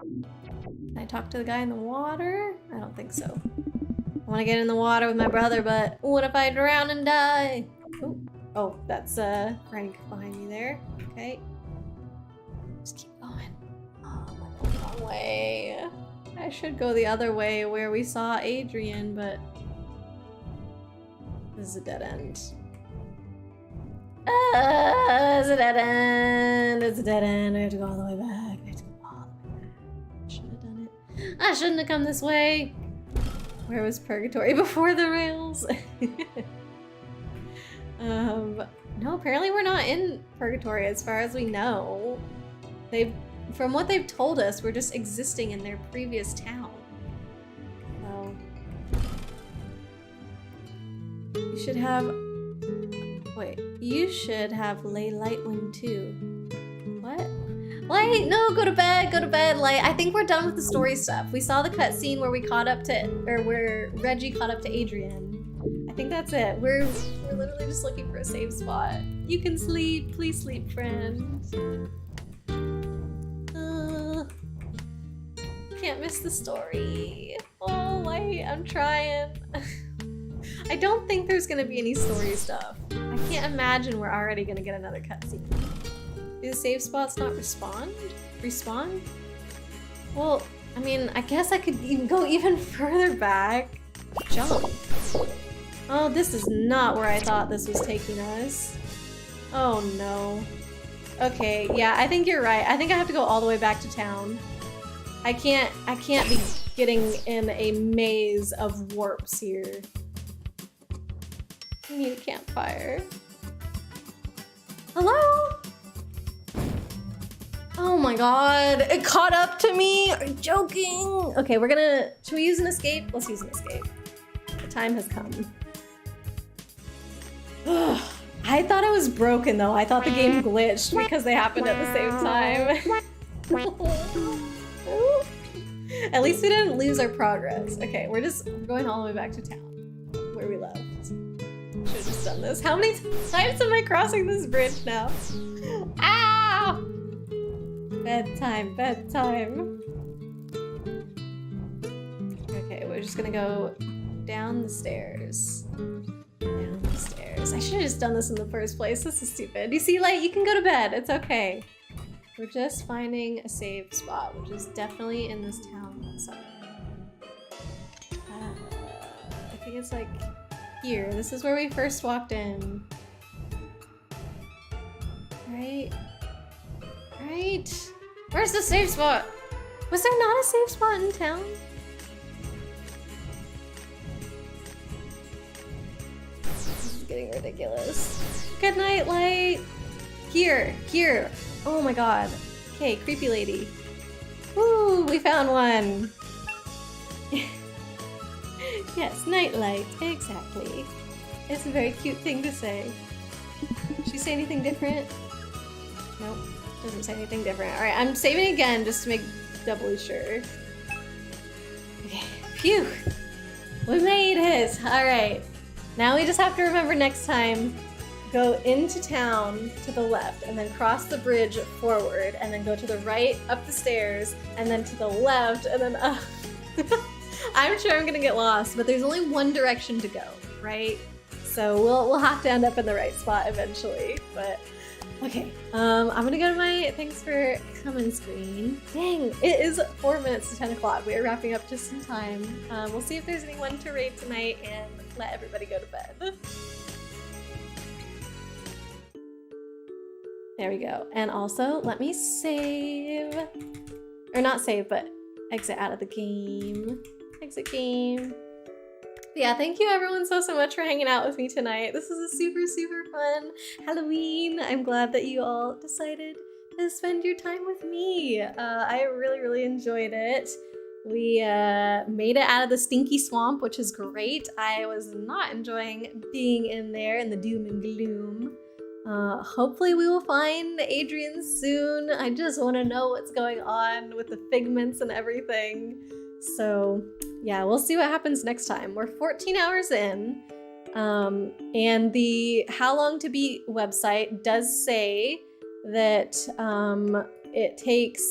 Speaker 1: Can I talk to the guy in the water? I don't think so. I want to get in the water with my brother, but what if I drown and die? Ooh. Oh, that's Frank behind me there. Okay. Just keep going. Oh, I'm going the wrong way. I should go the other way where we saw Adrian, but this is a dead end. It's a dead end. It's a dead end. I have to go all the way back. I have to go all the way back. I shouldn't have done it. I shouldn't have come this way. Where was Purgatory before the rails? No, apparently we're not in Purgatory as far as we know. From what they've told us, we're just existing in their previous town. So you should have. Wait, you should have Lay Lightwing too. What? Light, no, go to bed, Light. I think we're done with the story stuff. We saw the cutscene where we caught up to, or where Reggie caught up to Adrian. I think that's it. We're literally just looking for a safe spot. You can sleep, please sleep, friend. Can't miss the story. Oh, Light, I'm trying. I don't think there's gonna be any story stuff. I can't imagine we're already gonna get another cutscene. Do the save spots not respawn? Respawn? Well, I mean, I guess I could even go even further back. Jump. Oh, this is not where I thought this was taking us. Oh no. Okay, yeah, I think you're right. I think I have to go all the way back to town. I can't be getting in a maze of warps here. I need a campfire. Hello? Oh my god, it caught up to me? Are you joking? Okay, should we use an escape? Let's use an escape. The time has come. I thought it was broken though. I thought the game glitched because they happened at the same time. At least we didn't lose our progress. Okay, we're going all the way back to town where we left. Should have just done this. How many times am I crossing this bridge now? Ow! Bedtime, bedtime. just gonna go down the stairs. Down the stairs. I should have just done this in the first place. This is stupid. You see, Light, you can go to bed. It's okay. We're just finding a save spot, which is definitely in this town somewhere. I think it's like here. This is where we first walked in. Right? Right? Where's the save spot? Was there not a save spot in town? This is getting ridiculous. Good night, Light. Here. Oh my god. Okay, creepy lady. Woo, we found one. Yes, nightlight, exactly. It's a very cute thing to say. Did she say anything different? Nope, doesn't say anything different. Alright, I'm saving again just to make doubly sure. Okay, phew! We made it! Alright, now we just have to remember next time, go into town to the left, and then cross the bridge forward, and then go to the right, up the stairs, and then to the left, and then up. I'm sure I'm gonna get lost, but there's only one direction to go, right? So we'll have to end up in the right spot eventually, but okay. I'm gonna go to my thanks for coming screen. Dang, it is 4 minutes to 10 o'clock. We are wrapping up just in time. We'll see if there's anyone to raid tonight and let everybody go to bed. There we go. And also, let me save, or not save, but exit out of the game. Exit game. Yeah, thank you everyone so much for hanging out with me tonight. This is a super fun Halloween. I'm glad that you all decided to spend your time with me. I really enjoyed it. We made it out of the stinky swamp, which is great. I was not enjoying being in there in the doom and gloom. Hopefully we will find Adrian soon. I just want to know what's going on with the figments and everything. So yeah, we'll see what happens next time. We're 14 hours in, and the How Long to Beat website does say that it takes,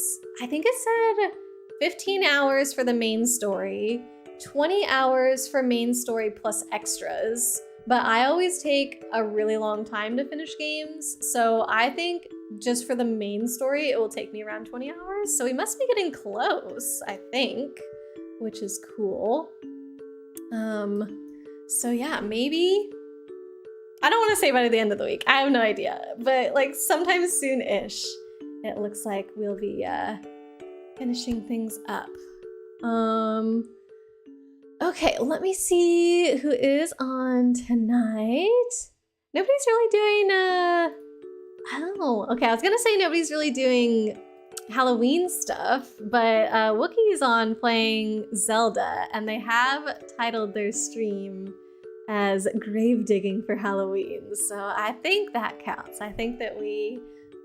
Speaker 1: I think it said 15 hours for the main story, 20 hours for main story plus extras, but I always take a really long time to finish games, so I think just for the main story it will take me around 20 hours, so we must be getting close, I think, which is cool. So yeah, maybe, I don't want to say by the end of the week, I have no idea, but like sometime soon-ish, it looks like we'll be finishing things up. Okay, let me see who is on tonight. Nobody's really doing, oh, okay, I was gonna say nobody's really doing Halloween stuff, but Wookie's on playing Zelda, and they have titled their stream as Grave Digging for Halloween, so I think that counts. I think that we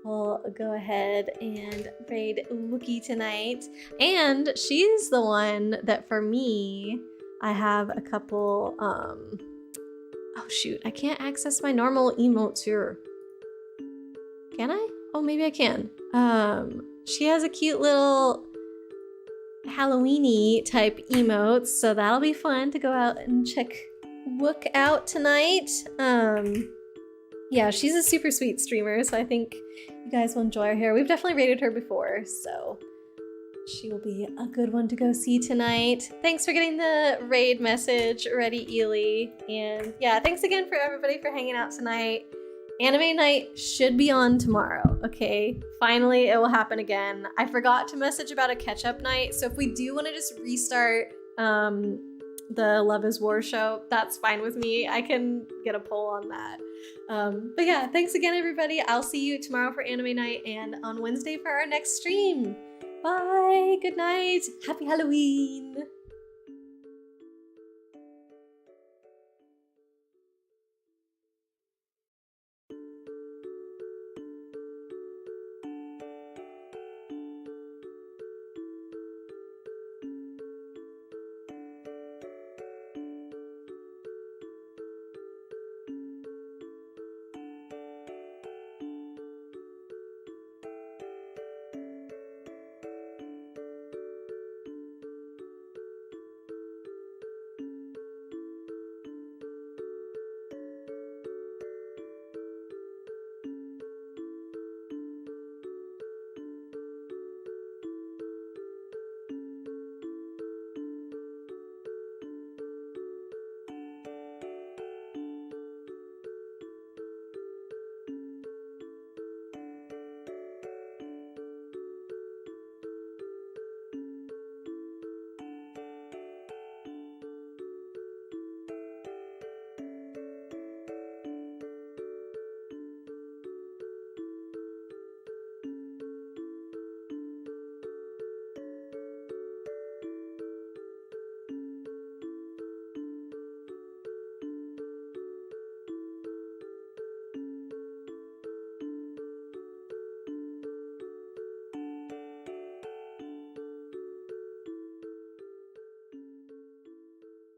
Speaker 1: will go ahead and raid Wookie tonight, and she's the one that for me, I have a couple, oh shoot, I can't access my normal emotes here. Can I? Oh, maybe I can. She has a cute little Halloween-y type emotes, so that'll be fun to go out and check Wook out tonight. Yeah, she's a super sweet streamer, so I think you guys will enjoy her here. We've definitely rated her before, so she will be a good one to go see tonight. Thanks for getting the raid message ready, Ely. And yeah, thanks again for everybody for hanging out tonight. Anime night should be on tomorrow, okay? Finally, it will happen again. I forgot to message about a catch-up night, so if we do want to just restart the Love is War show, that's fine with me. I can get a poll on that. But yeah, thanks again, everybody. I'll see you tomorrow for anime night and on Wednesday for our next stream. Bye, good night, happy Halloween.